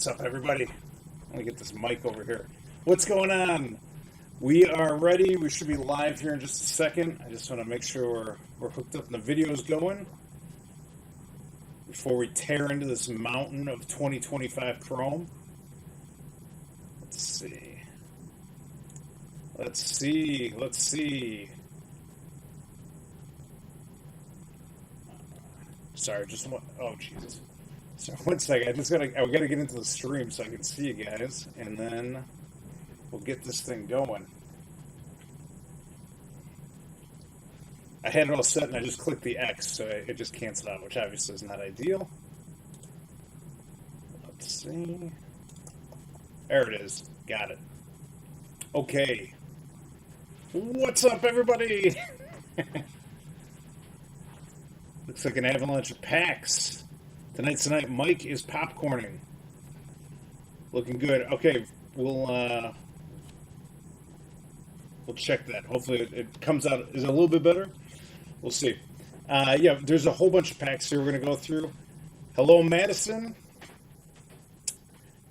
What's up, everybody? Let me get this mic over here. What's going on? We are ready. We should be live here in just a second. I just want to make sure we're hooked up and the video's going before we tear into this mountain of 2025 Chrome. Let's see. Let's see. Sorry, just one. Oh, Jesus. So 1 second. I gotta get into the stream so I can see you guys, and then we'll get this thing going. I had it all set and I just clicked the X, so it just canceled out, which obviously is not ideal. Let's see. There it is. Got it. Okay. What's up, everybody? Looks like an avalanche of packs. Tonight's the night. Mike is popcorning. Looking good. Okay, we'll check that. Hopefully it comes out. Is it a little bit better? We'll see. Yeah, there's a whole bunch of packs here we're going to go through. Hello, Madison.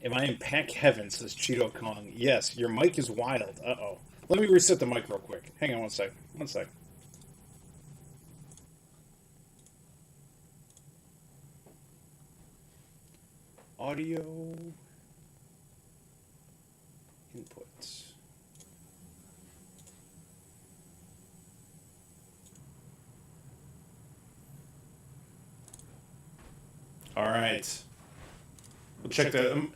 Am I in pack heaven, says Cheeto Kong. Yes, your mic is wild. Uh-oh. Let me reset the mic real quick. Hang on 1 sec. 1 sec. Audio inputs. All right. We'll check that.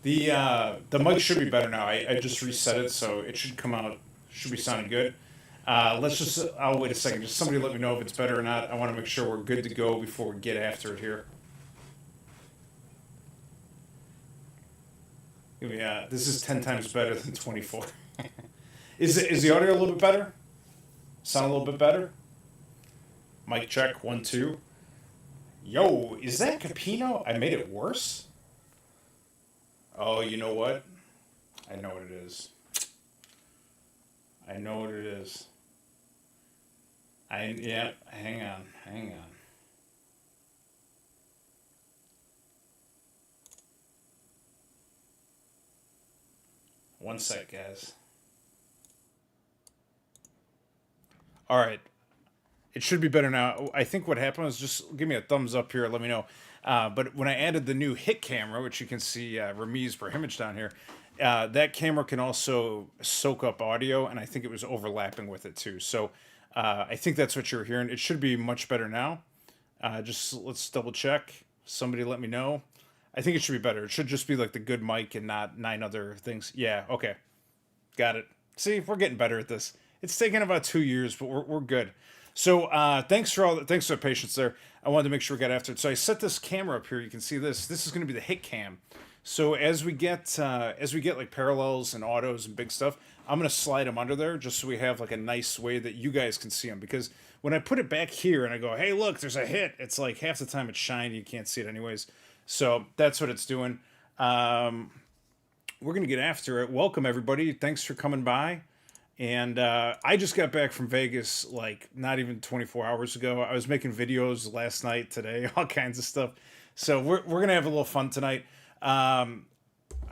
The mic should be better now. I just reset it, so it should come out. Should be sounding good. Let's just. I'll wait a second. Just somebody let me know if it's better or not. I want to make sure we're good to go before we get after it here. Yeah, this is 10 times better than 24. Is the audio a little bit better? Sound a little bit better? Mic check, 1, 2. Yo, is that Capino? I made it worse? Oh, you know what? I know what it is. I know what it is. Yeah, hang on. 1 sec, guys. All right. It should be better now. I think what happened was, just give me a thumbs up here. Let me know. But when I added the new hit camera, which you can see Ramiz per image down here, that camera can also soak up audio, and I think it was overlapping with it too. So I think that's what you're hearing. It should be much better now. Just let's double check. Somebody let me know. I think it should be better. It should just be like the good mic and not 9 other things. Yeah, okay. Got it. See, we're getting better at this. It's taken about 2 years, but we're good. So thanks for the patience there. I wanted to make sure we got after it. So I set this camera up here. You can see this. This is going to be the hit cam. So as we get like parallels and autos and big stuff, I'm going to slide them under there just so we have like a nice way that you guys can see them. Because when I put it back here and I go, hey, look, there's a hit, it's like half the time it's shiny. You can't see it anyways. So that's what it's doing. We're going to get after it. Welcome, everybody. Thanks for coming by. And I just got back from Vegas, like, not even 24 hours ago. I was making videos last night, today, all kinds of stuff. So we're going to have a little fun tonight. I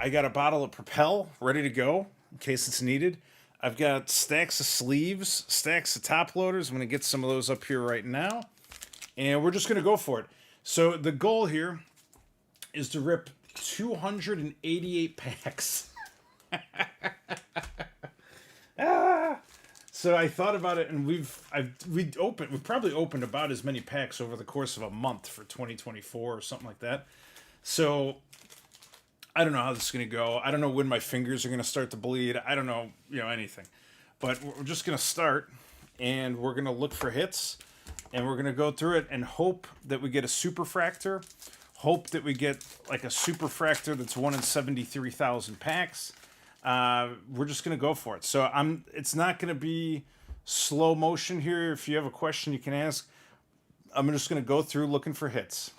got a bottle of Propel ready to go in case it's needed. I've got stacks of sleeves, stacks of top loaders. I'm going to get some of those up here right now. And we're just going to go for it. So the goal here is to rip 288 packs. So I thought about it, and we've probably opened about as many packs over the course of a month for 2024 or something like that. So I don't know how this is going to go. I don't know when my fingers are going to start to bleed. I don't know, anything. But we're just going to start, and we're going to look for hits, and we're going to go through it and hope that we get a superfractor. Hope that we get like a superfractor that's 1 in 73,000 packs. We're just going to go for it. So it's not going to be slow motion here. If you have a question, you can ask. I'm just going to go through looking for hits.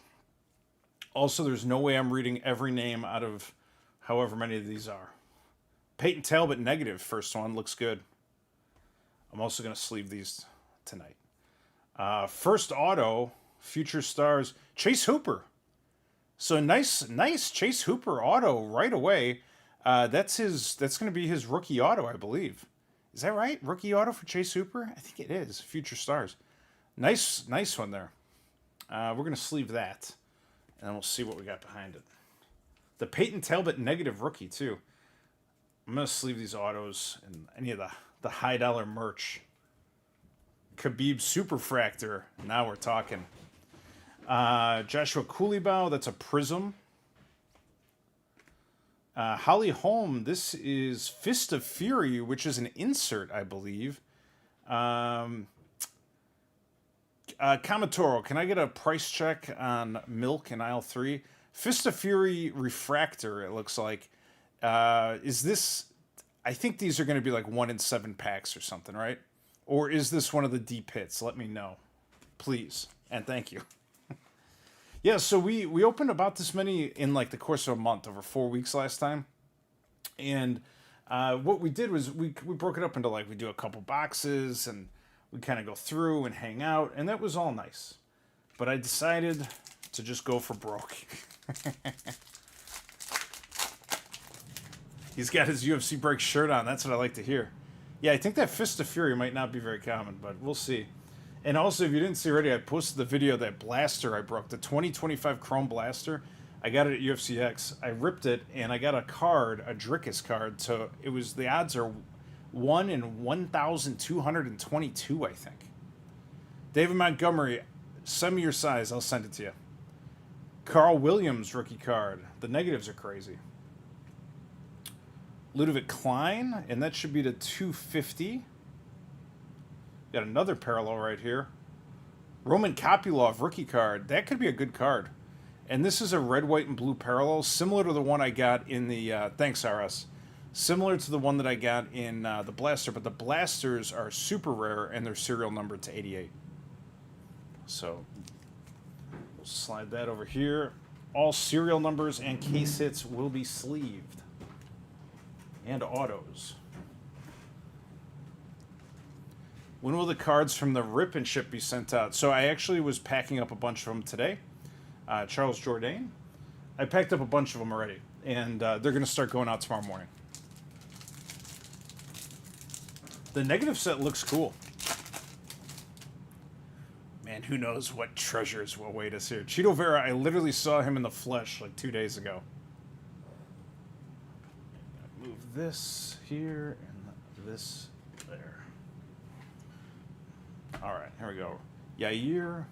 Also, there's no way I'm reading every name out of however many of these are. Peyton Talbot negative, first one, looks good. I'm also going to sleeve these tonight. First auto, Future Stars, Chase Hooper. So nice Chase Hooper auto right away. That's his. That's going to be his rookie auto, I believe. Is that right? Rookie auto for Chase Hooper? I think it is. Future Stars. Nice one there. We're going to sleeve that, and then we'll see what we got behind it. The Peyton Talbot negative rookie too. I'm going to sleeve these autos and any of the high dollar merch. Khabib Superfractor. Now we're talking. Joshua Coulibaugh, that's a Prism. Holly Holm, this is Fist of Fury, which is an insert, I believe. Kamatoro, can I get a price check on Milk in aisle 3? Fist of Fury Refractor, it looks like. Is this... I think these are going to be like 1 in 7 packs or something, right? Or is this one of the deep hits? Let me know. Please. And thank you. Yeah, so we opened about this many in like the course of a month, over 4 weeks last time. And what we did was we broke it up into like we do a couple boxes and we kind of go through and hang out. And that was all nice. But I decided to just go for broke. He's got his UFC Break shirt on. That's what I like to hear. Yeah, I think that Fist of Fury might not be very common, but we'll see. And also, if you didn't see already, I posted the video of that blaster I broke, the 2025 Chrome blaster. I got it at UFC X. I ripped it, and I got a card, a Drickus card. So it was, the odds are 1 in 1,222, I think. David Montgomery, send me your size. I'll send it to you. Carl Williams rookie card. The negatives are crazy. Ludovic Klein, and that should be to 250. Got another parallel right here. Roman Kopylov rookie card. That could be a good card. And this is a red, white, and blue parallel, similar to the one I got in the... thanks, RS. Similar to the one that I got in the Blaster, but the Blasters are super rare, and they're serial numbered to 88. So, we'll slide that over here. All serial numbers and case hits will be sleeved. And autos. When will the cards from the Rip and Ship be sent out? So I actually was packing up a bunch of them today. Charles Jourdain. I packed up a bunch of them already. And they're going to start going out tomorrow morning. The negative set looks cool. Man, who knows what treasures will await us here. Cheeto Vera, I literally saw him in the flesh like 2 days ago. Move this here and this there. All right, here we go. Yair.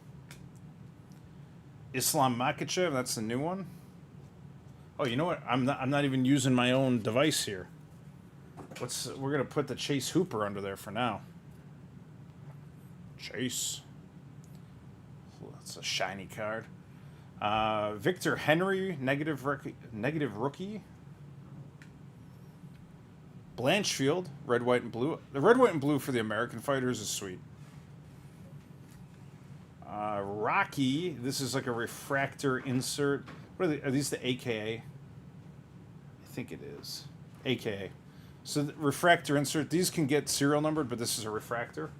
Islam Makhachev, that's the new one. Oh, you know what? I'm not even using my own device here. We're gonna put the Chase Hooper under there for now. Chase. That's a shiny card. Victor Henry, negative rookie. Blanchfield, red, white, and blue. The red, white, and blue for the American fighters is sweet. Rocky, this is like a refractor insert. What are these the AKA? I think it is. AKA. So the refractor insert, these can get serial numbered, but this is a refractor.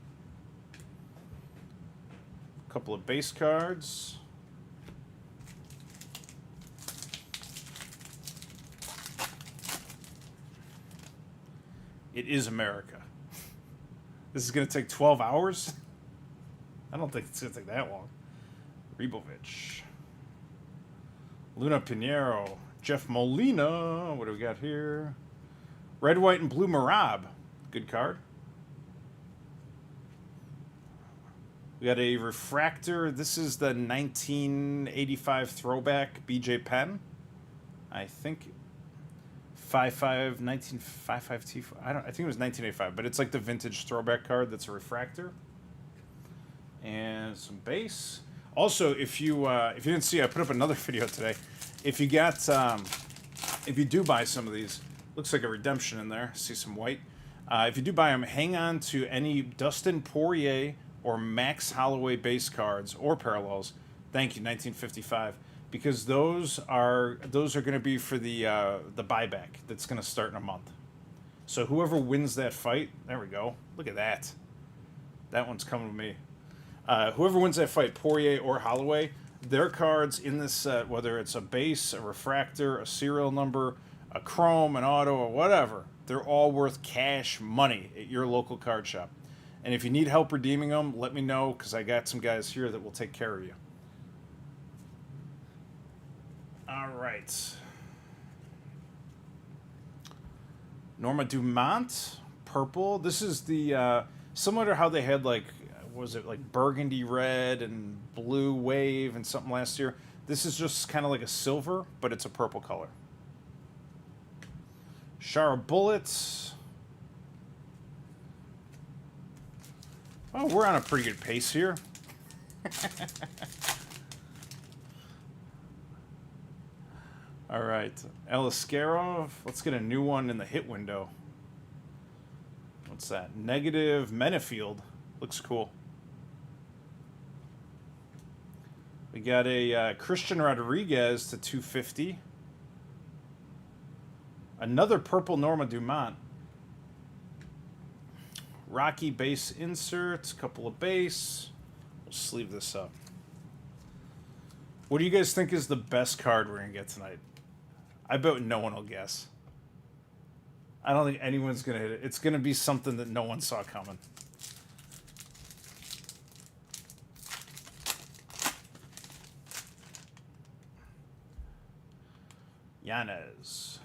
A couple of base cards. It is America. This is going to take 12 hours? I don't think it's going to take that long. Rebovich. Luna Pinheiro. Jeff Molina. What do we got here? Red, white, and blue Marab. Good card. We got a refractor. This is the 1985 throwback BJ Penn. I think 1955 T. I think it was 1985, but it's like the vintage throwback card that's a refractor. And some base. Also, if you didn't see, I put up another video today. If you got if you do buy some of these, looks like a redemption in there. See some white. If you do buy them, hang on to any Dustin Poirier or Max Holloway base cards or parallels. Thank you, 1955, because those are going to be for the buyback that's going to start in a month. So whoever wins that fight, there we go. Look at that. That one's coming to me. Whoever wins that fight, Poirier or Holloway, Their cards in this set, whether it's a base, a refractor, a serial number, a chrome, an auto, or whatever, they're all worth cash money at your local card shop. And if you need help redeeming them, let me know, because I got some guys here that will take care of you. All right. Norma Dumont, purple. This is the similar to how they had like, was it like burgundy red and blue wave and something last year. This is just kind of like a silver, but it's a purple color. Shara Bullets. Oh, we're on a pretty good pace here. All right, Eliskarov. Let's get a new one in the hit window. What's that? Negative Menefield. Looks cool. We got a Christian Rodriguez to 250. Another purple Norma Dumont. Rocky base inserts, couple of base. We'll sleeve this up. What do you guys think is the best card we're going to get tonight? I bet no one will guess. I don't think anyone's going to hit it. It's going to be something that no one saw coming. Yanez.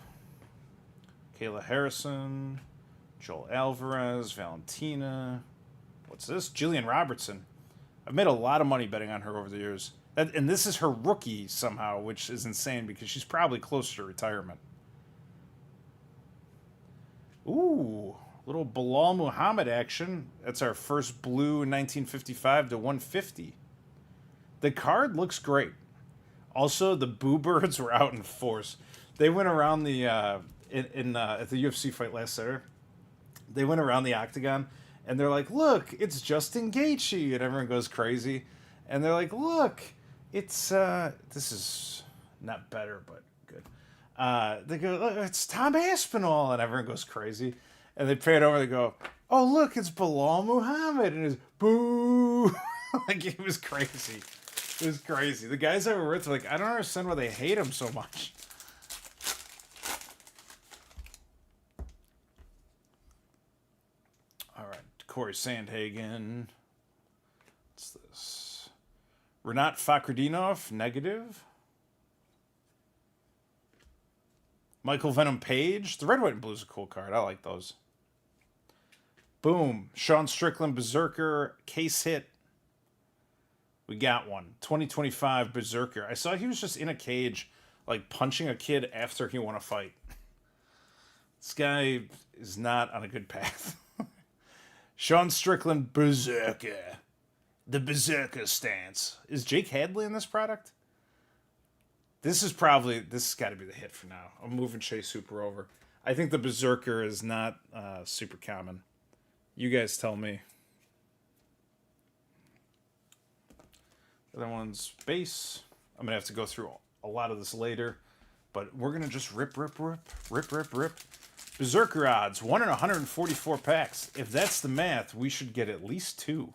Kayla Harrison. Joel Alvarez. Valentina. What's this? Jillian Robertson. I've made a lot of money betting on her over the years. And this is her rookie somehow, which is insane because she's probably closer to retirement. Ooh, little Bilal Muhammad action. That's our first blue 1955 to 150. The card looks great. Also, the Boo Birds were out in force. They went around the at the UFC fight last Saturday. They went around the octagon, and they're like, "Look, it's Justin Gaethje," and everyone goes crazy. And they're like, "Look, it's this is not better, but good." They go, "Look, it's Tom Aspinall," and everyone goes crazy. And they pay it over. They go, "Oh, look, it's Bilal Muhammad," and it's boo. Like, it was crazy. It was crazy. The guys that were with were like, I don't understand why they hate him so much. All right, Corey Sandhagen. What's this? Renat Fakhretdinov, negative. Michael Venom Page. The red, white, and blue is a cool card. I like those. Boom. Sean Strickland, Berserker, case hit. We got one. 2025 Berserker. I saw he was just in a cage, like punching a kid after he won a fight. This guy is not on a good path. Sean Strickland, Berserker. The Berserker stance. Is Jake Hadley in this product? This has got to be the hit for now. I'm moving Chase Hooper over. I think the Berserker is not super common. You guys tell me. The other one's base. I'm going to have to go through a lot of this later. But we're going to just rip. Berserker odds, 1 in 144 packs. If that's the math, we should get at least 2.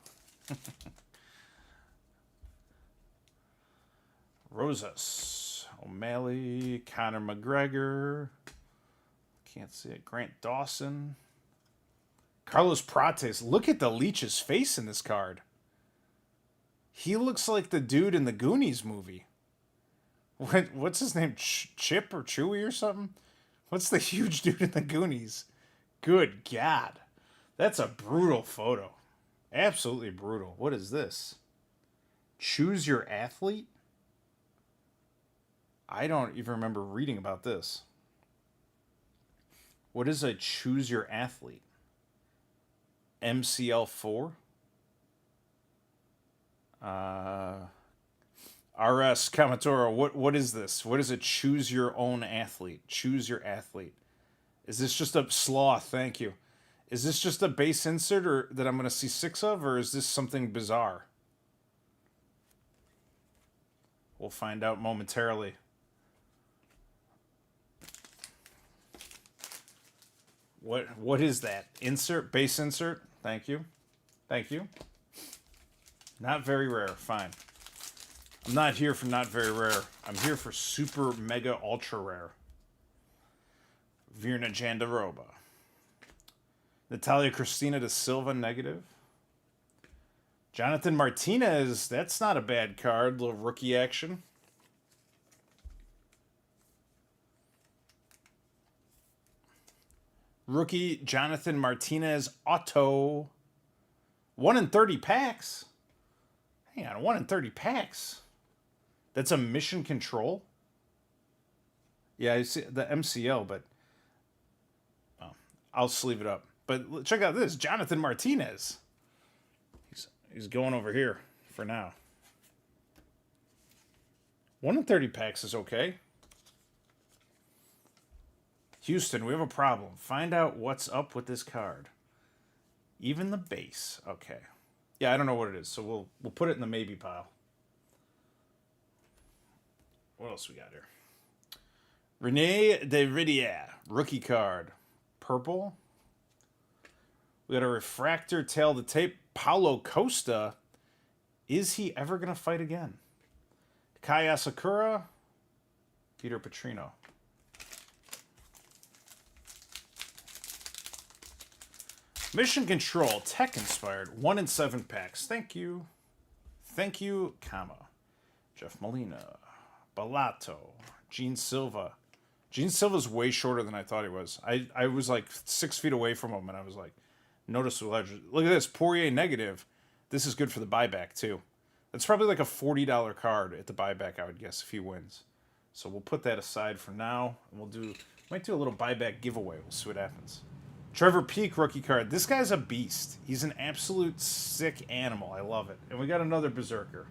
Rosas, O'Malley, Conor McGregor. Can't see it. Grant Dawson. Carlos Prates. Look at the Leech's face in this card. He looks like the dude in the Goonies movie. What's his name? Chip or Chewy or something? What's the huge dude in the Goonies? Good God. That's a brutal photo. Absolutely brutal. What is this? Choose your athlete? I don't even remember reading about this. What is a choose your athlete? MCL4? RS Kamatoro, what is this? What is a choose your own athlete? Choose your athlete. Is this just a sloth? Thank you. Is this just a base insert or that I'm going to see 6 of, or is this something bizarre? We'll find out momentarily. What is that? Insert? Base insert? Thank you. Thank you. Not very rare. Fine. I'm not here for not very rare. I'm here for super mega ultra rare. Virna Jandiroba. Natalia Cristina da Silva, negative. Jonathan Martinez, that's not a bad card. Little rookie action. Rookie Jonathan Martinez, auto. 1 in 30 packs. Hang on, 1 in 30 packs. That's a mission control? Yeah, I see the MCL, but I'll sleeve it up. But check out this, Jonathan Martinez. He's going over here for now. 1 in 30 packs is okay. Houston, we have a problem. Find out what's up with this card. Even the base. Okay. Yeah, I don't know what it is, so we'll put it in the maybe pile. What else we got here? Rene de Ridier, rookie card. Purple. We got a refractor tail to tape. Paulo Costa. Is he ever going to fight again? Kai Asakura. Peter Petrino. Mission Control, tech inspired, 1 in 7 packs. Thank you. Thank you, comma. Jeff Molina. Balato. Gene Silva. Gene Silva's way shorter than I thought he was. I was like 6 feet away from him, and I was like, noticeable. Look at this, Poirier negative. This is good for the buyback, too. That's probably like a $40 card at the buyback, I would guess, if he wins. So we'll put that aside for now, and might do a little buyback giveaway. We'll see what happens. Trevor Peak, rookie card. This guy's a beast. He's an absolute sick animal. I love it. And we got another Berserker.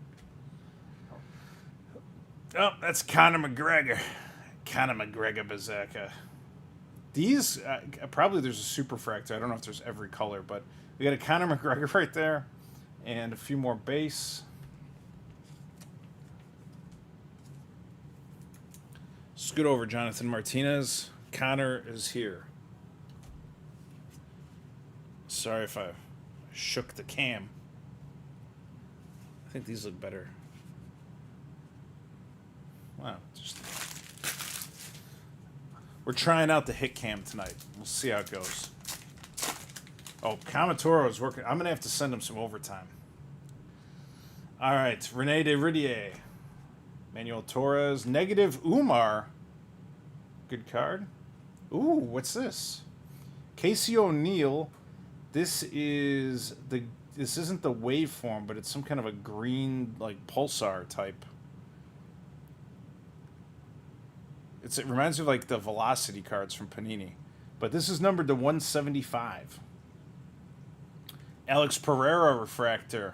Oh, that's Conor McGregor. Conor McGregor Berserker. These, probably there's a super fractor. I don't know if there's every color, but we got a Conor McGregor right there. And a few more base. Scoot over, Jonathan Martinez. Conor is here. Sorry if I shook the cam. I think these look better. Wow. We're trying out the hit cam tonight. We'll see how it goes. Oh, Kamatoro is working. I'm going to have to send him some overtime. All right. Rene de Ridier. Manuel Torres. Negative Umar. Good card. Ooh, what's this? Casey O'Neill. This isn't the waveform, but it's some kind of a green, like, pulsar type. It reminds me of, like, the Velocity cards from Panini. But this is numbered to 175. Alex Pereira refractor.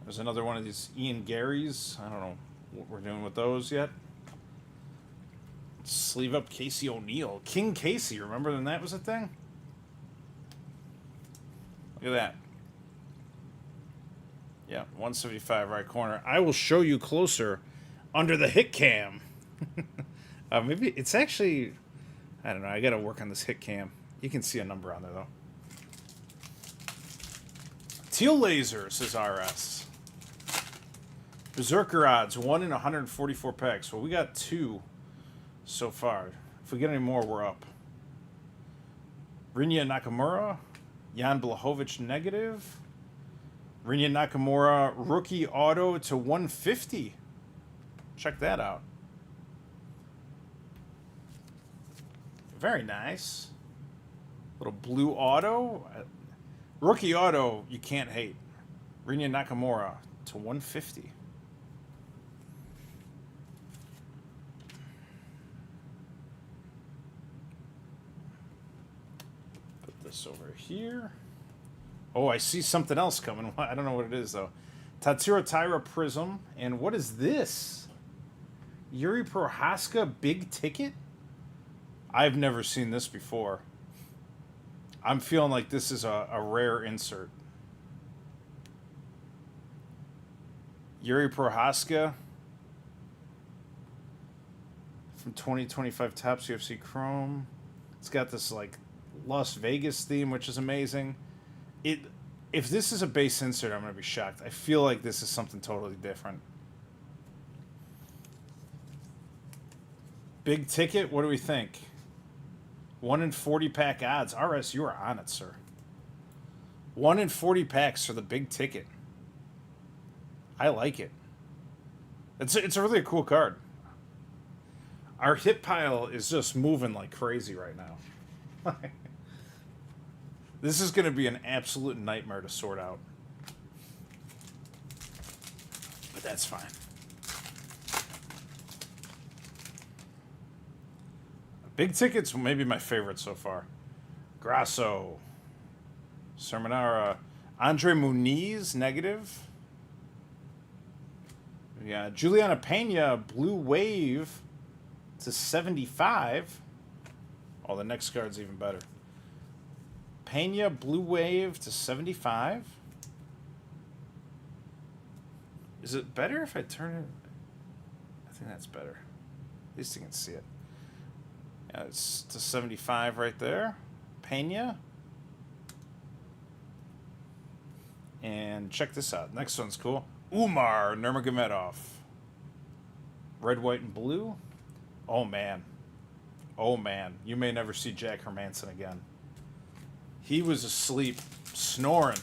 There's another one of these Ian Garys. I don't know what we're doing with those yet. Sleeve up Casey O'Neill. King Casey, remember when that was a thing? Look at that. Yeah, 175 right corner. I will show you closer under the hit cam. Maybe it's actually, I don't know, I got to work on this hit cam. You can see a number on there, though. Teal Laser, says RS. Berserker odds, 1 in 144 packs. Well, we got 2 so far. If we get any more, we're up. Rinya Nakamura. Jan Blachowicz negative. Rinya Nakamura rookie auto to 150. Check that out. Very nice. Little blue auto. Rookie auto, you can't hate. Rinya Nakamura to 150. This over here. Oh, I see something else coming. I don't know what it is, though. Tatsuro Taira Prism. And what is this? Yuri Prohaska Big Ticket? I've never seen this before. I'm feeling like this is a rare insert. Yuri Prohaska from 2025 Topps UFC Chrome. It's got this, like, Las Vegas theme, which is amazing. If this is a base insert, I'm going to be shocked. I feel like this is something totally different. Big ticket, what do we think? 1 in 40 pack odds. RS, you are on it, sir. 1 in 40 packs for the big ticket. I like it. It's a really cool card. Our hit pile is just moving like crazy right now. This is going to be an absolute nightmare to sort out. But that's fine. Big tickets maybe my favorite so far. Grasso. Sermonara. Andre Muniz, negative. Yeah, Juliana Pena, Blue Wave to 75. Oh, the next card's even better. Pena, Blue Wave to 75. Is it better if I turn it? I think that's better. At least you can see it. Yeah, it's to 75 right there. Pena. And check this out. Next one's cool. Umar Nurmagomedov. Red, white, and blue. Oh, man. Oh, man. You may never see Jack Hermanson again. He was asleep, snoring.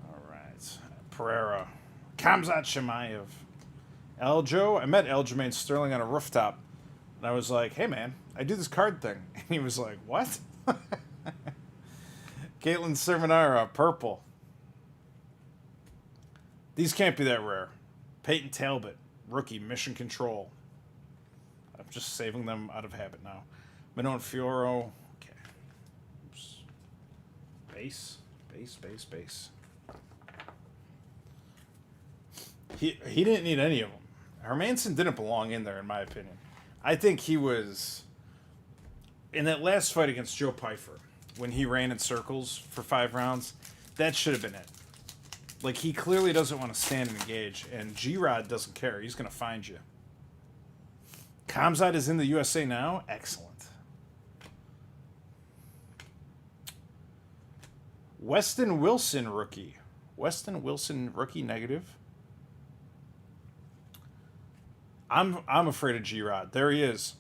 All right. Pereira. Khamzat Chimaev. Eljo. I met Aljamain Sterling on a rooftop. And I was like, hey, man, I do this card thing. And he was like, what? Caitlin Sermonara, purple. These can't be that rare. Peyton Talbot, rookie, Mission Control. I'm just saving them out of habit now. Manon Fioro. Okay. Oops. Base. He didn't need any of them. Hermanson didn't belong in there, in my opinion. I think he was... In that last fight against Joe Pyfer, when he ran in circles for 5 rounds, that should have been it. Like, he clearly doesn't want to stand and engage, and G-Rod doesn't care. He's going to find you. Khamzat is in the USA now? Excellent. Weston Wilson, rookie. Weston Wilson, rookie, negative. I'm afraid of G-Rod. There he is.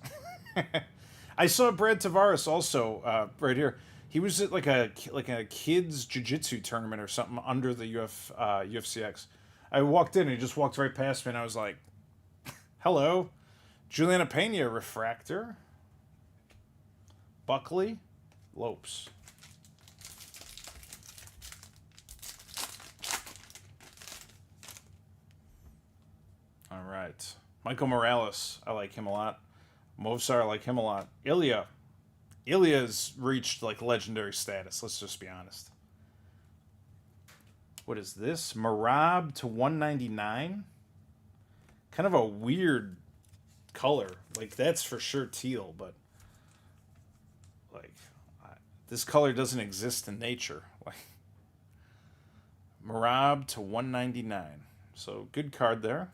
I saw Brad Tavares also right here. He was at like a kids jiu-jitsu tournament or something under the UFCX. I walked in and he just walked right past me and I was like, hello. Juliana Pena, refractor. Buckley, Lopes. All right. Michael Morales, I like him a lot. Movsar, I like him a lot. Ilya's reached like legendary status, let's just be honest. What is this? Marab to 199. Kind of a weird color. Like, that's for sure teal, but like this color doesn't exist in nature. Like, Marab to 199. So good card there.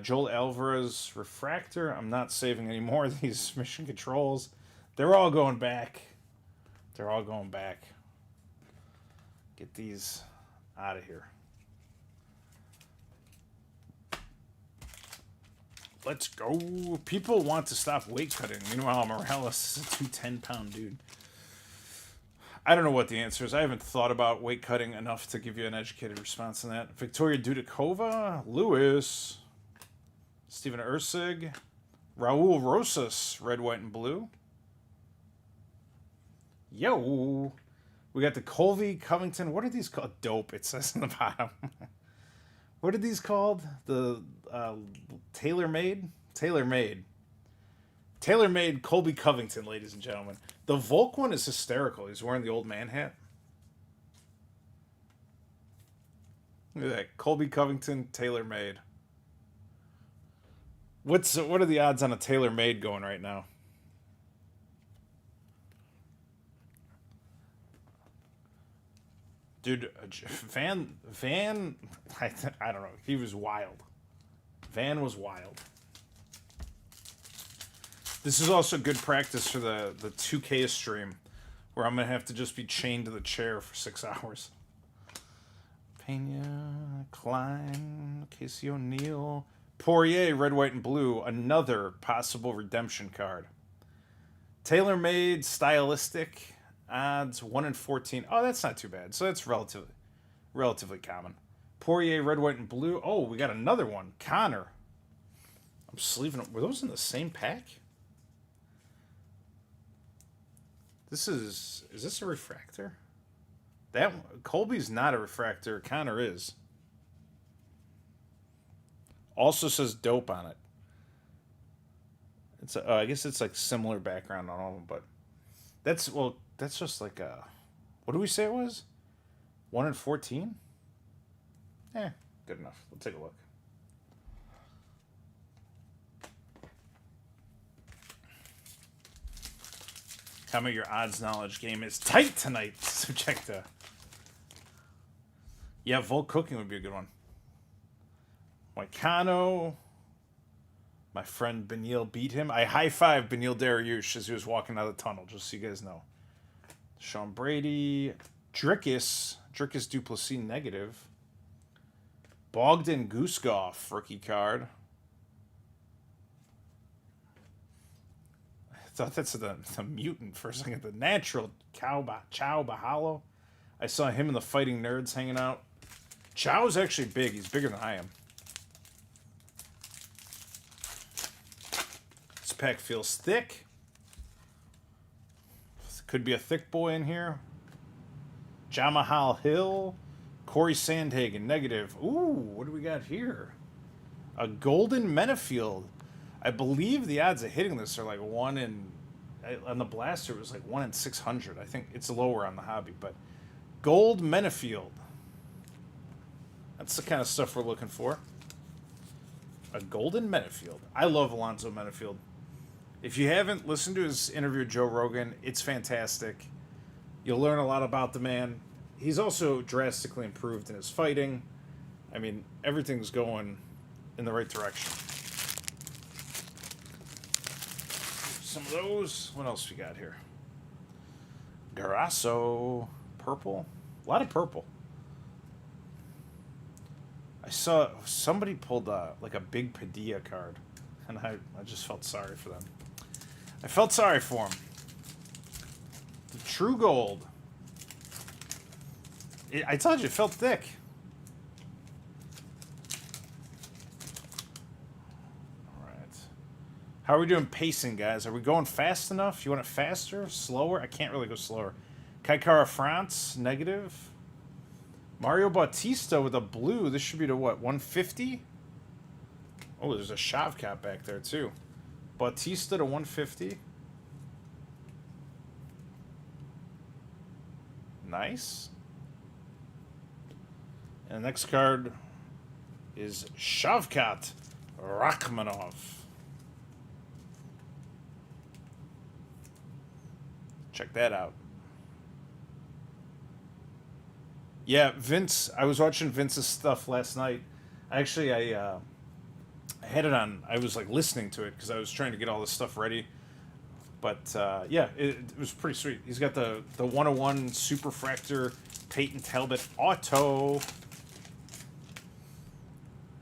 Joel Alvarez, refractor. I'm not saving any more of these mission controls. They're all going back. They're all going back. Get these out of here. Let's go. People want to stop weight cutting. Meanwhile, Morales is a 210-pound dude. I don't know what the answer is. I haven't thought about weight cutting enough to give you an educated response on that. Victoria Dudikova, Lewis, Steven Ursig, Raul Rosas, red, white, and blue. Yo. We got the Colby Covington. What are these called? Dope, it says in the bottom. What are these called? The tailor-made? Tailor-made. Tailor-made Colby Covington, ladies and gentlemen. The Volk one is hysterical. He's wearing the old man hat. Look at that. Colby Covington, tailor-made. What are the odds on a tailor-made going right now? Dude, Van, I don't know. He was wild. Van was wild. This is also good practice for the 2K stream, where I'm going to have to just be chained to the chair for 6 hours. Pena, Klein, Casey O'Neill, Poirier, red, white, and blue. Another possible redemption card. Tailor-made, stylistic, odds 1 in 14. Oh, that's not too bad. So that's relatively common. Poirier, red, white, and blue. Oh, we got another one. Connor. I'm sleeving them. Were those in the same pack? Is this a refractor? That Colby's not a refractor. Connor is. Also says dope on it. It's I guess it's like similar background on all of them, but that's just like a, what do we say it was? 1 in 14? Good enough. Let's take a look. Tell me your odds knowledge game is tight tonight. So check the. Yeah, Volk Cooking would be a good one. Moicano. My friend Benil beat him. I high-fived Benil Dariush as he was walking out of the tunnel, just so you guys know. Sean Brady. Drickus Duplessis negative. Bogdan Guskov rookie card. I thought that's the mutant for a second. The natural Chow Bahalo. I saw him and the Fighting Nerds hanging out. Chow's actually big. He's bigger than I am. This pack feels thick. Could be a thick boy in here. Jamahal Hill. Corey Sandhagen, negative. Ooh, what do we got here? A Golden Menafield. I believe the odds of hitting this are like 1 in... On the blaster, it was like 1 in 600. I think it's lower on the hobby, but... Gold Menafield. That's the kind of stuff we're looking for. A Golden Menafield. I love Alonzo Menafield. If you haven't listened to his interview with Joe Rogan, it's fantastic. You'll learn a lot about the man. He's also drastically improved in his fighting. I mean, everything's going in the right direction. Some of those. What else we got here? Garasso. Purple. A lot of purple. I saw somebody pulled like a big Padilla card. And I just felt sorry for them. I felt sorry for him. The True Gold. I told you, it felt thick. All right. How are we doing pacing, guys? Are we going fast enough? You want it faster? Slower? I can't really go slower. Kaikara France, negative. Mario Bautista with a blue. This should be to what, 150? Oh, there's a Shavkat back there, too. Bautista to 150. Nice. And the next card is Shavkat Rakhmonov. Check that out. Yeah, Vince. I was watching Vince's stuff last night. Actually, I had it on. I was like listening to it because I was trying to get all this stuff ready. But yeah, it was pretty sweet. He's got the 101 Superfractor Peyton Talbot Auto.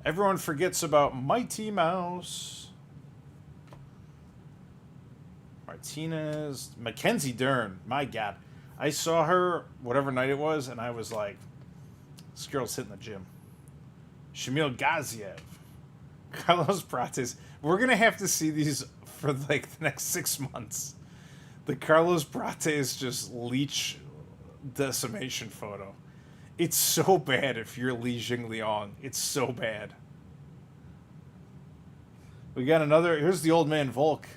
Everyone forgets about Mighty Mouse. Martinez. Mackenzie Dern. My God. I saw her whatever night it was, and I was like, this girl's hitting the gym. Shamil Gaziev. Carlos Prates. We're going to have to see these for like the next 6 months. The Carlos Prates just leech decimation photo. It's so bad if you're Li Jingliang. It's so bad. We got another. Here's the old man Volk.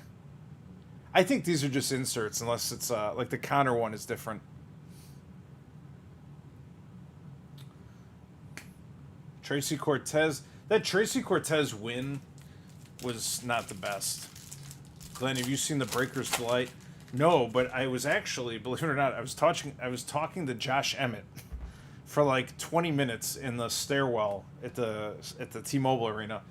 I think these are just inserts, unless it's like the Connor one is different. Tracy Cortez. That Tracy Cortez win was not the best. Glenn, have you seen the Breaker's Delight? No, but I was actually, believe it or not, I was talking to Josh Emmett for like 20 minutes in the stairwell at the T-Mobile Arena,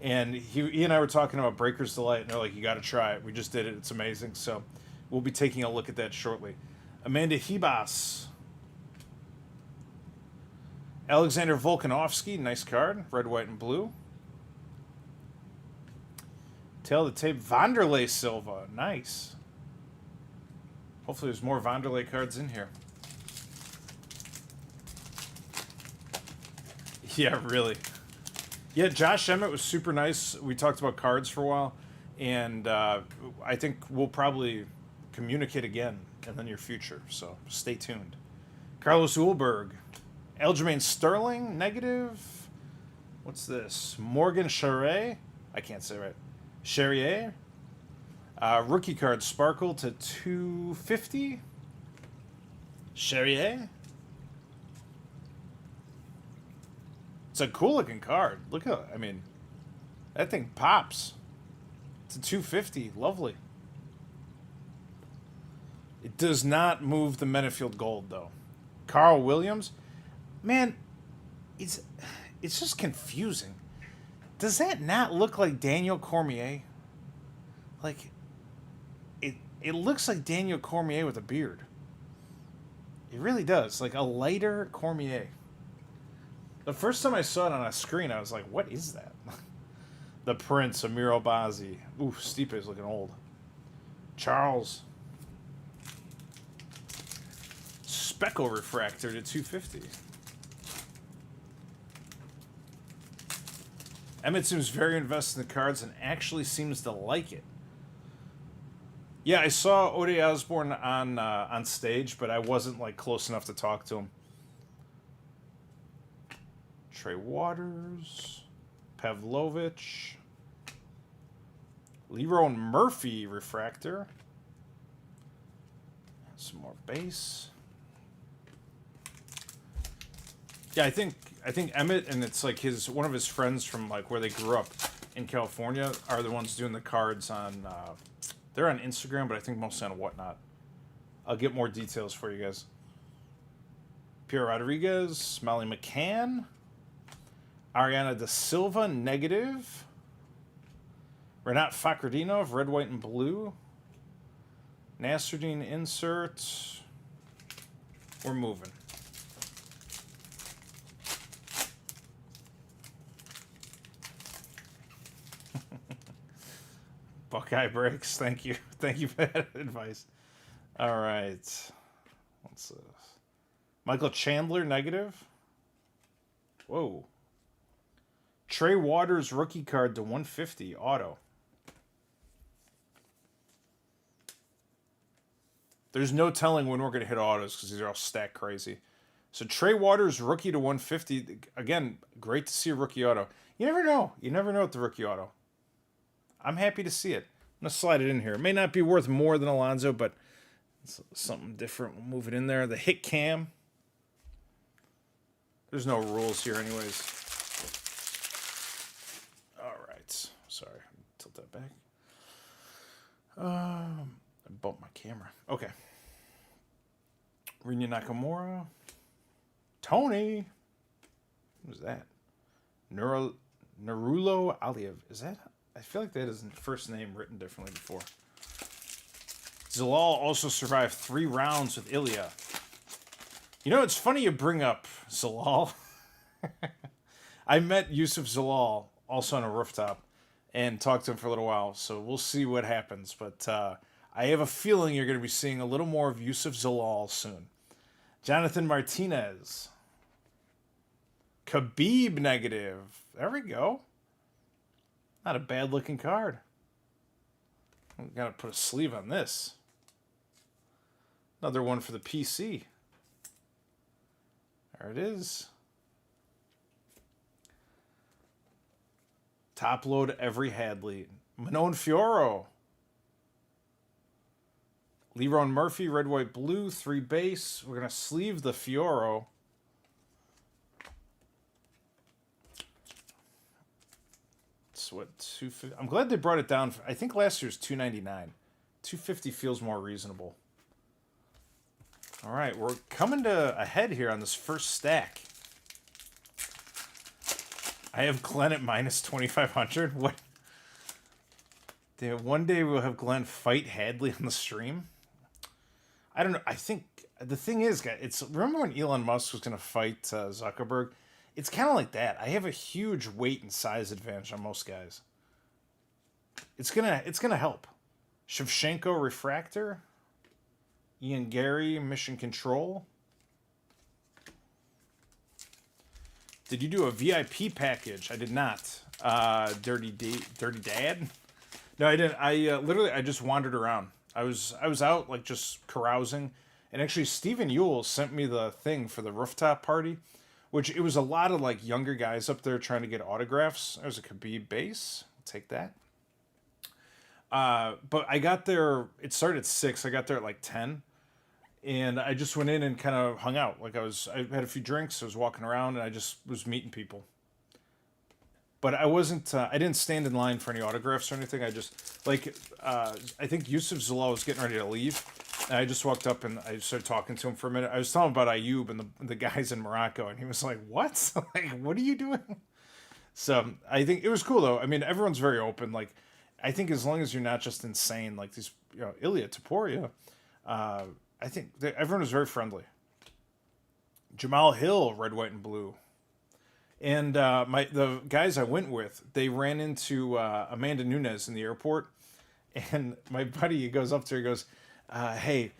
And he and I were talking about Breaker's Delight, and they're like, you got to try it. We just did it. It's amazing. So we'll be taking a look at that shortly. Amanda Hebas. Alexander Volkanovski, nice card. Red, white, and blue. Tail of the tape, Wanderlei Silva. Nice. Hopefully there's more Wanderlei cards in here. Yeah, really. Yeah, Josh Emmett was super nice. We talked about cards for a while. And I think we'll probably communicate again in the near future. So stay tuned. Carlos Ulberg. Aljamain Sterling, negative. What's this? Morgan Charrier. I can't say it right. Charrier. Rookie card, Sparkle to 250. Charrier. It's a cool looking card. Look at, I mean, that thing pops. It's a 250. Lovely. It does not move the Menafield Gold, though. Carl Williams. Man, it's just confusing. Does that not look like Daniel Cormier? Like, it looks like Daniel Cormier with a beard. It really does. Like a lighter Cormier. The first time I saw it on a screen, I was like, what is that? The Prince, Amir Albazi. Ooh, Stipe is looking old. Charles. Speckle Refractor to 250. Emmett seems very invested in the cards and actually seems to like it. Yeah, I saw Ode Osborne on stage, but I wasn't like close enough to talk to him. Trey Waters, Pavlovich, Leroy Murphy Refractor. Some more base. Yeah, I think Emmett and it's like one of his friends from like where they grew up in California are the ones doing the cards on. They're on Instagram, but I think mostly on Whatnot. I'll get more details for you guys. Pierre Rodriguez, Molly McCann, Ariana Da Silva, negative. Renat Fakhretdinov, red, white, and blue. Nasruddin insert. We're moving. Buckeye breaks. Thank you. Thank you for that advice. All right. What's this? Michael Chandler, negative. Whoa. Trey Waters, rookie card to 150, auto. There's no telling when we're going to hit autos because these are all stacked crazy. So Trey Waters, rookie to 150. Again, great to see a rookie auto. You never know. You never know with the rookie auto. I'm happy to see it. I'm going to slide it in here. It may not be worth more than Alonzo, but it's something different. We'll move it in there. The hit cam. There's no rules here anyways. All right. Sorry. Tilt that back. I bumped my camera. Okay. Rinya Nakamura. Tony. Who's that? Narulo Aliyev. Is that? I feel like that is his first name written differently before. Zalal also survived 3 rounds with Ilya. You know, it's funny you bring up Zalal. I met Yusuf Zalal also on a rooftop and talked to him for a little while, so we'll see what happens. But I have a feeling you're going to be seeing a little more of Yusuf Zalal soon. Jonathan Martinez. Khabib negative. There we go. Not a bad looking card. We've got to put a sleeve on this. Another one for the PC. There it is. Top load every Hadley. Manon Fioro. Leroy Murphy, red, white, blue, 3 base. We're going to sleeve the Fioro. It's what, 250? I'm glad they brought it down. I think last year was $299. $250 feels more reasonable. All right, we're coming to a head here on this first stack. I have Glenn at minus 2,500. What? Dude, one day we'll have Glenn fight Hadley on the stream. I don't know. I think the thing is, guys, it's remember when Elon Musk was going to fight Zuckerberg? It's kind of like that. I have a huge weight and size advantage on most guys. It's gonna help. Shevchenko refractor. Ian Gary mission control. Did you do a VIP package? I did not. Dirty Dad. No, I didn't. I literally I just wandered around. I was out like just carousing, and actually Stephen Ewell sent me the thing for the rooftop party, which it was a lot of like younger guys up there trying to get autographs. There's a Khabib base. I'll take that. But I got there. It started at 6. I got there at like 10, and I just went in and kind of hung out. Like I had a few drinks. I was walking around, and I just was meeting people. But I wasn't. I didn't stand in line for any autographs or anything. I just like. I think Yusuf Zalal was getting ready to leave, and I just walked up and I started talking to him for a minute. I was telling him about Ayub and the guys in Morocco, and he was like, "What? Like, what are you doing?" So I think it was cool though. I mean, everyone's very open. Like, I think as long as you're not just insane, like these, Ilya Taporia, I think everyone was very friendly. Jamal Hill, red, white, and blue. And the guys I went with, they ran into Amanda Nunes in the airport, and my buddy he goes up to her, he goes, "Hey,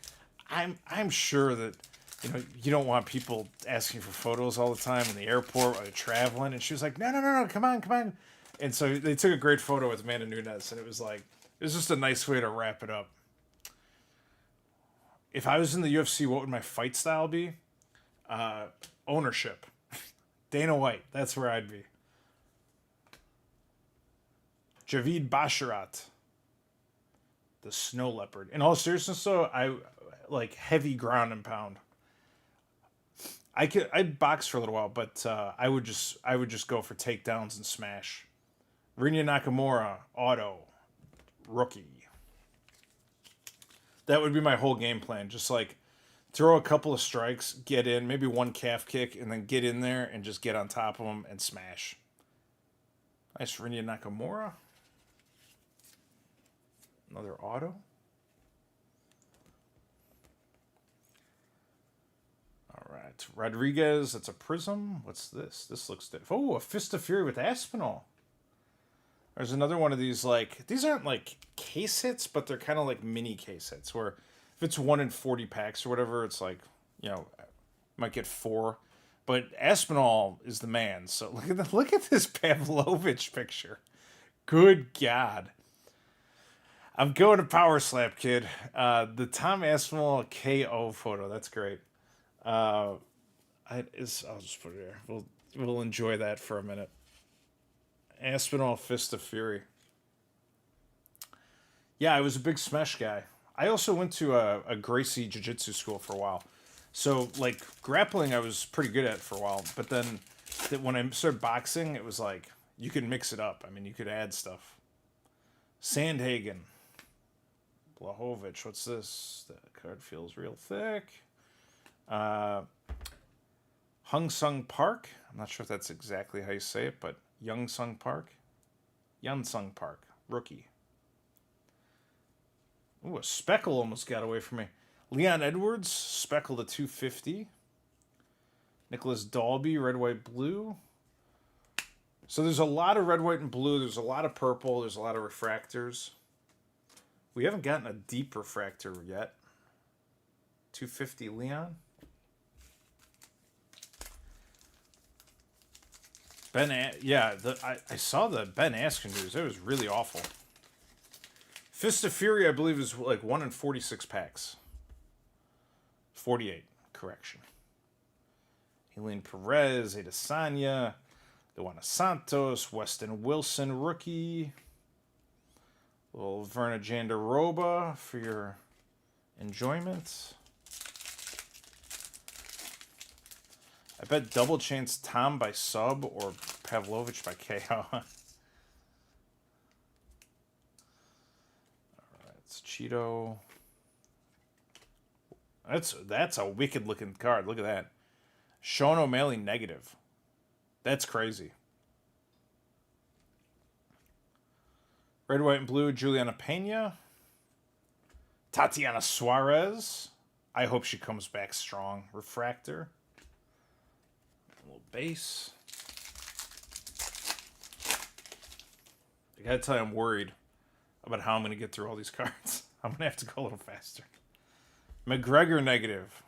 I'm sure that you don't want people asking for photos all the time in the airport while you're traveling." And she was like, "No, come on." And so they took a great photo with Amanda Nunes, and it was just a nice way to wrap it up. If I was in the UFC, what would my fight style be? Ownership. Dana White, that's where I'd be. Javid Basharat, the snow leopard. In all seriousness, though, I like heavy ground and pound. I'd box for a little while, but I would just go for takedowns and smash. Rinya Nakamura, auto, rookie. That would be my whole game plan. Just like throw a couple of strikes, get in, maybe one calf kick, and then get in there and just get on top of them and smash. Nice Rinya Nakamura. Another auto. All right. Rodriguez, that's a prism. What's this? This looks different. Oh, a Fist of Fury with Aspinall. There's another one of these, like, these aren't like case hits, but they're kind of like mini case hits where if it's 1 in 40 packs or whatever, it's like, might get 4. But Aspinall is the man. So look at this Pavlovich picture. Good God. I'm going to Power Slap, kid. The Tom Aspinall KO photo. That's great. I'll just put it here. We'll enjoy that for a minute. Aspinall Fist of Fury. Yeah, I was a big smash guy. I also went to a Gracie Jiu-Jitsu school for a while. So, like, grappling I was pretty good at for a while. But then when I started boxing, it was like, you could mix it up. I mean, you could add stuff. Sandhagen. Blahovich. What's this? The card feels real thick. Hung Sung Park. I'm not sure if that's exactly how you say it, but Young Sung Park. Young Sung Park. Rookie. Ooh, a speckle almost got away from me. Leon Edwards, speckle to 250. Nicholas Dalby, red, white, blue. So there's a lot of red, white, and blue. There's a lot of purple. There's a lot of refractors. We haven't gotten a deep refractor yet. 250 Leon. I saw the Ben Askren news. It was really awful. Fist of Fury, I believe, is like 1 in 46 packs. 48, correction. Helene Perez, Adesanya, Luana Santos, Weston Wilson, rookie. Little Verna Jandaroba for your enjoyment. I bet Double Chance Tom by sub or Pavlovich by KO. Alright, it's Cheeto. That's a wicked looking card. Look at that. Sean O'Malley negative. That's crazy. Red, white, and blue, Juliana Pena. Tatiana Suarez. I hope she comes back strong. Refractor. A little base. I gotta tell you, I'm worried about how I'm gonna get through all these cards. I'm gonna have to go a little faster. McGregor negative.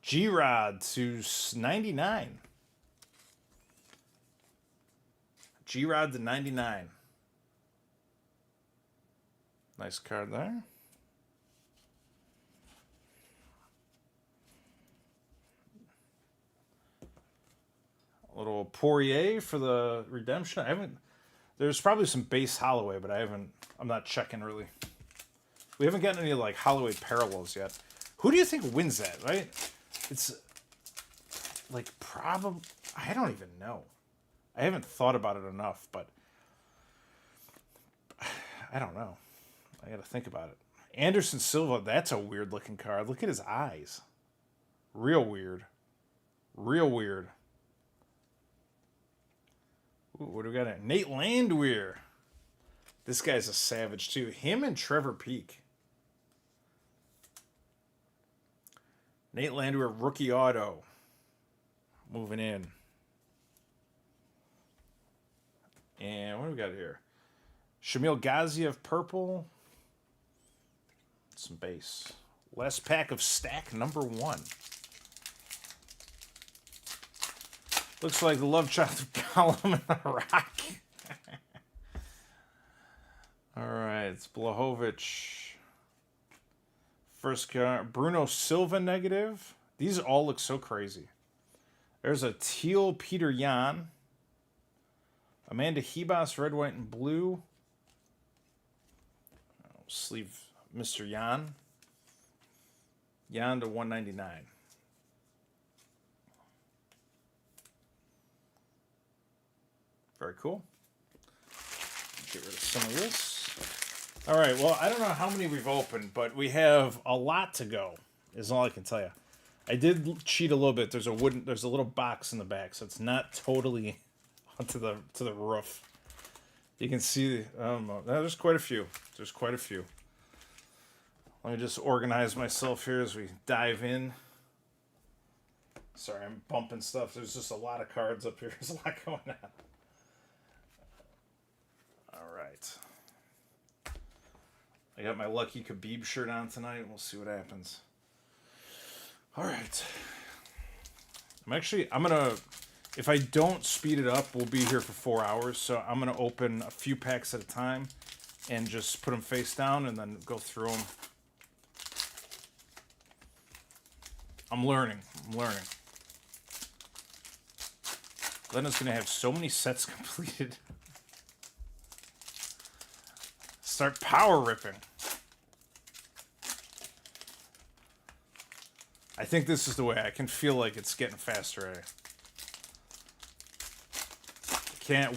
G-Rod to 99. G-Rod to 99. Nice card there. A little Poirier for the redemption. There's probably some base Holloway, but I'm not checking really. We haven't gotten any like Holloway parallels yet. Who do you think wins that, right? It's like probably, I don't even know. I haven't thought about it enough, but I don't know. I got to think about it. Anderson Silva, that's a weird looking card. Look at his eyes. Real weird. Real weird. Ooh, what do we got here? Nate Landwehr. This guy's a savage too. Him and Trevor Peak. Nate Landwehr, rookie auto. Moving in. And what do we got here? Shamil Gaziev, purple. Some base. Last pack of stack number 1. Looks like the love child of Gollum and the Rock. All right, it's Blachowicz. First card, Bruno Silva negative. These all look so crazy. There's a teal Peter Yan. Amanda Hebos, red, white, and blue. Sleeve Mr. Yan. Yan to 199. Very cool. Get rid of some of this. All right, well, I don't know how many we've opened, but we have a lot to go, is all I can tell you. I did cheat a little bit. There's a little box in the back, so it's not totally onto the roof. You can see, there's quite a few. There's quite a few. Let me just organize myself here as we dive in. Sorry, I'm bumping stuff. There's just a lot of cards up here. There's a lot going on. All right. I got my Lucky Khabib shirt on tonight. We'll see what happens. All right. I'm going to, if I don't speed it up, we'll be here for 4 hours. So I'm going to open a few packs at a time and just put them face down and then go through them. I'm learning. Glenna's going to have so many sets completed. Start power ripping. I think this is the way. I can feel like it's getting faster.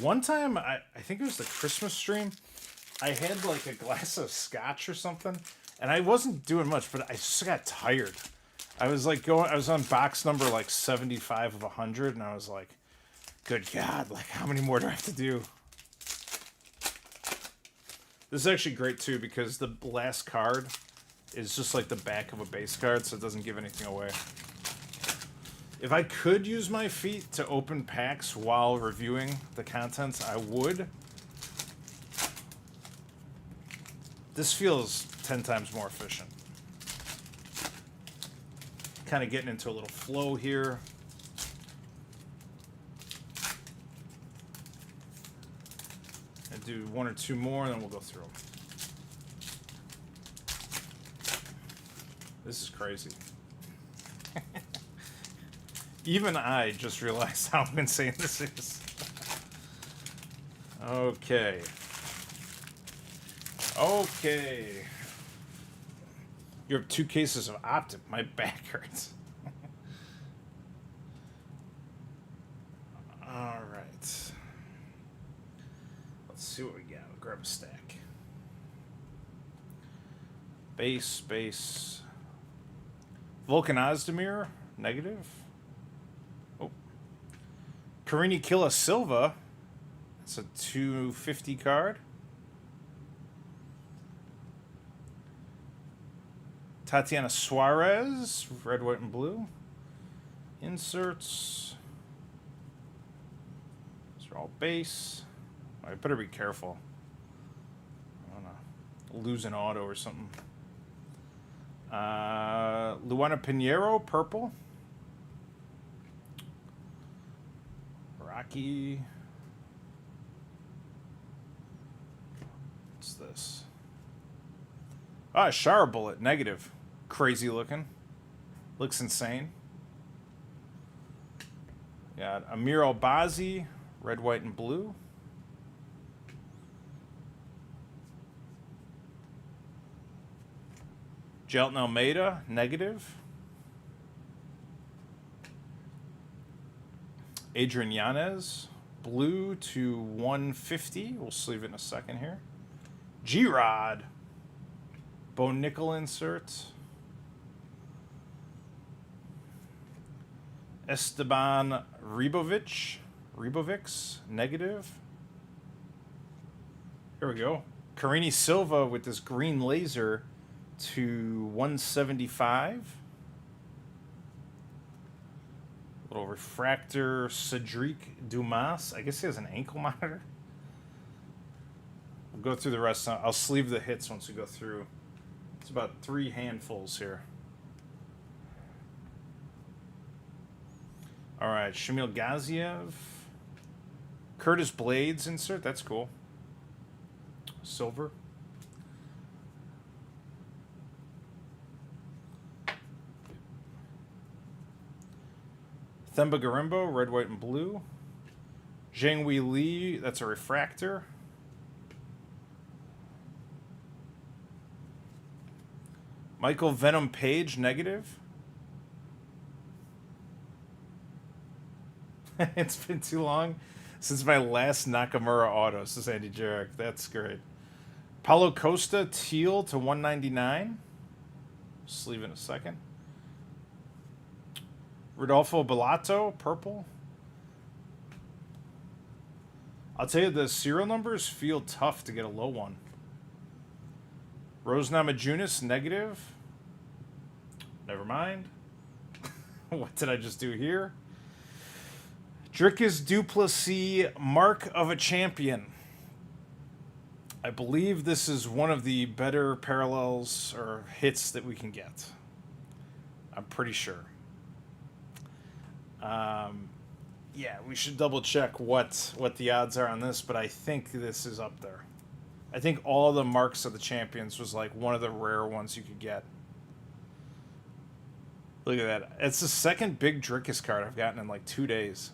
One time, I think it was the Christmas stream, I had like a glass of scotch or something, and I wasn't doing much, but I just got tired. I was on box number like 75 of 100, and I was like, good God, like how many more do I have to do? This is actually great too because the last card is just like the back of a base card, so it doesn't give anything away. If I could use my feet to open packs while reviewing the contents, I would. This feels 10 times more efficient. Kind of getting into a little flow here. And do 1 or 2 more, and then we'll go through them. This is crazy. Even I just realized how insane this is. Okay. You have 2 cases of Optic. My back hurts. All right. Let's see what we got. We'll grab a stack. Base. Volkan Ozdemir, negative. Oh. Karini Killa Silva, It's a 250 card. Tatiana Suarez, red, white, and blue. Inserts. These are all base. I better be careful. I don't know. Lose an auto or something. Luana Pinheiro, purple. Rocky. What's this? Ah, shower bullet, negative. Crazy looking. Looks insane. Got Amir Albazi, red, white, and blue. Jelton Almeida, negative. Adrian Yanez, blue to 150. We'll sleeve it in a second here. G-Rod. Bo Nickel insert. Esteban Ribovics, negative. Here we go. Carini Silva with this green laser to 175. Little refractor Cedric Dumas. I guess he has an ankle monitor. We'll go through the rest. I'll sleeve the hits once we go through. It's about 3 handfuls here. All right, Shamil Gaziev. Curtis Blades insert. That's cool. Silver. Themba Garimbo, red, white, and blue. Zhang Wei Li, that's a refractor. Michael Venom Page, negative. It's been too long since my last Nakamura auto, says Andy Jarek. That's great. Paulo Costa, teal to 199. Sleeve in a second. Rodolfo Bellato, purple. I'll tell you, the serial numbers feel tough to get a low one. Rose Namajunas, negative. Never mind. What did I just do here? Dricus Duplessis, Mark of a Champion. I believe this is one of the better parallels or hits that we can get. I'm pretty sure. Yeah, we should double check what the odds are on this, but I think this is up there. I think all the Marks of the Champions was like one of the rare ones you could get. Look at that. It's the second big Dricus card I've gotten in like 2 days.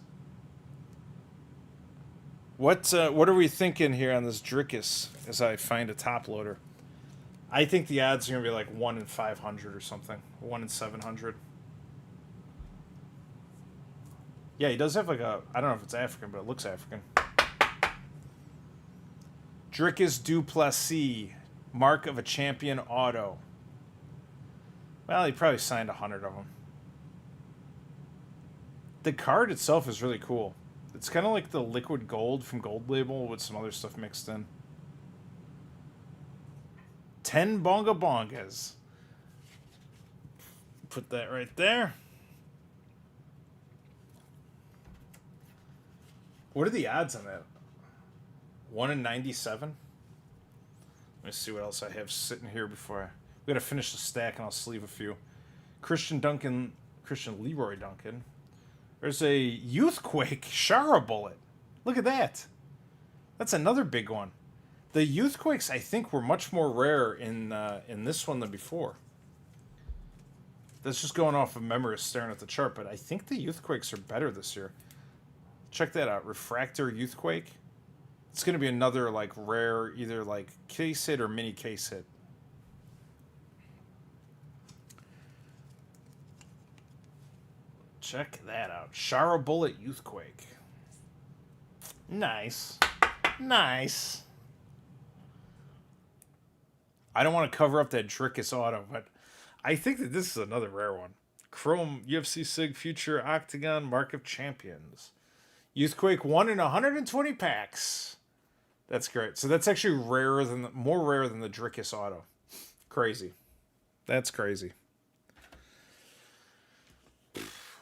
What are we thinking here on this Dricus as I find a top loader? I think the odds are going to be like 1 in 500 or something. 1 in 700. Yeah, he does have like a... I don't know if it's African, but it looks African. Dricus Duplessis, Mark of a Champion auto. Well, he probably signed 100 of them. The card itself is really cool. It's kind of like the liquid gold from Gold Label with some other stuff mixed in. 10 bonga bongas. Put that right there. What are the odds on that? 1 in 97? Let me see what else I have sitting here before I... We gotta finish the stack and I'll sleeve a few. Christian Leroy Duncan. There's a Youthquake Shara Bullet. Look at that. That's another big one. The Youthquakes, I think, were much more rare in this one than before. That's just going off of memory, staring at the chart, but I think the Youthquakes are better this year. Check that out. Refractor Youthquake. It's going to be another, like, rare, either, like, case hit or mini case hit. Check that out. Shara Bullet Youthquake. Nice. Nice. I don't want to cover up that Dricus auto, but I think that this is another rare one. Chrome UFC Sig Future Octagon Mark of Champions. Youthquake 1 in 120 packs. That's great. So that's actually more rare than the Drickus auto. Crazy. That's crazy.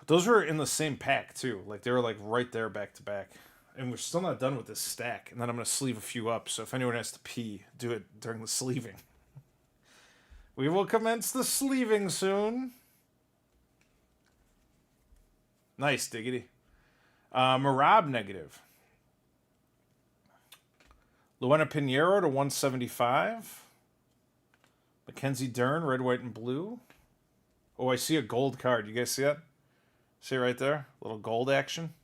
Those were in the same pack too. Like they were like right there back to back. And we're still not done with this stack. And then I'm going to sleeve a few up. So if anyone has to pee, do it during the sleeving. We will commence the sleeving soon. Nice, Diggity. Marab negative. Luana Pinheiro to 175. Mackenzie Dern, red, white, and blue. Oh, I see a gold card. You guys see that? See it right there? A little gold action.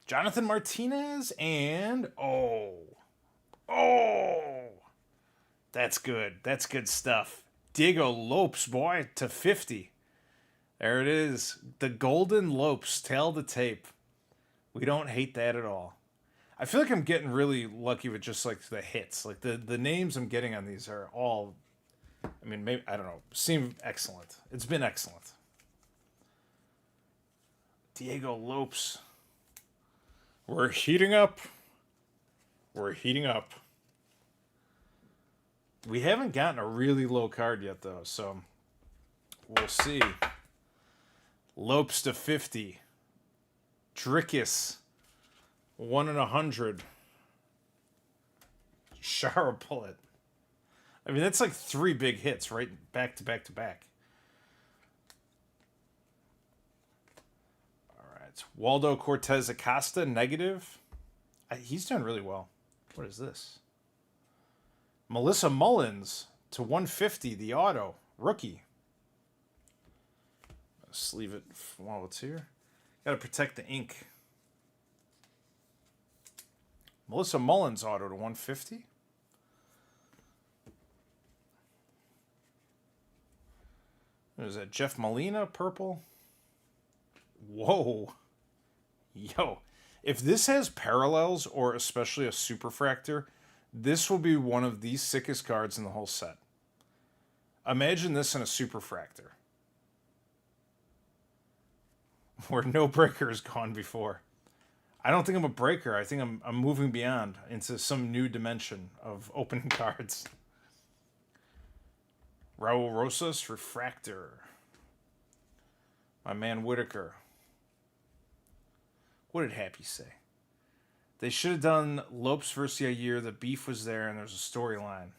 Jonathan Martinez and that's good. That's good stuff. Diego Lopes, boy, to 50. There it is. The Golden Lopes, tail the tape. We don't hate that at all. I feel like I'm getting really lucky with just like the hits. Like the names I'm getting on these are all, I mean, maybe, I don't know, seem excellent. It's been excellent. Diego Lopes. We're heating up. We're heating up. We haven't gotten a really low card yet, though, so we'll see. Lopes to 50. Drickus, 1 in 100. Shara Bullet. I mean, that's like 3 big hits, right? Back to back to back. Waldo Cortez Acosta, negative. He's doing really well. What is this? Melissa Mullins to 150, the auto. Rookie. Let's leave it while it's here. Got to protect the ink. Melissa Mullins auto to 150. What is that? Jeff Molina, purple. Whoa. Yo, if this has parallels or especially a superfractor, this will be one of the sickest cards in the whole set. Imagine this in a superfractor, where no breaker has gone before. I don't think I'm a breaker. I think I'm moving beyond into some new dimension of opening cards. Raul Rosas, refractor. My man Whitaker. What did Happy say? They should have done Lopes versus Yair. The beef was there, and there's a storyline.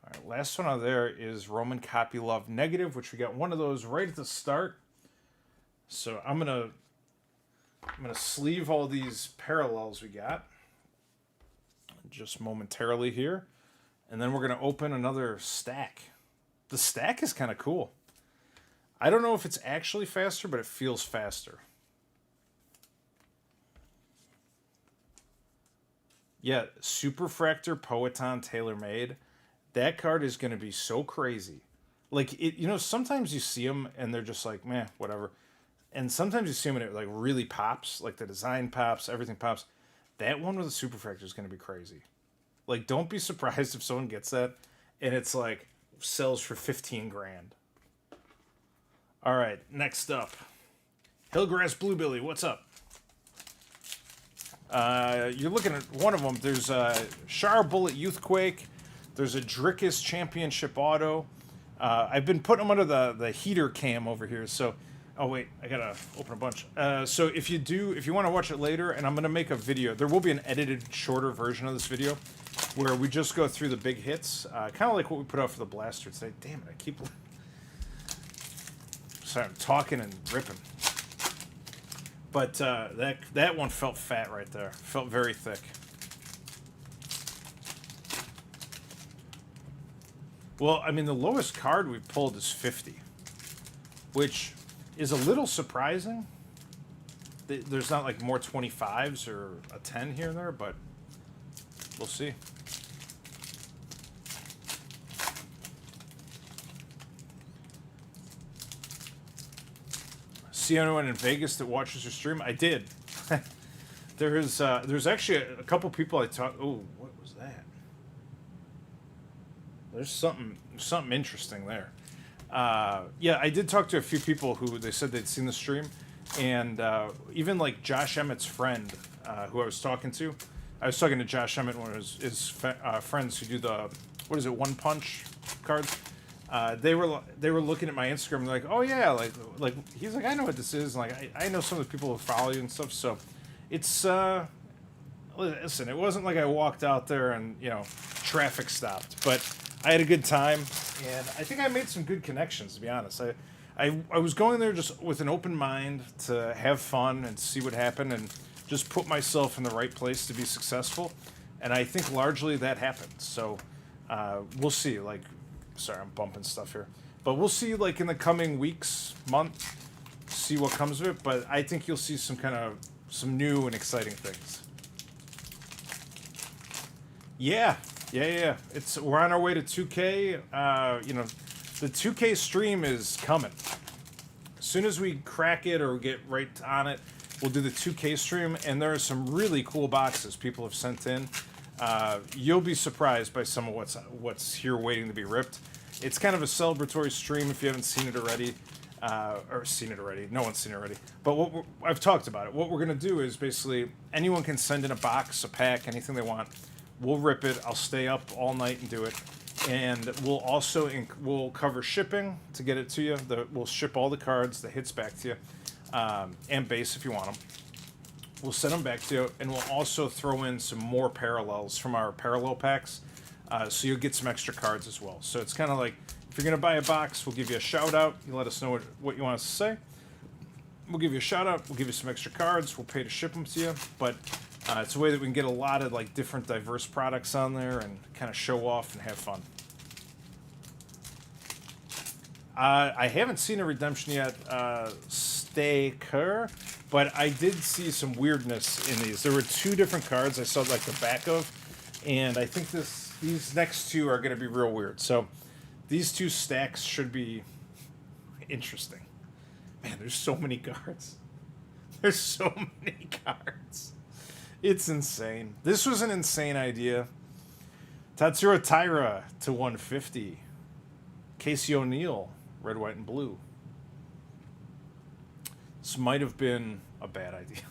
All right, last one out there is Roman Kopylov negative, which we got one of those right at the start. So I'm gonna sleeve all these parallels we got just momentarily here, and then we're gonna open another stack. The stack is kind of cool. I don't know if it's actually faster, but it feels faster. Yeah, Superfractor Poeton TaylorMade. That card is going to be so crazy. Like, sometimes you see them and they're just like, meh, whatever. And sometimes you see them and it like really pops. Like the design pops, everything pops. That one with a Superfractor is going to be crazy. Like, don't be surprised if someone gets that and it's like sells for 15 grand. All right, next up. Hillgrass Bluebilly, what's up? You're looking at one of them. There's a Shara Bullet Youthquake. There's a Drickus Championship Auto. I've been putting them under the heater cam over here. So, oh wait, I gotta open a bunch. So if you want to watch it later, and I'm gonna make a video. There will be an edited, shorter version of this video where we just go through the big hits, kind of like what we put out for the blaster today. Damn it, I keep. Sorry, I'm talking and ripping. But that one felt fat right there. Felt very thick. Well, I mean, the lowest card we've pulled is 50, which is a little surprising. There's not like more 25s or a 10 here and there, but we'll see. See anyone in Vegas that watches your stream? I did. There's actually a couple people I talked. Oh, what was that? There's something interesting there. Yeah, I did talk to a few people who they said they'd seen the stream, and even like Josh Emmett's friend, who I was talking to. I was talking to Josh Emmett, one of his friends who do the, what is it, One Punch cards. They were looking at my Instagram and they're like, oh yeah, like he's like, I know what this is. And like I know some of the people who follow you and stuff. So it's listen, it wasn't like I walked out there and traffic stopped, but I had a good time, and I think I made some good connections. To be honest, I was going there just with an open mind to have fun and see what happened, and just put myself in the right place to be successful. And I think largely that happened. So we'll see. Like, sorry, I'm bumping stuff here, but we'll see. Like in the coming weeks, month, see what comes of it. But I think you'll see some new and exciting things. Yeah. We're on our way to 2K. The 2K stream is coming. As soon as we crack it or get right on it, we'll do the 2K stream, and there are some really cool boxes people have sent in. You'll be surprised by some of what's here waiting to be ripped. It's kind of a celebratory stream if you haven't seen it already. No one's seen it already. But I've talked about it. What we're going to do is basically anyone can send in a box, a pack, anything they want. We'll rip it. I'll stay up all night and do it. And we'll also we'll cover shipping to get it to you. We'll ship all the cards, the hits back to you, and base if you want them. We'll send them back to you, and we'll also throw in some more parallels from our parallel packs, so you'll get some extra cards as well. So it's kind of like, if you're going to buy a box, we'll give you a shout-out. You let us know what you want us to say. We'll give you a shout-out. We'll give you some extra cards. We'll pay to ship them to you. But it's a way that we can get a lot of like different diverse products on there and kind of show off and have fun. I haven't seen a redemption yet, Staker, but I did see some weirdness in these. There were two different cards I saw like the back of, and I think these next two are going to be real weird. So these two stacks should be interesting. Man, there's so many cards. There's so many cards. It's insane. This was an insane idea. Tatsuro Taira to 150. Casey O'Neill, red, white, and blue. This might have been a bad idea.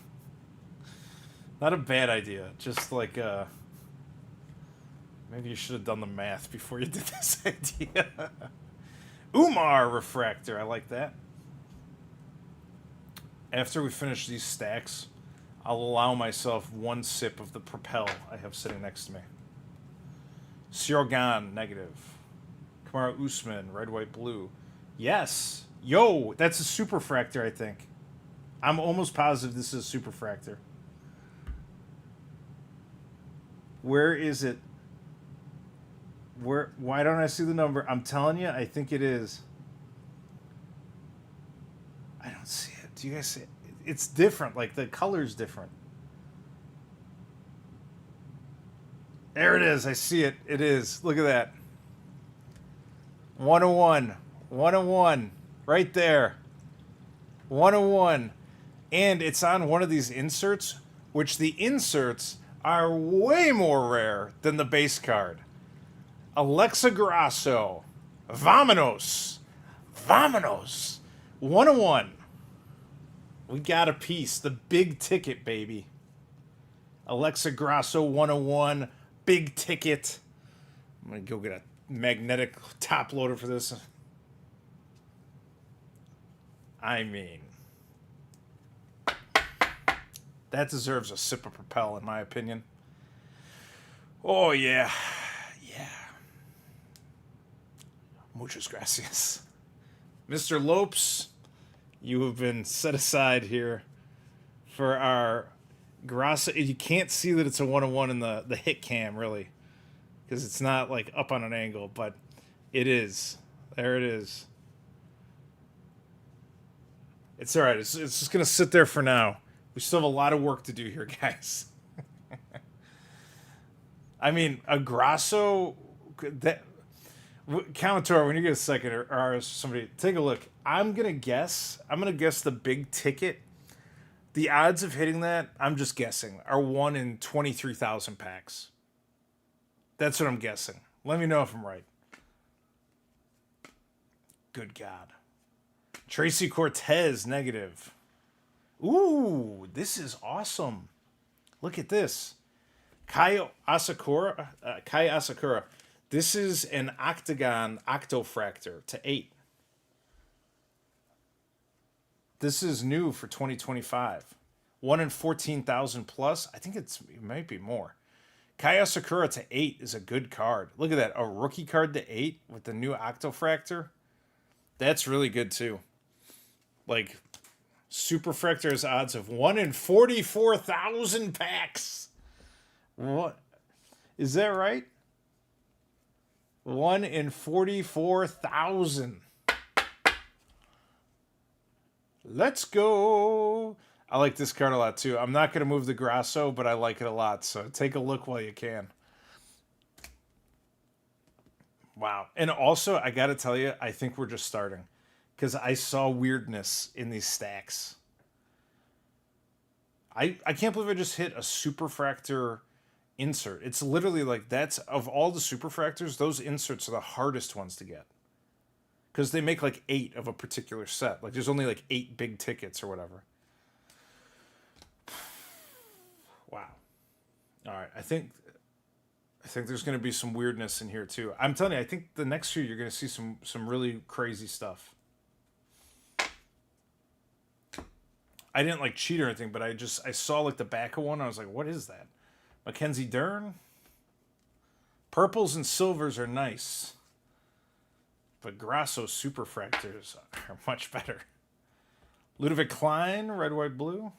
Not a bad idea. Just like, maybe you should have done the math before you did this idea. Umar refractor. I like that. After we finish these stacks, I'll allow myself one sip of the Propel I have sitting next to me. Syorgan, negative. Kamaru Usman, red, white, blue. Yes. Yo, that's a superfractor, I think. I'm almost positive this is a superfractor. Where is it? Why don't I see the number? I'm telling you, I think it is. I don't see it. Do you guys see it? It's different. Like, the color's different. There it is. I see it. It is. Look at that. 101. 101. Right there. 101. And it's on one of these inserts, which the inserts are way more rare than the base card. Alexa Grasso. Vamonos. Vamonos. 101. We got a piece. The big ticket, baby. Alexa Grasso 101. Big ticket. I'm going to go get a magnetic top loader for this. I mean, that deserves a sip of Propel, in my opinion. Oh, yeah. Yeah. Muchas gracias. Mr. Lopes, you have been set aside here for our Grasso. You can't see that it's a 101 in the hit cam, really, because it's not like up on an angle, but it is. There it is. It's all right. It's just going to sit there for now. We still have a lot of work to do here, guys. I mean, a Grasso, that Counter, when you get a second, or somebody, take a look. I'm going to guess the big ticket. The odds of hitting that, I'm just guessing, are 1 in 23,000 packs. That's what I'm guessing. Let me know if I'm right. Good God. Tracy Cortez, negative. Ooh, this is awesome. Look at this. Kai Asakura. This is an octagon octofractor to 8. This is new for 2025. 1 in 14,000 plus. I think it might be more. Kai Asakura to 8 is a good card. Look at that. A rookie card to 8 with the new octofractor. That's really good too. Like, Superfractor has odds of 1 in 44,000 packs. What? Is that right? 1 in 44,000. Let's go. I like this card a lot too. I'm not going to move the Grasso, but I like it a lot. So take a look while you can. Wow. And also, I got to tell you, I think we're just starting. Because I saw weirdness in these stacks. I can't believe I just hit a Superfractor insert. It's literally like, that's, of all the Superfractors, those inserts are the hardest ones to get. Because they make like 8 of a particular set. Like, there's only like 8 big tickets or whatever. Wow. All right. I think there's going to be some weirdness in here too. I'm telling you, I think the next few you're going to see some really crazy stuff. I didn't like cheat or anything, but I saw like the back of one. I was like, what is that? Mackenzie Dern? Purples and silvers are nice. But Grasso Superfractors are much better. Ludovic Klein, red, white, blue.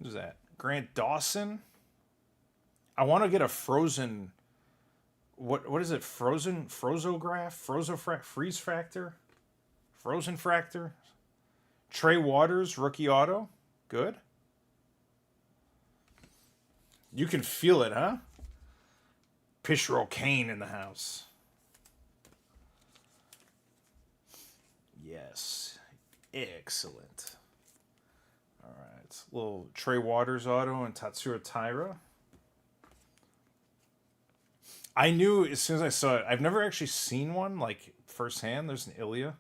Who's that? Grant Dawson. I want to get a frozen... What is it? Frozograph? Freeze Fractor? Frozen Fractor? Trey Waters, rookie auto. Good. You can feel it, huh? Pishroll Kane in the house. Yes. Excellent. All right. Little Trey Waters auto and Tatsuro Taira. I knew as soon as I saw it. I've never actually seen one like firsthand. There's an Ilya,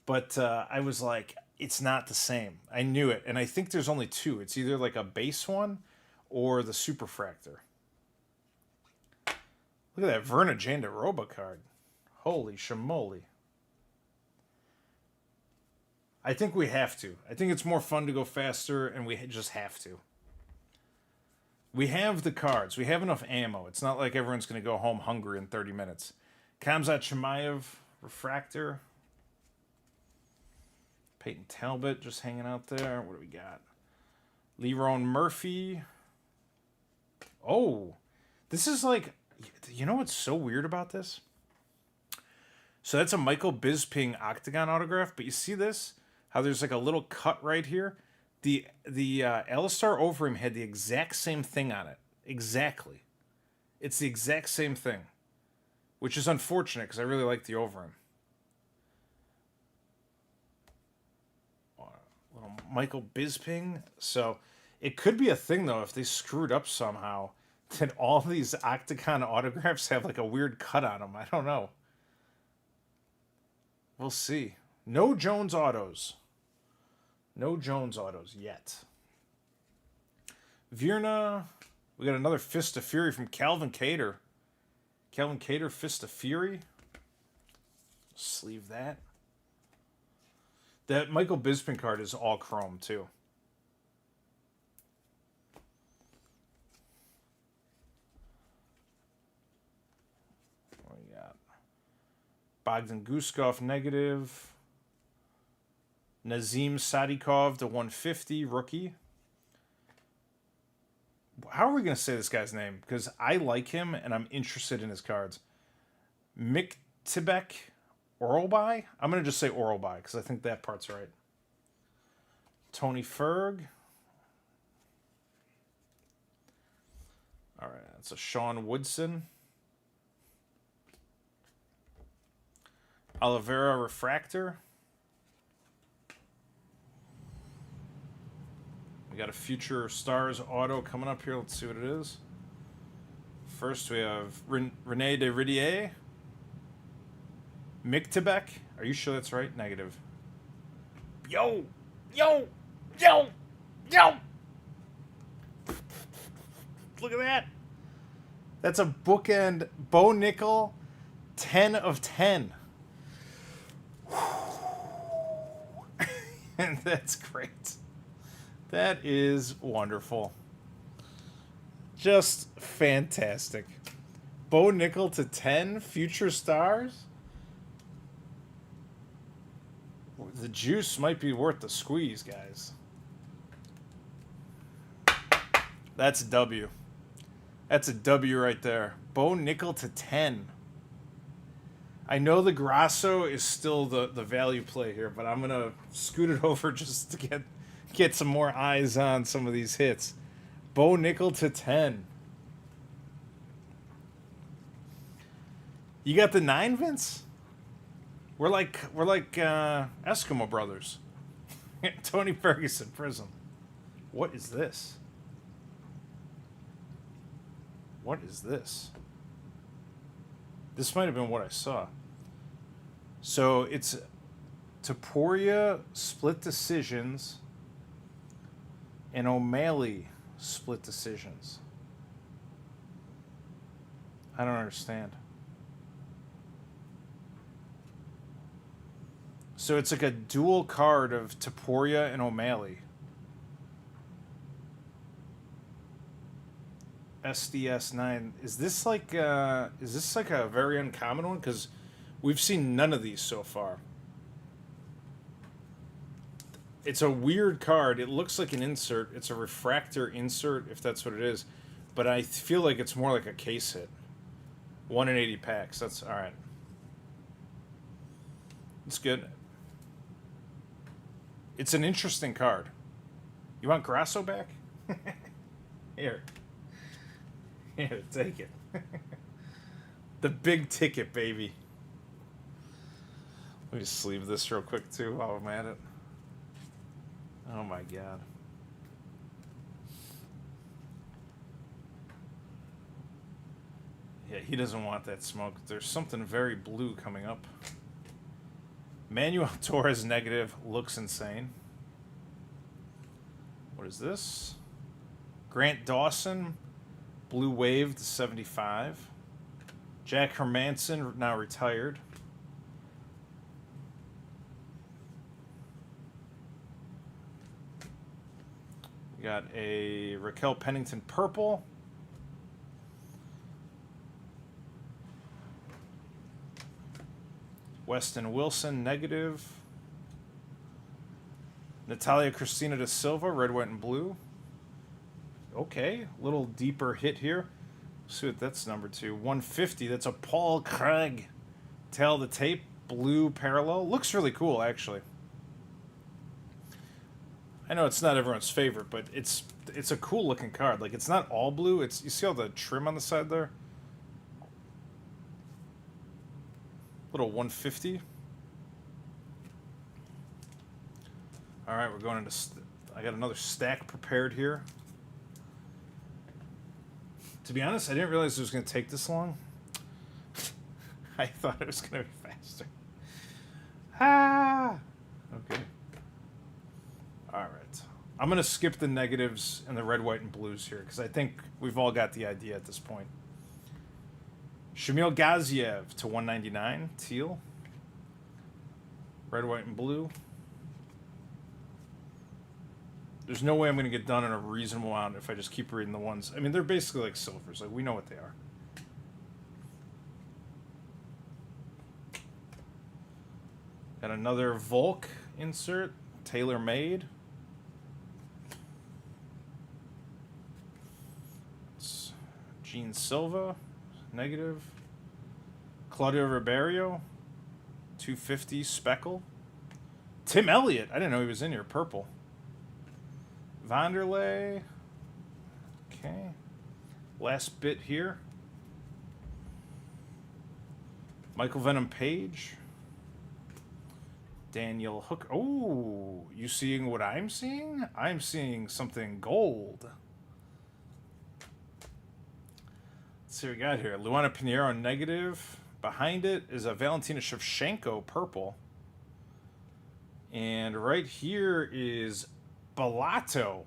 but I was like, it's not the same. I knew it, and I think there's only 2. It's either like a base one or the Superfractor. Look at that Verna Jandaroba card. Holy shamoly. I think we have to. I think it's more fun to go faster, and we just have to. We have the cards. We have enough ammo. It's not like everyone's going to go home hungry in 30 minutes. Khamzat Chimaev, Refractor. Peyton Talbot just hanging out there. What do we got? Lerone Murphy. Oh, this is like... You know what's so weird about this? So that's a Michael Bisping Octagon autograph, but you see this? How there's like a little cut right here? The Alistar Overeem had the exact same thing on it. Exactly. It's the exact same thing. Which is unfortunate, because I really like the Overeem. Little Michael Bisping. So, it could be a thing, though, if they screwed up somehow, that all these Octagon autographs have like a weird cut on them. I don't know. We'll see. No Jones autos. No Jones autos yet. Virna. We got another Fist of Fury from Calvin Cater. Calvin Cater, Fist of Fury. Sleeve that. That Michael Bisping card is all chrome, too. What we got? Bogdan Guskov, negative. Nazim Sadikov to 150, rookie. How are we going to say this guy's name? Because I like him, and I'm interested in his cards. Miktibek Oralby? I'm going to just say Oralby, because I think that part's right. Tony Ferg. All right, that's a Sean Woodson. Oliveira Refractor. We got a Future Stars auto coming up here. Let's see what it is. First, we have Rene de Ridier. Miktebek. Are you sure that's right? Negative. Yo! Yo! Yo! Yo! Look at that. That's a bookend Bo Nickel 10 of 10. And that's great. That is wonderful. Just fantastic. Bo Nickel to 10 future stars. The juice might be worth the squeeze, guys. That's a W. That's a W right there. Bo Nickel to 10. I know the Grasso is still the value play here, but I'm going to scoot it over just to get some more eyes on some of these hits. Bo Nickel to 10. You got the 9, Vince? We're like Eskimo brothers. Tony Ferguson, Prism. What is this? What is this? This might have been what I saw. So it's Topuria split decisions and O'Malley split decisions. I don't understand. So it's like a dual card of Topuria and O'Malley. SDS 9. Is this like a very uncommon one? Because we've seen none of these so far. It's a weird card. It looks like an insert. It's a refractor insert, if that's what it is. But I feel like it's more like a case hit. 1 in 80 packs. That's all right. It's good. It's an interesting card. You want Grasso back? Here. Here, take it. The big ticket, baby. Let me sleeve this real quick, too, while I'm at it. Oh, my God. Yeah, he doesn't want that smoke. There's something very blue coming up. Manuel Torres negative. Looks insane. What is this? Grant Dawson. Blue Wave to 75. Jack Hermanson, now retired. We got a Raquel Pennington purple. Weston Wilson, negative. Natalia Cristina da Silva, red, white, and blue. Okay, a little deeper hit here. Let's see what that's number 2. 150, that's a Paul Craig. Tail the tape, blue parallel. Looks really cool, actually. I know it's not everyone's favorite, but it's a cool looking card. Like, it's not all blue. You see all the trim on the side there? Little 150. All right, we're going into... I got another stack prepared here. To be honest, I didn't realize it was going to take this long. I thought it was going to be faster. Ah! Okay. All right. I'm going to skip the negatives and the red, white, and blues here because I think we've all got the idea at this point. Shamil Gaziev to 199, teal. Red, white, and blue. There's no way I'm going to get done in a reasonable amount if I just keep reading the ones. I mean, they're basically like silvers. Like, we know what they are. Got another Volk insert. Tailor-made. It's Gene Silva. Negative. Claudio Ribeiro. 250 speckle. Tim Elliott. I didn't know he was in here. Purple. Vanderlei. Okay. Last bit here. Michael Venom Page. Daniel Hook. Oh, you seeing what I'm seeing? I'm seeing something gold. Let's Let's see what we got here. Luana Pinheiro negative. Behind it is a Valentina Shevchenko purple. And right here is Bellato.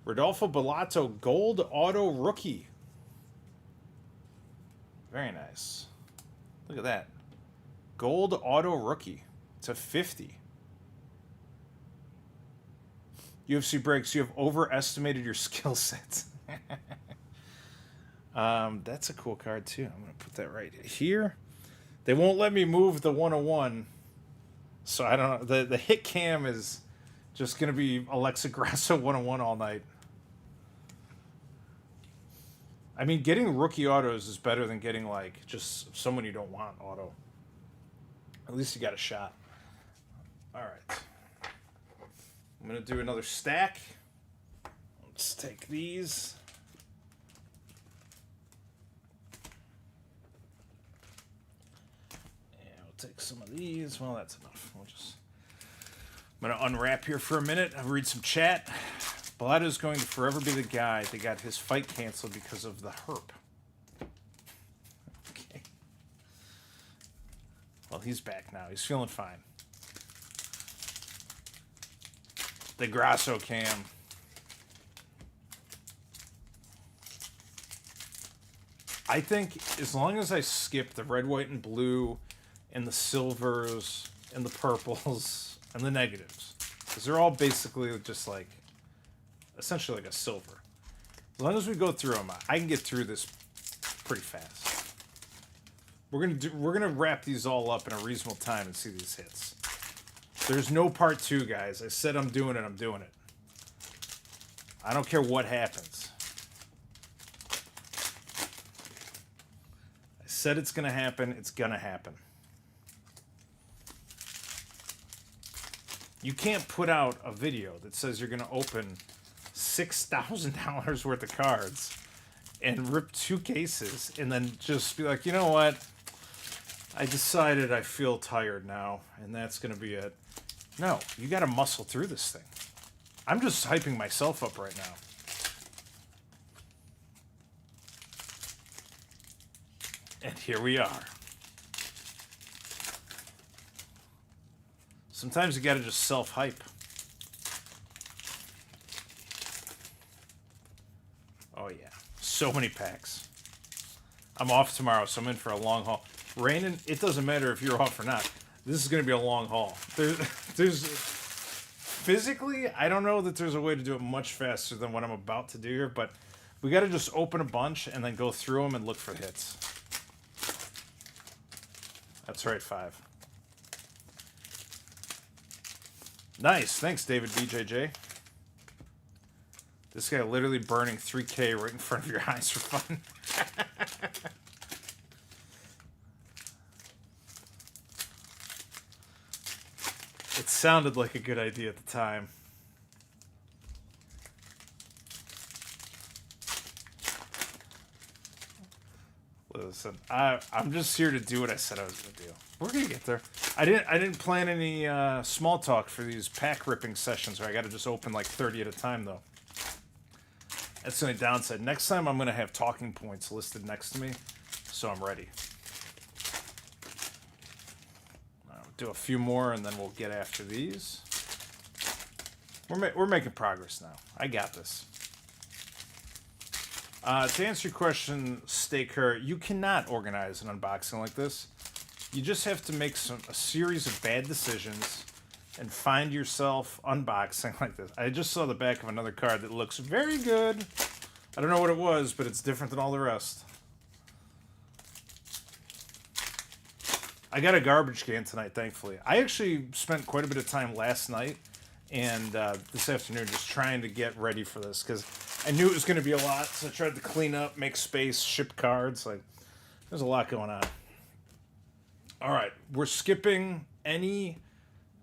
Rodolfo Bellato gold auto rookie. Very nice. Look at that. Gold auto rookie. It's a 50. UFC Breaks, you have overestimated your skill set. That's a cool card too. I'm going to put that right here. They won't let me move the 101. So I don't know. The hit cam is just going to be Alexa Grasso 101 all night. I mean, getting rookie autos is better than getting, like, just someone you don't want auto. At least you got a shot. All right. I'm going to do another stack. Let's take these. And we'll take some of these. Well, that's enough. I'm going to unwrap here for a minute. I'll read some chat. Bellato's going to forever be the guy that got his fight canceled because of the herp. Okay. Well, he's back now. He's feeling fine. The Grasso cam. I think as long as I skip the red, white, and blue, and the silvers, and the purples, and the negatives, because they're all basically just like, essentially like a silver. As long as we go through them, I can get through this pretty fast. We're gonna wrap these all up in a reasonable time and see these hits. There's no part 2, guys. I said I'm doing it. I'm doing it. I don't care what happens. I said it's gonna happen. It's gonna happen. You can't put out a video that says you're gonna open $6,000 worth of cards and rip 2 cases and then just be like, you know what? I decided I feel tired now, and that's going to be it. No, you got to muscle through this thing. I'm just hyping myself up right now. And here we are. Sometimes you got to just self-hype. Oh, yeah. So many packs. I'm off tomorrow, so I'm in for a long haul. Rainin', it doesn't matter if you're off or not. This is going to be a long haul. There's physically, I don't know that there's a way to do it much faster than what I'm about to do here, but we got to just open a bunch and then go through them and look for hits. That's right, 5. Nice. Thanks, David BJJ. This guy literally burning 3K right in front of your eyes for fun. It sounded like a good idea at the time. Listen, I'm just here to do what I said I was going to do. We're going to get there. I didn't plan any small talk for these pack ripping sessions where I got to just open like 30 at a time, though. That's the only downside. Next time I'm going to have talking points listed next to me, so I'm ready. I'll do a few more, and then we'll get after these. We're making progress now. I got this. To answer your question, Staker, you cannot organize an unboxing like this. You just have to make a series of bad decisions and find yourself unboxing like this. I just saw the back of another card that looks very good. I don't know what it was, but it's different than all the rest. I got a garbage can tonight, thankfully. I actually spent quite a bit of time last night and this afternoon just trying to get ready for this because I knew it was going to be a lot, so I tried to clean up, make space, ship cards. Like, there's a lot going on. All right, we're skipping any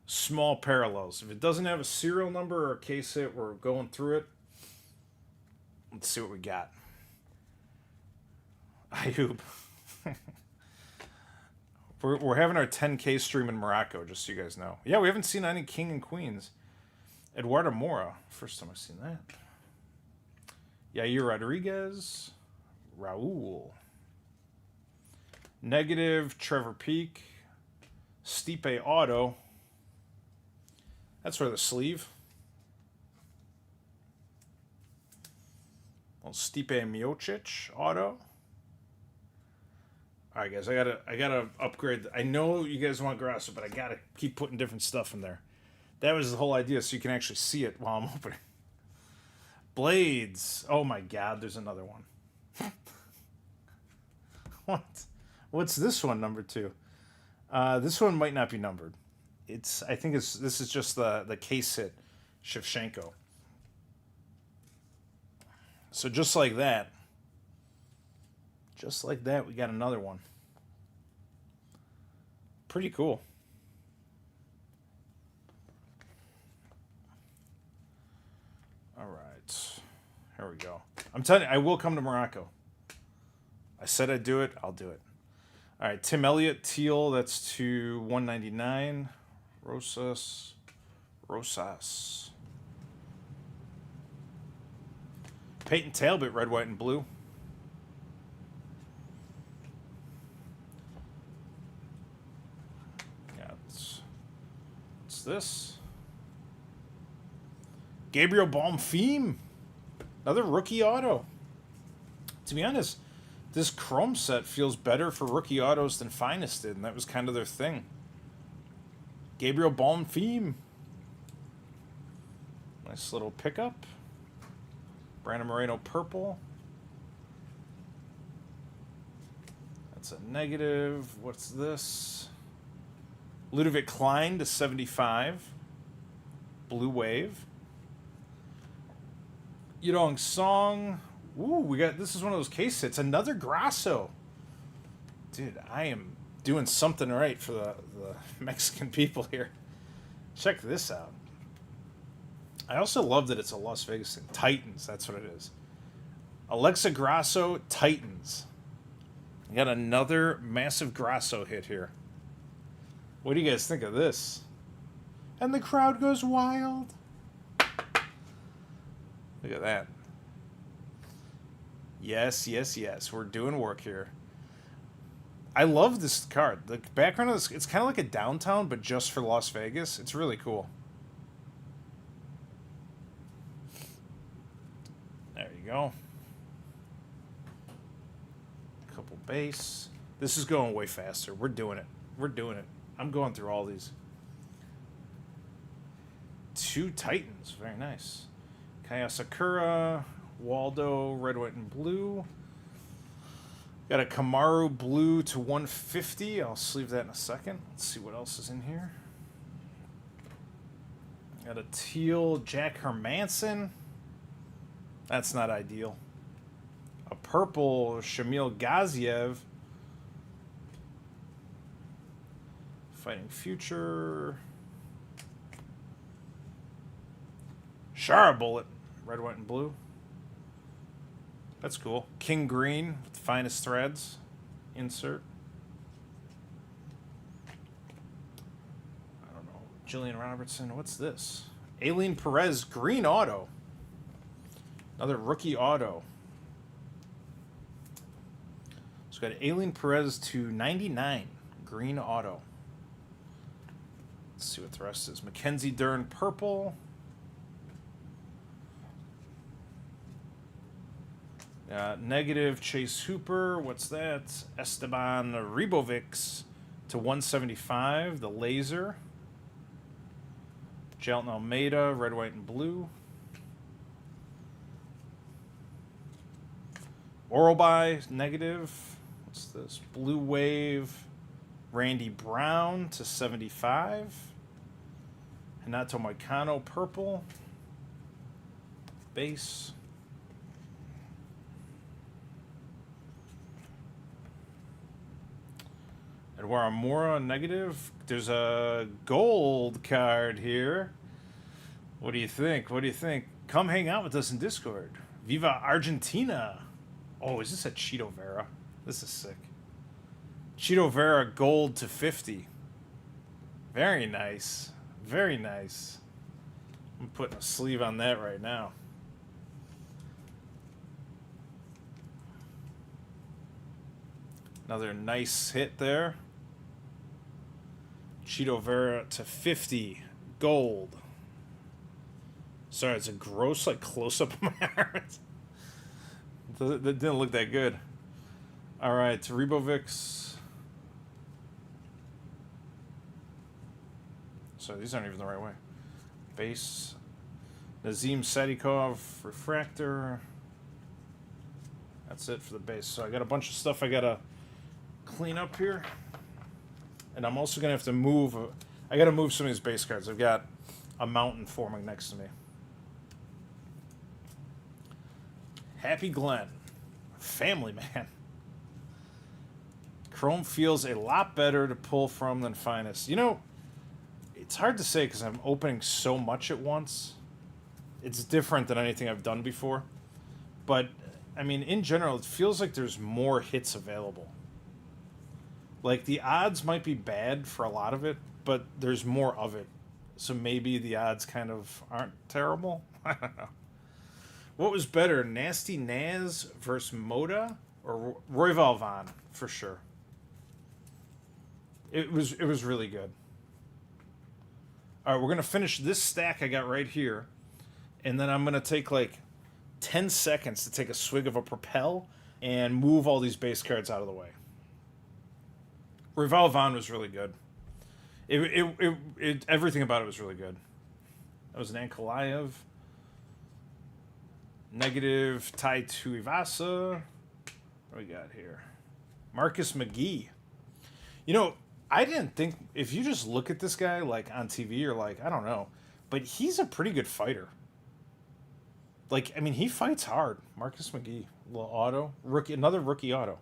small parallels. If it doesn't have a serial number or a case hit, we're going through it. Let's see what we got. Ayub. We're having our 10K stream in Morocco, just so you guys know. Yeah, we haven't seen any King and Queens. Eduardo Mora. First time I've seen that. Yair Rodriguez. Raul. Negative, Trevor Peak. Stipe Auto. That's for the sleeve. Well, Stipe Miocic Auto. All right, guys, I gotta upgrade. I know you guys want Grasso, but I gotta keep putting different stuff in there. That was the whole idea, so you can actually see it while I'm opening. Blades. Oh my God, there's another one. What? What's this one, number 2? This one might not be numbered. I think this is just the case hit, Shevchenko. So just like that, we got another one. Pretty cool. All right, here we go. I'm telling you, I will come to Morocco. I said I'd do it. I'll do it. All right, Tim Elliott, teal. That's to 199. Rosas. Peyton Talbot, red, white, and blue. Yeah, it's this. Gabriel Bonfim, another rookie auto. To be honest, this Chrome set feels better for rookie autos than Finest did, and that was kind of their thing. Gabriel Bonfim. Nice little pickup. Brandon Moreno purple. That's a negative. What's this? Ludovic Klein to 75. Blue Wave. Yudong Song. Ooh, this is one of those case hits. Another Grasso. Dude, I am doing something right for the Mexican people here. Check this out. I also love that it's a Las Vegas thing. Titans, that's what it is. Alexa Grasso, Titans. I got another massive Grasso hit here. What do you guys think of this? And the crowd goes wild. Look at that. Yes. We're doing work here. I love this card. The background of this, it's kind of like a downtown, but just for Las Vegas. It's really cool. There you go. Couple base. This is going way faster. We're doing it. I'm going through all these. 2 Titans. Very nice. Kaya Sakura. Waldo, red, white, and blue. Got a Kamaru blue to 150. I'll sleeve that in a second. Let's see what else is in here. Got a teal Jack Hermanson. That's not ideal. A purple Shamil Gaziev. Fighting Future. Shara Bullet, red, white, and blue. That's cool. King Green with the finest threads. Insert. I don't know. Jillian Robertson. What's this? Aileen Perez green auto. Another rookie auto. So got Aileen Perez to 99 green auto. Let's see what the rest is. Mackenzie Dern purple. Negative Chase Hooper. What's that? Esteban Ribovics to 175. The laser. Jalton Almeida, red, white, and blue. Oralby, negative. What's this? Blue Wave. Randy Brown to 75. Hanato Moicano, purple. Base. Eduardo Mora, negative. There's a gold card here. What do you think? Come hang out with us in Discord. Viva Argentina. Oh, is this a Cheeto Vera? This is sick. Cheeto Vera gold to 50. Very nice. I'm putting a sleeve on that right now. Another nice hit there. Cheeto Vera to 50. Gold. Sorry, it's a gross like close-up of my arms. That didn't look that good. All right, Ribovix. So these aren't even the right way. Base. Nazim Sadikov, refractor. That's it for the base. So I got a bunch of stuff I gotta clean up here. And I'm also gonna have to move. I gotta move some of these base cards. I've got a mountain forming next to me. Happy Glenn. Family Man. Chrome feels a lot better to pull from than Finest. You know, it's hard to say because I'm opening so much at once. It's different than anything I've done before. But, I mean, in general, it feels like there's more hits available. Like, the odds might be bad for a lot of it, but there's more of it. So maybe the odds kind of aren't terrible. I don't know. What was better, Nasty Naz versus Moda or Royval Vaughn? For sure. It was really good. All right, we're going to finish this stack I got right here. And then I'm going to take like 10 seconds to take a swig of a Propel and move all these base cards out of the way. Royval Vaughn was really good. Everything about it was really good. That was an Ankalaev. Negative Tai Tuivasa. What do we got here? Marcus McGee. You know, I didn't think, if you just look at this guy like on TV, you're like, I don't know. But he's a pretty good fighter. Like, I mean, he fights hard. Marcus McGee. Little auto. Another rookie auto.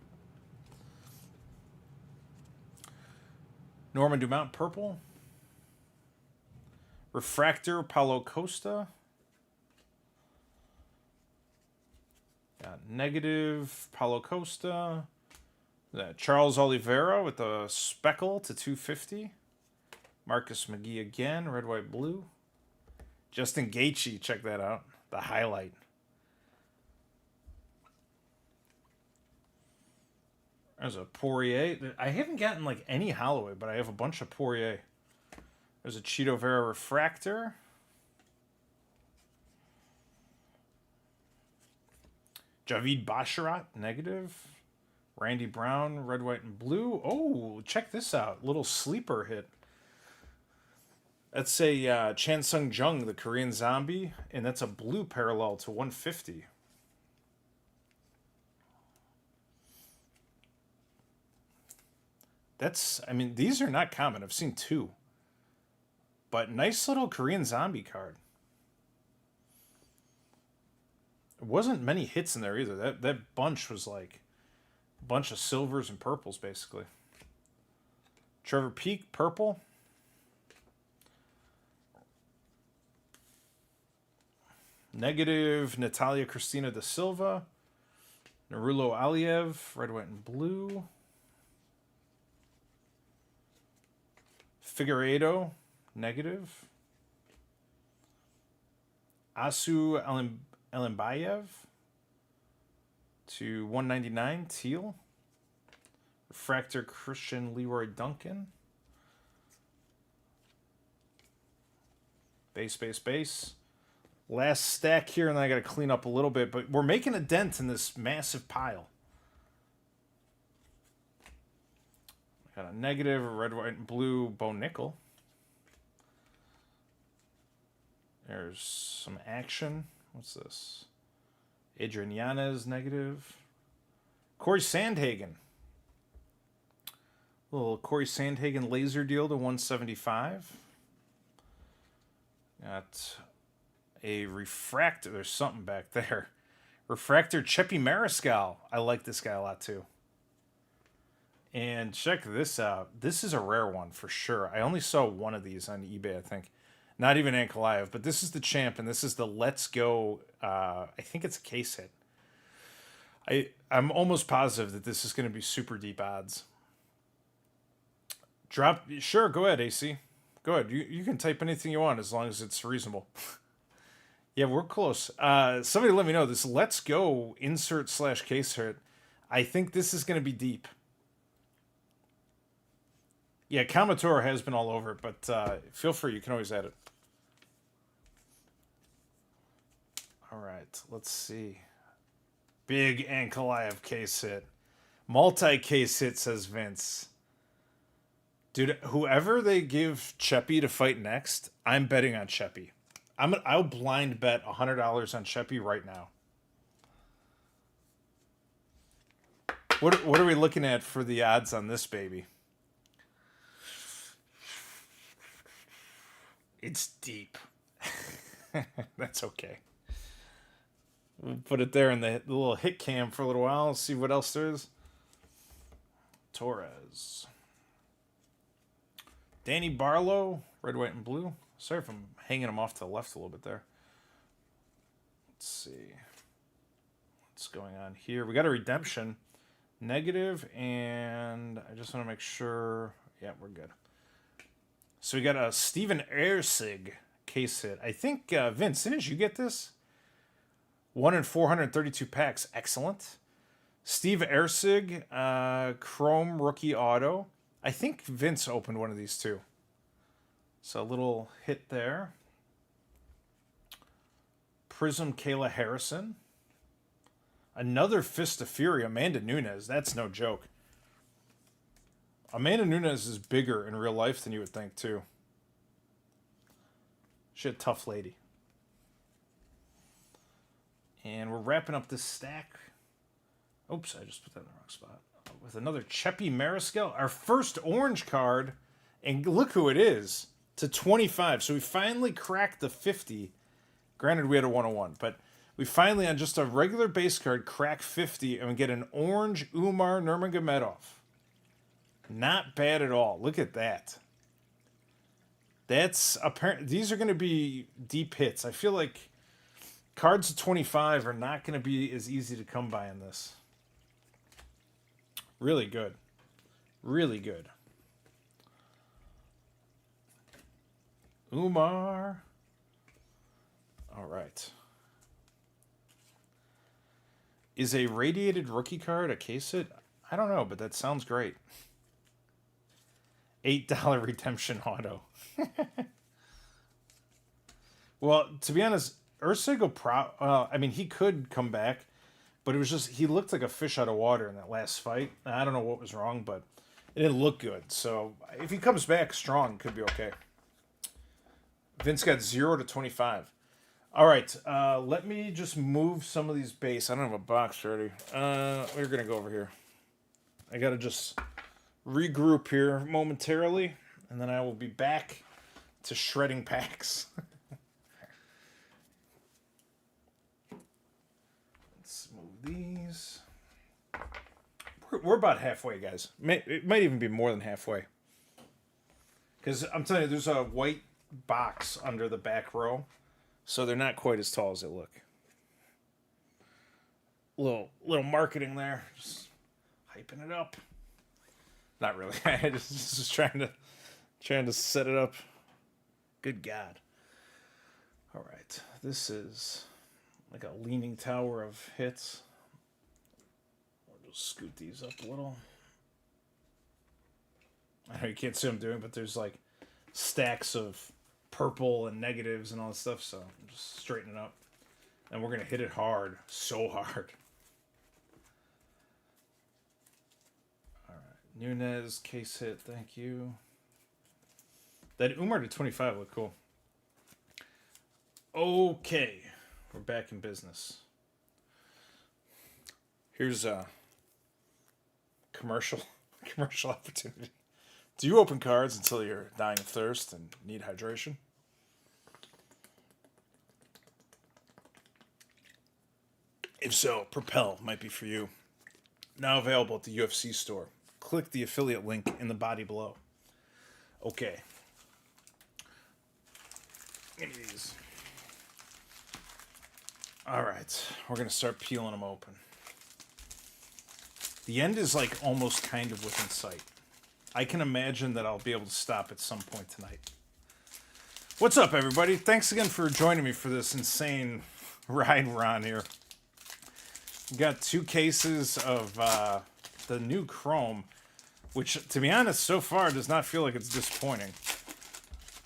Norman Dumont, purple. Refractor, Paulo Costa. Got negative, Paulo Costa. Charles Oliveira with the speckle to 250. Marcus McGee again, red, white, blue. Justin Gaethje, check that out. The highlight. There's a Poirier. I haven't gotten like any Holloway, but I have a bunch of Poirier. There's a Cheeto Vera refractor. Javid Basharat, negative. Randy Brown, red, white, and blue. Oh, check this out. Little sleeper hit. That's a Chan Sung Jung, the Korean zombie, and that's a blue parallel to 150. I mean, these are not common. I've seen two. But nice little Korean zombie card. There wasn't many hits in there either. That bunch was like a bunch of silvers and purples, basically. Trevor Peak, purple. Negative, Natalia Cristina da Silva. Narulo Aliev, red, white, and blue. Figueiredo, negative. Asu Alimbayev to 199, teal. Refractor Christian Leroy Duncan. Base. Last stack here, and then I got to clean up a little bit, but we're making a dent in this massive pile. Got a negative, a red, white, and blue Bo Nickel. There's some action. What's this? Adrian Yanez, negative. Corey Sandhagen. Little Corey Sandhagen laser deal to 175. Got a refractor. There's something back there. Refractor Chepi Mariscal. I like this guy a lot too. And check this out. This is a rare one for sure. I only saw one of these on eBay, I think. Not even Ankalaev, but this is the champ, and this is the Let's Go. I think it's a case hit. I'm almost positive that this is going to be super deep odds. Sure, go ahead, AC. Go ahead. You can type anything you want as long as it's reasonable. Yeah, we're close. Somebody let me know. This Let's Go insert / case hit. I think this is going to be deep. Yeah, Commodore has been all over it, but feel free. You can always add it. All right, let's see. Big Ankalaev case hit. Multi-case hit, says Vince. Dude, whoever they give Cheppy to fight next, I'm betting on Cheppy. I'll blind bet $100 on Cheppy right now. What are we looking at for the odds on this baby? It's deep. That's okay. We'll put it there in the little hit cam for a little while. See what else there is. Torres. Danny Barlow, red, white, and blue. Sorry if I'm hanging him off to the left a little bit there. Let's see. What's going on here? We got a redemption. Negative, and I just want to make sure. Yeah, we're good. So we got a Steven Ersig case hit. I think, Vince, didn't you get this? 1 in 432 packs. Excellent. Steve Ersig, Chrome rookie auto. I think Vince opened one of these too. So a little hit there. Prism Kayla Harrison. Another Fist of Fury, Amanda Nunes. That's no joke. Amanda Nunes is bigger in real life than you would think, too. She's a tough lady. And we're wrapping up this stack. Oops, I just put that in the wrong spot. With another Cheppy Mariscal. Our first orange card. And look who it is. To 25. So we finally cracked the 50. Granted, we had a 101. But we finally, on just a regular base card, crack 50. And we get an orange Umar Nurmagomedov. Not bad at all. Look at that. That's apparent. These are going to be deep hits. I feel like cards of 25 are not going to be as easy to come by in this. Really good. Really good. Umar. All right. Is a radiated rookie card a case hit? I don't know, but that sounds great. $8 redemption auto. Well, to be honest, Erceg he could come back, but it was just, he looked like a fish out of water in that last fight. I don't know what was wrong, but it didn't look good. So if he comes back strong, it could be okay. Vince got 0 to 25. All right, let me just move some of these base. I don't have a box ready. We're going to go over here. I got to just regroup here momentarily, and then I will be back to shredding packs. Let's move these. We're about halfway, guys. It might even be more than halfway. Because I'm telling you, there's a white box under the back row, so they're not quite as tall as they look. Little marketing there, just hyping it up. Not really. I just trying to set it up. Good God. All right. This is like a leaning tower of hits. I'll just scoot these up a little. I know you can't see what I'm doing, but there's like stacks of purple and negatives and all this stuff, so I'm just straightening it up. And we're going to hit it hard. So hard. Nunez, case hit, thank you. That Umar to 25 looked cool. Okay, we're back in business. Here's a commercial opportunity. Do you open cards until you're dying of thirst and need hydration? If so, Propel might be for you. Now available at the UFC store. Click the affiliate link in the body below. Okay. Give me these. All right. We're going to start peeling them open. The end is like almost kind of within sight. I can imagine that I'll be able to stop at some point tonight. What's up, everybody? Thanks again for joining me for this insane ride we're on here. We got 2 cases of the new Chrome. which, to be honest, so far does not feel like it's disappointing.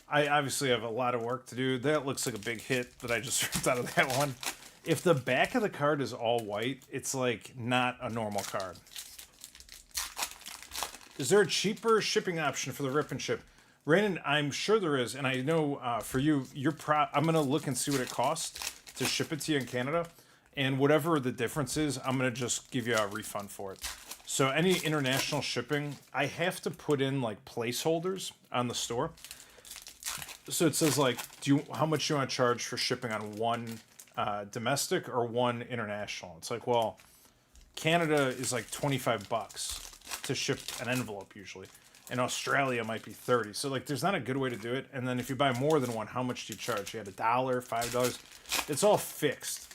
I obviously have a lot of work to do. That looks like a big hit that I just ripped out of that one. If the back of the card is all white, it's like not a normal card. Is there a cheaper shipping option for the rip and ship? Brandon, I'm sure there is, and I know for you, I'm gonna look and see what it costs to ship it to you in Canada, and whatever the difference is, I'm gonna just give you a refund for it. So any international shipping, I have to put in like placeholders on the store. So it says like, how much you want to charge for shipping on one domestic or one international? It's like, well, Canada is like $25 to ship an envelope usually. And Australia might be 30. So like there's not a good way to do it. And then if you buy more than one, how much do you charge? You had $1, $5. It's all fixed.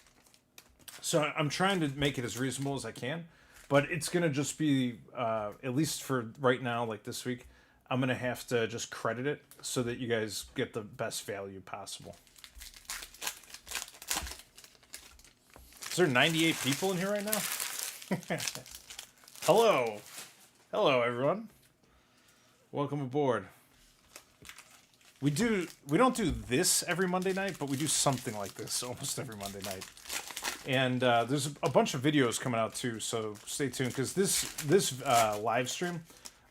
So I'm trying to make it as reasonable as I can. But it's going to just be, at least for right now, like this week, I'm going to have to just credit it so that you guys get the best value possible. Is there 98 people in here right now? Hello. Hello, everyone. Welcome aboard. We don't do this every Monday night, but we do something like this almost every Monday night. And there's a bunch of videos coming out too, so stay tuned because this live stream,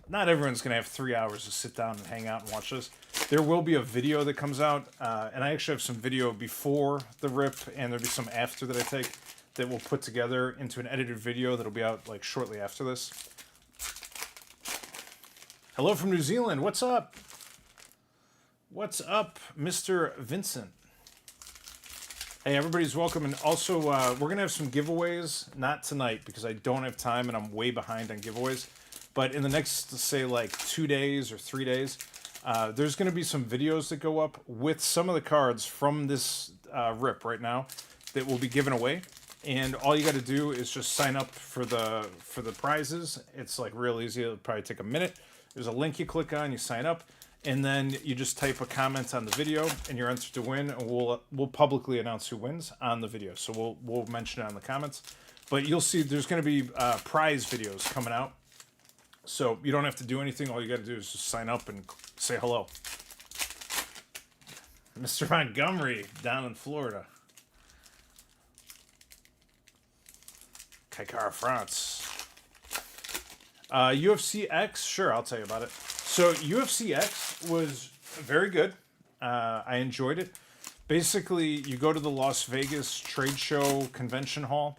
not everyone's gonna have 3 hours to sit down and hang out and watch this. There will be a video that comes out, and I actually have some video before the rip, and there'll be some after that I take that we'll put together into an edited video that'll be out like shortly after this. Hello from New Zealand. What's up? What's up, Mr. Vincent? Hey, everybody's welcome. And also, we're going to have some giveaways. Not tonight, because I don't have time and I'm way behind on giveaways. But in the next, say, like 2 days or 3 days, there's going to be some videos that go up with some of the cards from this rip right now that will be given away. And all you got to do is just sign up for the prizes. It's like real easy. It'll probably take a minute. There's a link you click on, you sign up, and then you just type a comment on the video, and you're entered to win. And we'll publicly announce who wins on the video. So we'll mention it on the comments. But you'll see there's going to be prize videos coming out. So you don't have to do anything. All you got to do is just sign up and say hello. Mr. Montgomery down in Florida. Kaikara, France. UFC X, sure, I'll tell you about it. So UFC X was very good. I enjoyed it. Basically, you go to the Las Vegas trade show convention hall,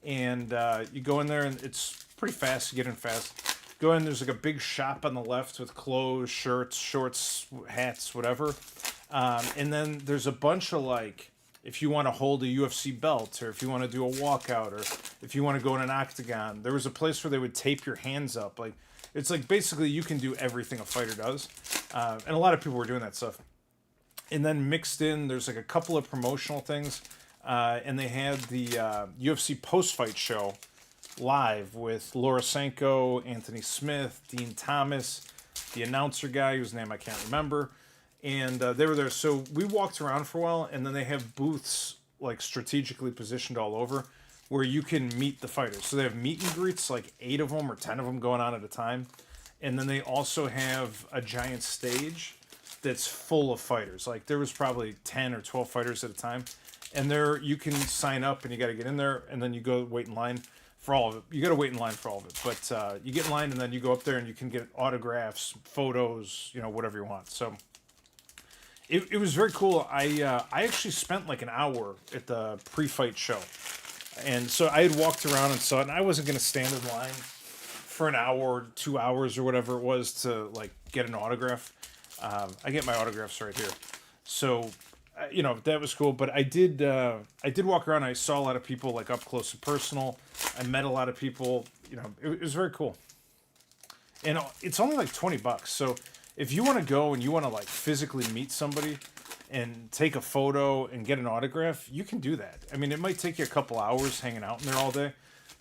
and you go in there, and it's pretty fast. You get in fast. Go in, there's like a big shop on the left with clothes, shirts, shorts, hats, whatever. And then there's a bunch of like, if you want to hold a UFC belt, or if you want to do a walkout, or if you want to go in an octagon. There was a place where they would tape your hands up. Like, it's like basically you can do everything a fighter does. And a lot of people were doing that stuff. And then mixed in, there's like a couple of promotional things. And they had the UFC post-fight show live with Laura Sanko, Anthony Smith, Dean Thomas, the announcer guy whose name I can't remember. And they were there. So we walked around for a while, and then they have booths like strategically positioned all over where you can meet the fighters. So they have meet and greets, like 8 of them or 10 of them going on at a time. And then they also have a giant stage that's full of fighters. Like there was probably 10 or 12 fighters at a time. And there you can sign up and you got to get in there, and then you go wait in line for all of it. You got to wait in line for all of it. But you get in line, and then you go up there and you can get autographs, photos, whatever you want. So it was very cool. I actually spent like an hour at the pre-fight show. And so I had walked around and saw it, and I wasn't going to stand in line for an hour, 2 hours, or whatever it was to like get an autograph. I get my autographs right here. So, that was cool. But I did walk around. I saw a lot of people like up close and personal. I met a lot of people. It was very cool. And it's only like $20. So if you want to go and you want to like physically meet somebody and take a photo and get an autograph, you can do that. I mean, it might take you a couple hours hanging out in there all day,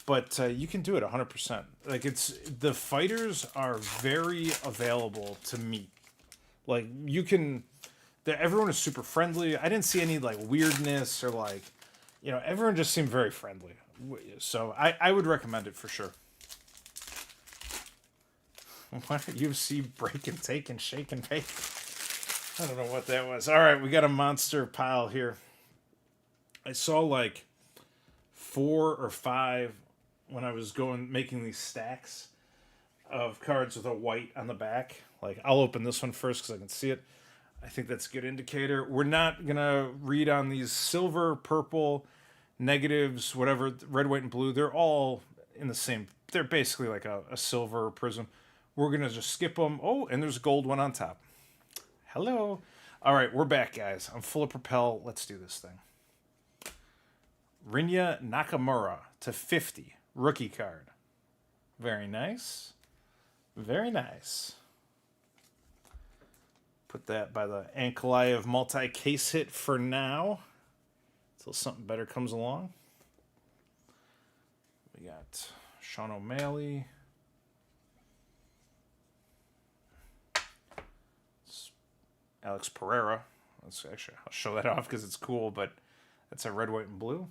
but you can do it 100%. Like the fighters are very available to meet. Like everyone is super friendly. I didn't see any like weirdness or like, everyone just seemed very friendly. So I would recommend it for sure. What? UFC break and take and shake and bake? I don't know what that was. All right, we got a monster pile here. I saw like 4 or 5 when I was making these stacks of cards with a white on the back. Like, I'll open this one first because I can see it. I think that's a good indicator. We're not going to read on these silver, purple, negatives, whatever, red, white, and blue. They're all in the same. They're basically like a silver prism. We're going to just skip them. Oh, and there's a gold one on top. Hello. All right, we're back, guys. I'm full of propel. Let's do this thing. Rinya Nakamura to 50. Rookie card. Very nice. Very nice. Put that by the Ankalaev multi-case hit for now. Until something better comes along. We got Sean O'Malley. Alex Pereira. Let's actually, I'll show that off because it's cool, but that's a red, white, and blue.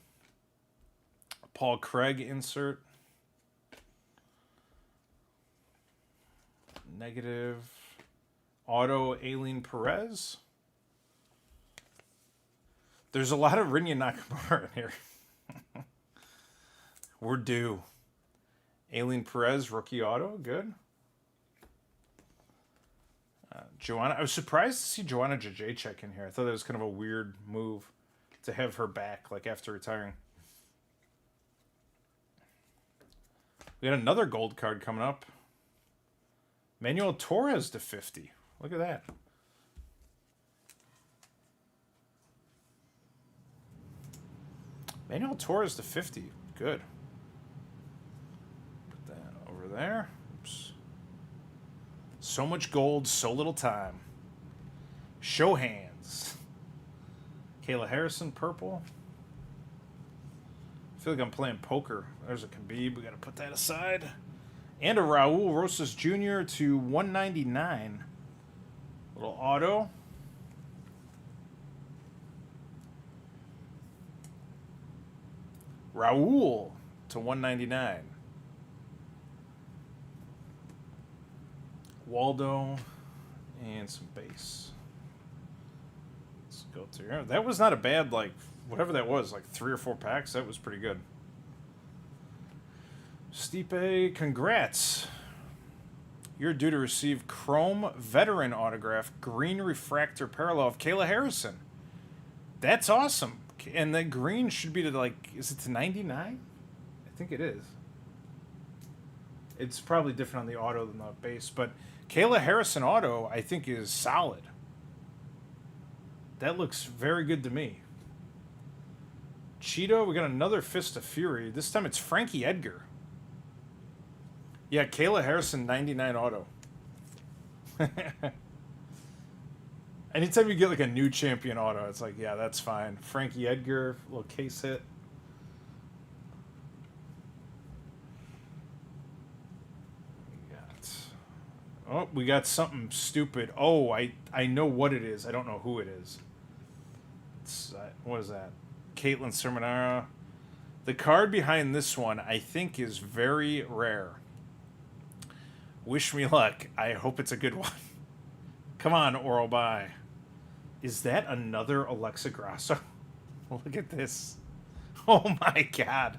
Paul Craig insert. Negative. Auto Aileen Perez. There's a lot of Rinya Nakamura in here. We're due. Aileen Perez, rookie auto. Good. Joanna. I was surprised to see Joanna Jacek in here. I thought that was kind of a weird move to have her back, like, after retiring. We got another gold card coming up. Manuel Torres to 50. Look at that. Manuel Torres to 50. Good. Put that over there. Oops. So much gold, so little time. Show hands. Kayla Harrison, purple. I feel like I'm playing poker. There's a Khabib. We got to put that aside. And a Raul Rosas Jr. to 199. Little auto. Raul to 199. Waldo and some base. Let's go through here. That was not a bad, like, whatever that was, like 3 or 4 packs. That was pretty good. Stipe, congrats. You're due to receive Chrome Veteran Autograph Green Refractor Parallel of Kayla Harrison. That's awesome. And that green should be to, like, is it to 99? I think it is. It's probably different on the auto than the base, but Kayla Harrison auto, I think, is solid. That looks very good to me. Cheeto, we got another Fist of Fury. This time it's Frankie Edgar. Yeah, Kayla Harrison, 99 auto. Anytime you get like a new champion auto, it's like, yeah, that's fine. Frankie Edgar, little case hit. We got something stupid. Oh, I know what it is. I don't know who it is. It's, what is that? Caitlin Sermonara. The card behind this one, I think, is very rare. Wish me luck. I hope it's a good one. Come on, Oral Bye. Is that another Alexa Grasso? Look at this. Oh my god.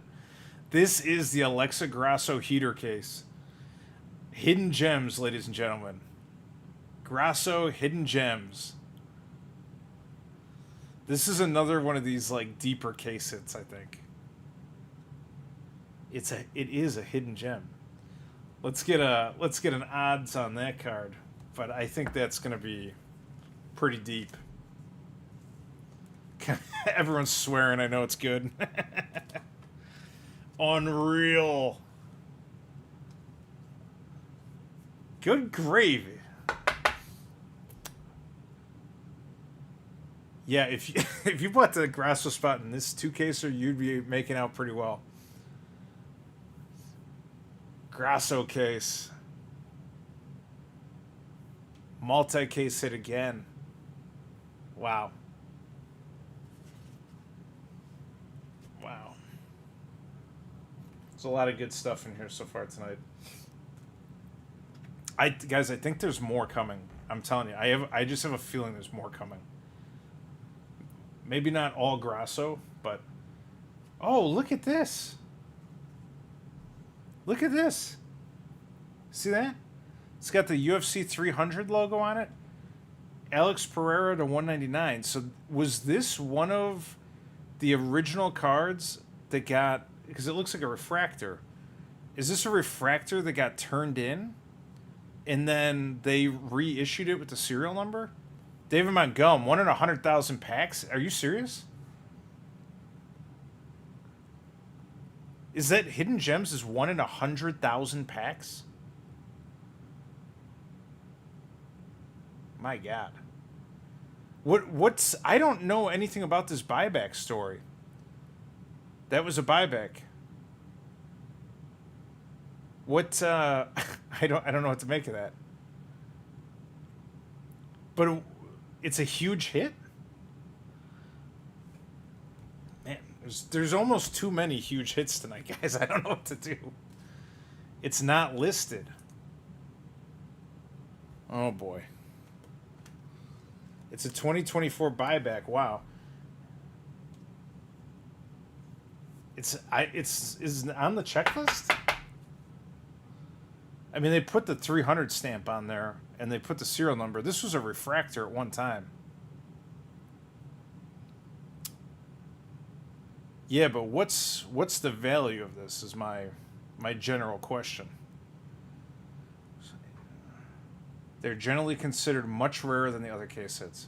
This is the Alexa Grasso heater case. Hidden gems, ladies and gentlemen. Grasso Hidden Gems. This is another one of these like deeper case hits, I think. It is a hidden gem. Let's get an odds on that card, but I think that's going to be pretty deep. Everyone's swearing. I know it's good. Unreal. Good gravy. Yeah, if you bought the Grasso spot in this 2-caser, you'd be making out pretty well. Grasso case. Multi-case hit again. Wow. Wow. There's a lot of good stuff in here so far tonight. Guys, I think there's more coming. I'm telling you, I just have a feeling there's more coming. Maybe not all Grasso, but oh, look at this! Look at this! See that? It's got the UFC 300 logo on it. Alex Pereira to 199. So was this one of the original cards that got, because it looks like a refractor? Is this a refractor that got turned in and then they reissued it with the serial number? David Montgomery, 1 in 100,000 packs. Are you serious? Is that Hidden Gems is 1 in 100,000 packs? My God. What's I don't know anything about this buyback story. That was a buyback. What I don't know what to make of that. But it's a huge hit. Man, there's almost too many huge hits tonight, guys. I don't know what to do. It's not listed. Oh boy. It's a 2024 buyback. Wow. It's on the checklist? I mean, they put the 300 stamp on there, and they put the serial number. This was a refractor at one time. Yeah, but what's the value of this is my general question. They're generally considered much rarer than the other case hits.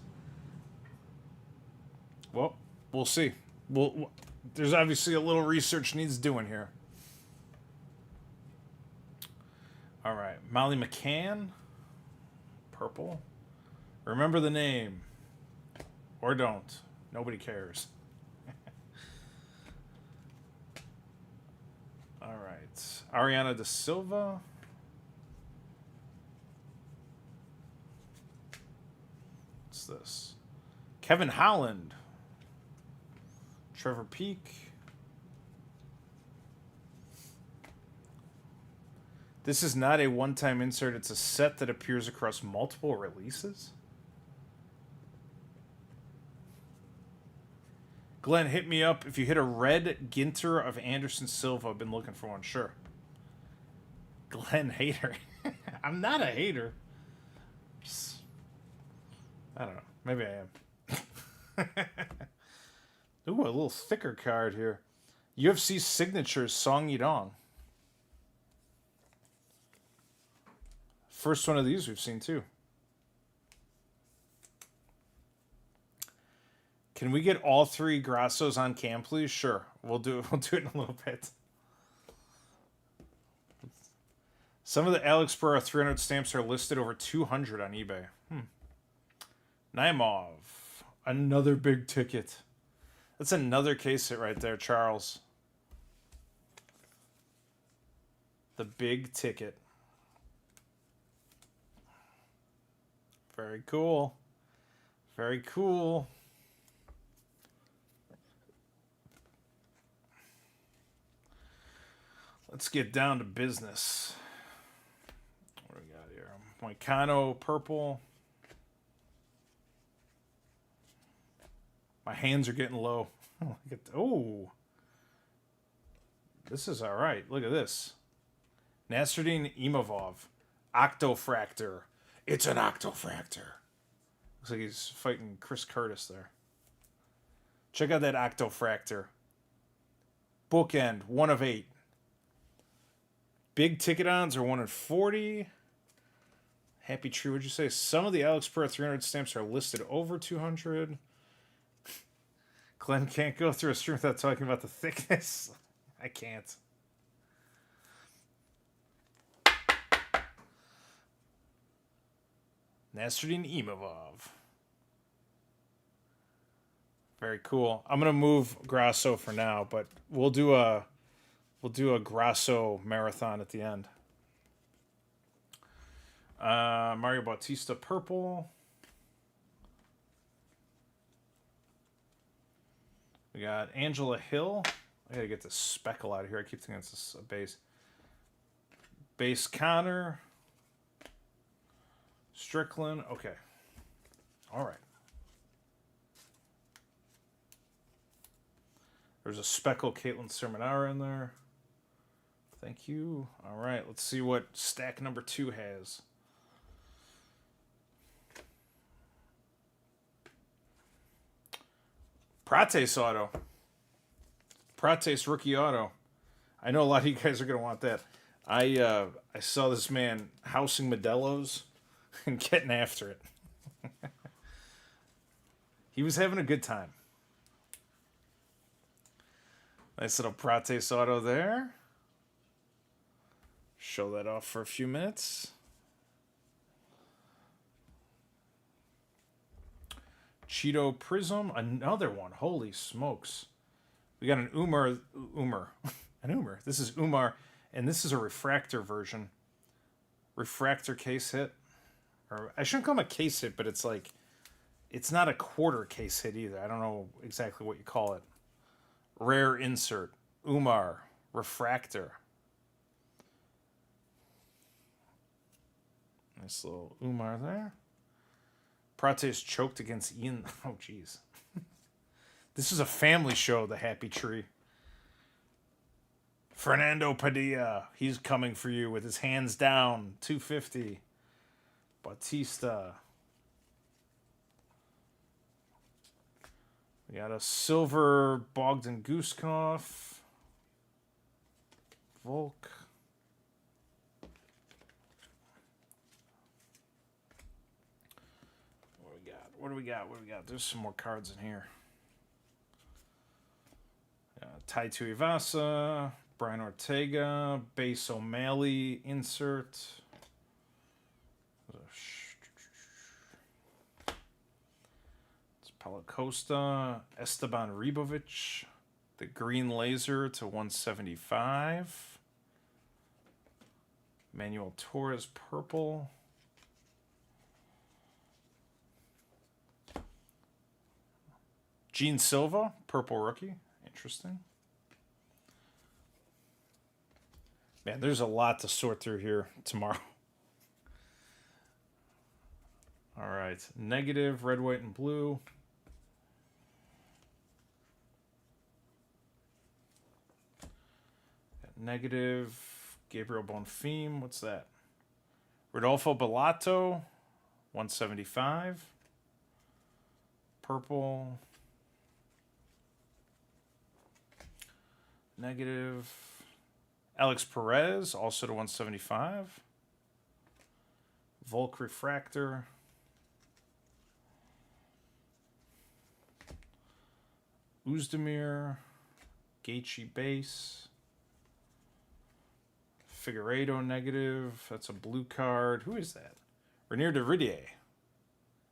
Well, we'll see. There's obviously a little research needs doing here. All right, Molly McCann, purple. Remember the name, or don't. Nobody cares. All right, Ariana Da Silva. What's this? Kevin Holland. Trevor Peak. This is not a one-time insert. It's a set that appears across multiple releases. Glenn, hit me up. If you hit a red Ginter of Anderson Silva, I've been looking for one. Sure. Glenn, hater. I'm not a hater. I don't know. Maybe I am. Ooh, a little thicker card here. UFC Signatures Song Yidong. First one of these we've seen too. Can we get all three Grassos on cam, please? Sure. We'll do it in a little bit. Some of the Alex Pereira 300 stamps are listed over 200 on eBay. Naimov. Another big ticket. That's another case hit right there, Charles. The big ticket. Very cool. Very cool. Let's get down to business. What do we got here? Moicano purple. My hands are getting low. Oh. This is all right. Look at this. Nasruddin Imavov. Octofractor. It's an Octofractor. Looks like he's fighting Chris Curtis there. Check out that Octofractor. Bookend, 1 of 8. Big ticket ons are 1 in 40. Happy Tree, what'd you say? Some of the Alex Pereira 300 stamps are listed over 200. Glenn can't go through a stream without talking about the thickness. I can't. Nasruddin Imavov. Very cool. I'm gonna move Grasso for now, but we'll do a Grasso marathon at the end. Mario Bautista purple. We got Angela Hill. I gotta get this speckle out of here. I keep thinking it's a base. Base Connor. Strickland. Okay. All right. There's a speckle Caitlin Sermonara in there. Thank you. All right. Let's see what stack number 2 has. Prates auto. Prates rookie auto. I know a lot of you guys are going to want that. I saw this man housing Modelo's and getting after it. He was having a good time. Nice little Prates auto there. Show that off for a few minutes. Cheeto Prism, another one. Holy smokes. We got an Umar. An Umar. This is Umar, and this is a refractor version. Refractor case hit. Or I shouldn't call him a case hit, but it's like, it's not a quarter case hit either. I don't know exactly what you call it. Rare insert. Umar. Refractor. Nice little Umar there. Prates choked against Ian. Oh, jeez. This is a family show, the Happy Tree. Fernando Padilla. He's coming for you with his hands down. 250. Bautista. We got a silver Bogdan Guskov. Volk. What do we got? There's some more cards in here. Tai Tuivasa, Brian Ortega, Base O'Malley insert. It's Palacosta, Esteban Ribovic, the green laser to 175. Manuel Torres purple. Gene Silva, purple rookie. Interesting. Man, there's a lot to sort through here tomorrow. All right. Negative, red, white, and blue. Negative, Gabriel Bonfim. What's that? Rodolfo Bellato, 175. Purple. Negative. Alex Perez, also to 175. Volk Refractor. Uzdemir. Gaethje base. Figueiredo negative. That's a blue card. Who is that? Renier de Ridier.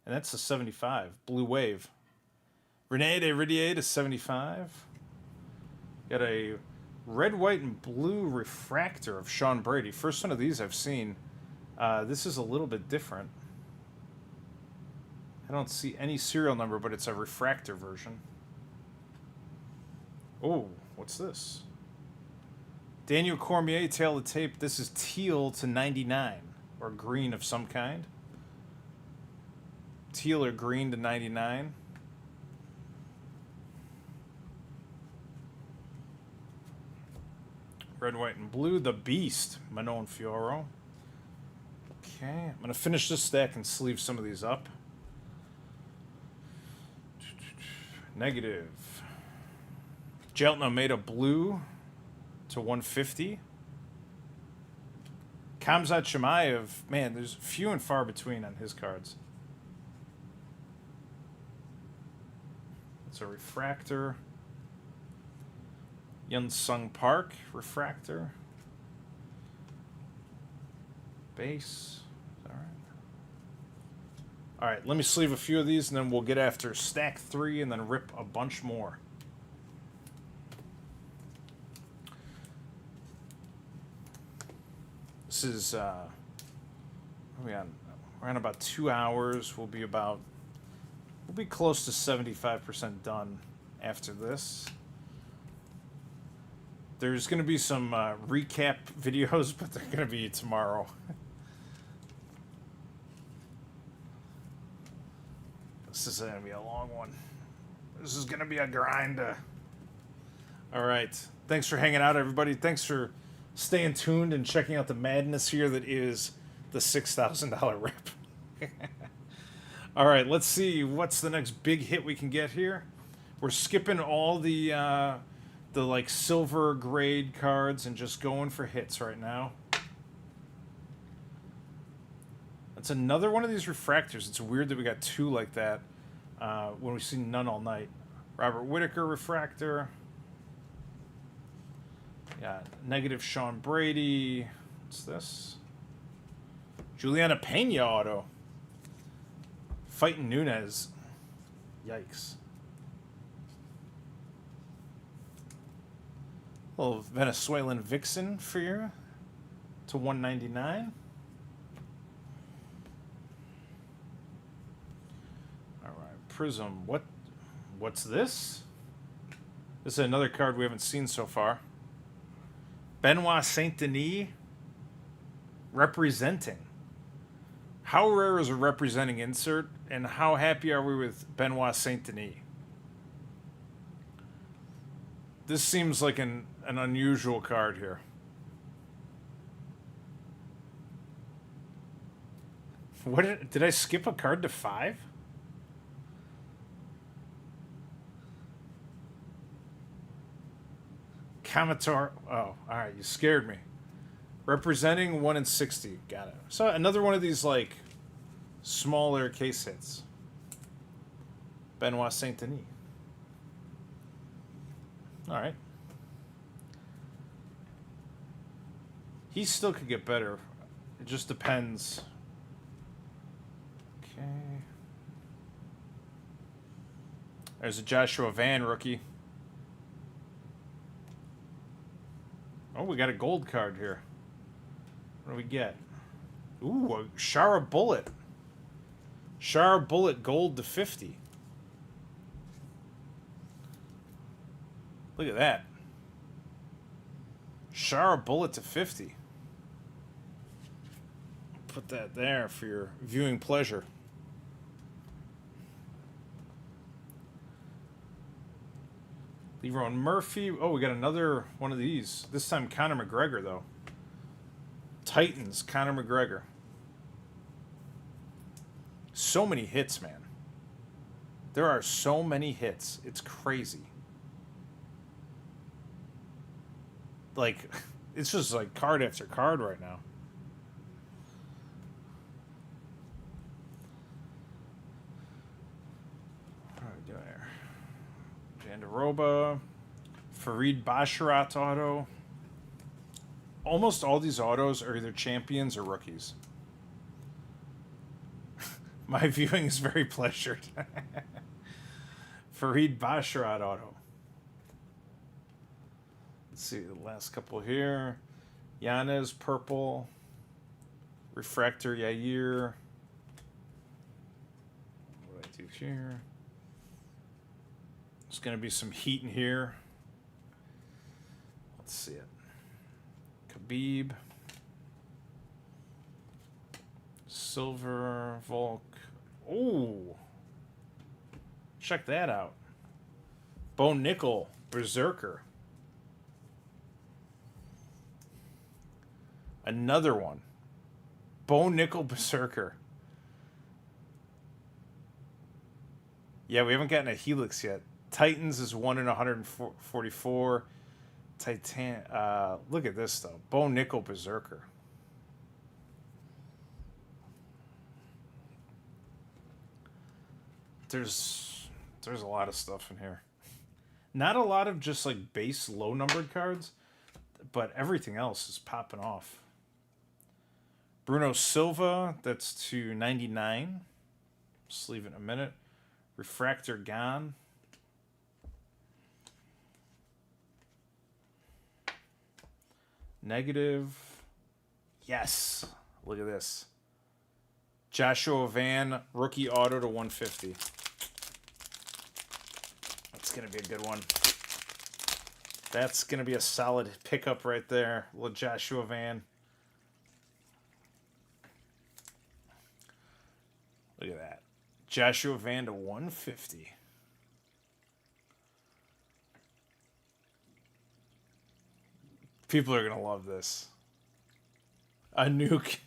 And that's a 75. Blue wave. Rene de Ridier to 75. Got a red, white, and blue refractor of Sean Brady. First one of these I've seen. This is a little bit different. I don't see any serial number, but it's a refractor version. Oh, what's this? Daniel Cormier, tail of tape. This is teal to 99, or green of some kind. Teal or green to 99. Red, white, and blue. The Beast, Manon Fioro. Okay, I'm going to finish this stack and sleeve some of these up. Negative. Jelton Almeida blue to 150. Khamzat Chimaev, man, there's few and far between on his cards. It's a refractor. Yun Sung Park, refractor. Base. All right. All right, let me sleeve a few of these, and then we'll get after stack 3 and then rip a bunch more. This is, we're on about 2 hours. We'll be close to 75% done after this. There's going to be some recap videos, but they're going to be tomorrow. This is going to be a long one. This is going to be a grind. All right. Thanks for hanging out, everybody. Thanks for staying tuned and checking out the madness here that is the $6,000 rip. All right, let's see what's the next big hit we can get here. We're skipping all the like silver grade cards and just going for hits right now. It's another one of these refractors. It's weird that we got two like that when we see none all night. Robert Whitaker refractor. Yeah, negative Sean Brady. What's this? Juliana Pena auto. Fighting Nunez. Yikes. A little Venezuelan Vixen for you to 199. All right, Prism. What's this? This is another card we haven't seen so far. Benoit Saint Denis representing. How rare is a representing insert, and how happy are we with Benoit Saint Denis? This seems like an unusual card here. What did I skip a card to 5? Kamator. Oh, all right, you scared me. Representing 1 in 60. Got it. So another one of these like smaller case hits. Benoit Saint Denis. All right. He still could get better. It just depends. Okay. There's a Joshua Van rookie. Oh, we got a gold card here. What do we get? Ooh, a Shara Bullet. Shara Bullet gold to 50. Look at that. Shara Bullet to 50. Put that there for your viewing pleasure. Leroy Murphy. Oh, we got another one of these. This time Conor McGregor, though. Titans, Conor McGregor. So many hits, man. There are so many hits. It's crazy. Like, it's just like card after card right now. What are we doing here? Jandaroba. Fareed Basharat auto. Almost all these autos are either champions or rookies. My viewing is very pleasured. Fareed Basharat auto. Let's see the last couple here. Yanez purple. Refractor Yair. What do I do here? There's going to be some heat in here. Let's see it. Khabib. Silver Volk. Ooh. Check that out. Bo Nickel Berserker. Another one. Bo Nickel Berserker. Yeah, we haven't gotten a Helix yet. Titans is 1 in 144. Titan. Look at this though. Bo Nickel Berserker. There's a lot of stuff in here. Not a lot of just like base low numbered cards, but everything else is popping off. Bruno Silva, that's to 99. Just leave it in a minute. Refractor gone. Negative. Yes. Look at this. Joshua Van, rookie auto to 150. That's going to be a good one. That's going to be a solid pickup right there. Little Joshua Van. Look at that. Joshua Van to 150. People are going to love this. A nuke.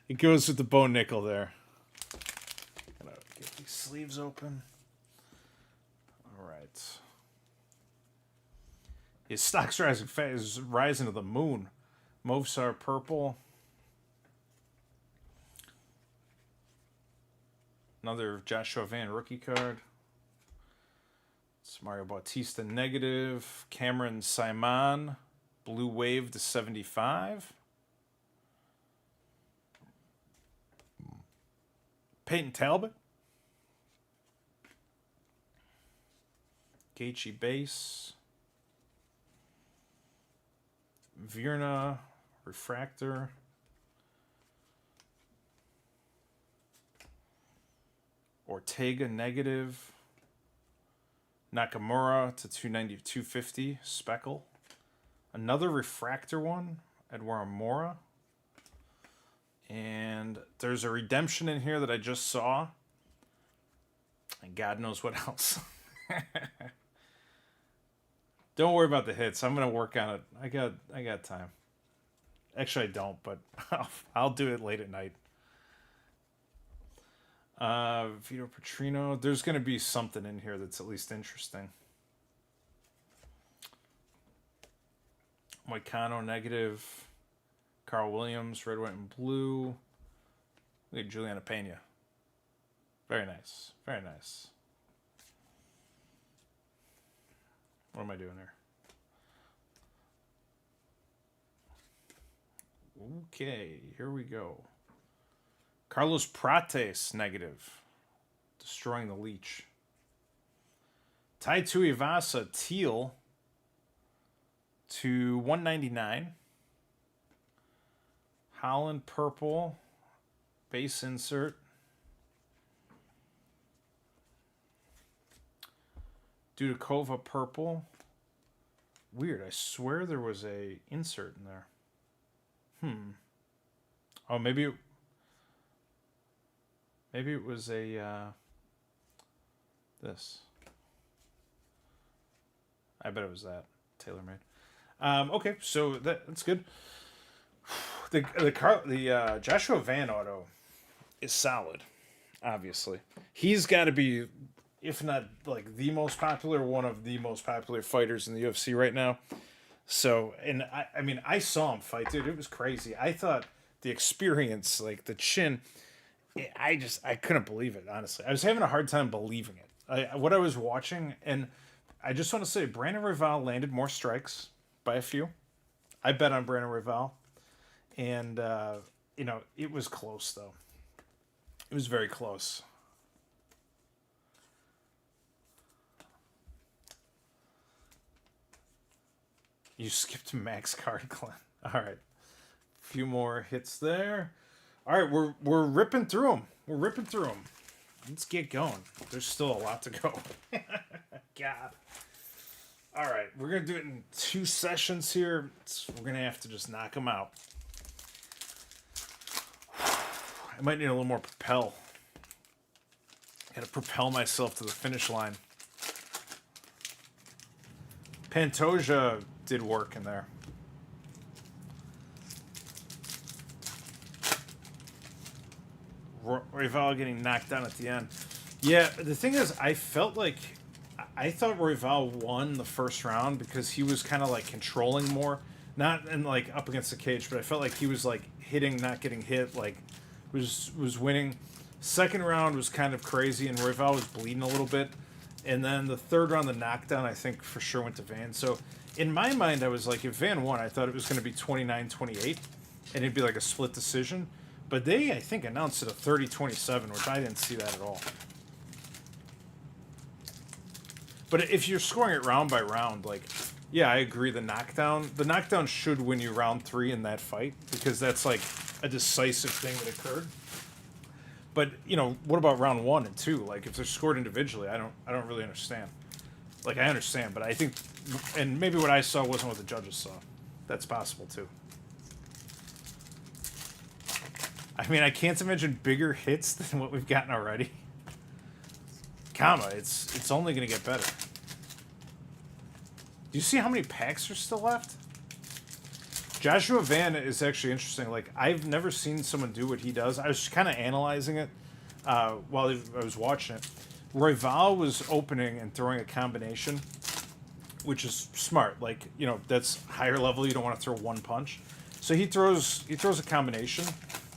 It goes with the bone nickel there. Gonna get these sleeves open. All right. His stock's rising fast. Is rising to the moon. Movsar purple. Another Joshua Van rookie card. It's Mario Bautista negative. Cameron Simon. Blue wave to 75. Peyton Talbot. Gaethje base. Virna refractor. Ortega negative. Nakamura to 290, 250 speckle. Another refractor one. Edward Mora. And there's a redemption in here that I just saw. And God knows what else. Don't worry about the hits. I'm going to work on it. I got time. Actually, I don't, but I'll do it late at night. Vito Petrino. There's going to be something in here that's at least interesting. Moicano negative. Carl Williams, red, white, and blue. Look at Juliana Pena. Very nice. Very nice. What am I doing here? Okay, here we go. Carlos Prates, negative. Destroying the leech. Tai Tuivasa, teal to 199. Holland purple, base insert. Dudakova purple. Weird, I swear there was a insert in there. Oh, maybe it was a this. I bet it was that TaylorMade. Okay, so that's good. The Joshua Van auto is solid. Obviously, he's got to be, if not like the most popular, one of the most popular fighters in the UFC right now. So, and I mean, I saw him fight, dude. It was crazy. I thought the experience, like the chin, I couldn't believe it. Honestly, I was having a hard time believing it. What I was watching, and I just want to say, Brandon Royval landed more strikes by a few. I bet on Brandon Royval. And, it was close, though. It was very close. You skipped Max Card, Glenn. All right. A few more hits there. All right, we're ripping through them. Let's get going. There's still a lot to go. God. All right, we're going to do it in 2 sessions here. We're going to have to just knock them out. I might need a little more propel. Got to propel myself to the finish line. Pantoja did work in there. Royval getting knocked down at the end. Yeah, the thing is, I thought Royval won the first round because he was kind of like controlling more, not in like up against the cage, but I felt like he was like hitting, not getting hit, like was winning. Second round was kind of crazy, and Royval was bleeding a little bit. And then the third round, the knockdown, I think for sure went to Van. So in my mind, I was like, if Van won, I thought it was going to be 29-28, and it'd be like a split decision. But they, I think, announced it a 30-27, which I didn't see that at all. But if you're scoring it round by round, like, yeah, I agree. The knockdown should win you round 3 in that fight because that's like a decisive thing that occurred. But what about round 1 and 2? Like, if they're scored individually, I don't really understand. Like, I understand, but I think, and maybe what I saw wasn't what the judges saw. That's possible too. I mean, I can't imagine bigger hits than what we've gotten already. It's only going to get better. Do you see how many packs are still left? Joshua Van is actually interesting. Like, I've never seen someone do what he does. I was kind of analyzing it while I was watching it. Royval was opening and throwing a combination, which is smart. Like, you know, that's higher level. You don't want to throw one punch. So he throws a combination,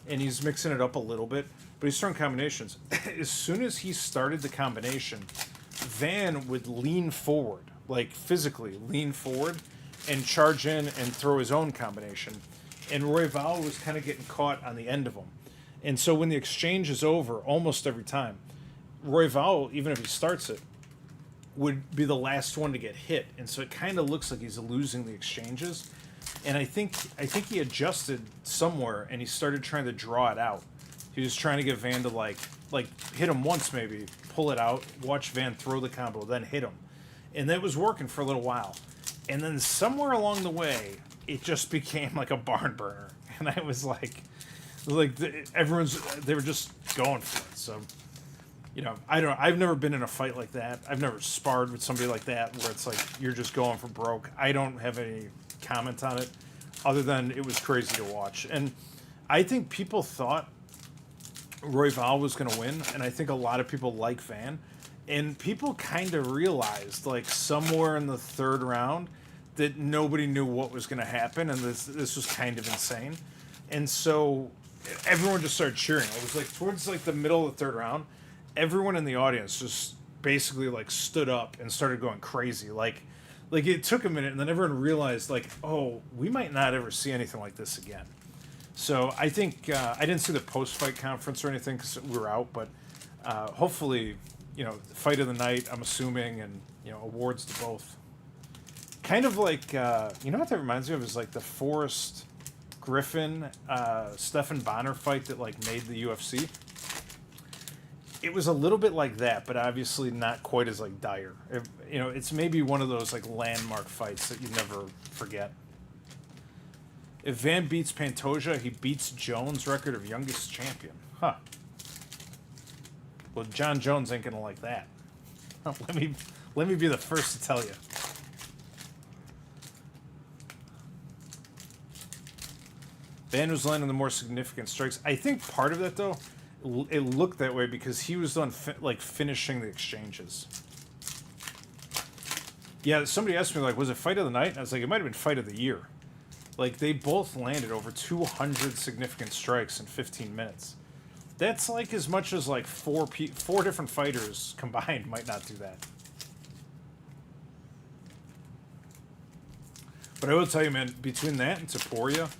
and he's mixing it up a little bit, but he's throwing combinations. As soon as he started the combination, Van would lean forward, like physically lean forward, and charge in and throw his own combination. And Royval was kind of getting caught on the end of him. And so when the exchange is over, almost every time, Royval, even if he starts it, would be the last one to get hit. And so it kind of looks like he's losing the exchanges. And I think he adjusted somewhere, and he started trying to draw it out. He was trying to get Van to like hit him once, maybe pull it out, watch Van throw the combo, then hit him, and that was working for a little while. And then somewhere along the way, it just became like a barn burner, and I was like they were just going for it. So, you know, I've never been in a fight like that. I've never sparred with somebody like that where it's like you're just going for broke. I don't have any comment on it other than it was crazy to watch. And I think people thought Royval was going to win, and I think a lot of people like Van, and people kind of realized like somewhere in the third round that nobody knew what was going to happen, and this was kind of insane. And so everyone just started cheering. It was like towards like the middle of the third round, everyone in the audience just basically like stood up and started going crazy. Like it took a minute, and then everyone realized like, oh, we might not ever see anything like this again. So I think I didn't see the post-fight conference or anything because we were out, but hopefully, you know, fight of the night, I'm assuming, and, you know, awards to both. Kind of like, you know what that reminds me of is like the Forrest Griffin, Stephan Bonner fight that like made the UFC. It was a little bit like that, but obviously not quite as like dire. You know, it's maybe one of those like landmark fights that you never forget. If Van beats Pantoja, he beats Jones' record of youngest champion. Huh. Well, John Jones ain't gonna like that. Let me be the first to tell you. Van was landing the more significant strikes. I think part of that, though, it looked that way because he was done finishing the exchanges. Yeah, somebody asked me, like, was it fight of the night? And I was like, it might have been fight of the year. Like, they both landed over 200 significant strikes in 15 minutes. That's like as much as like four different fighters combined might not do that. But I will tell you, man, between that and Taporia,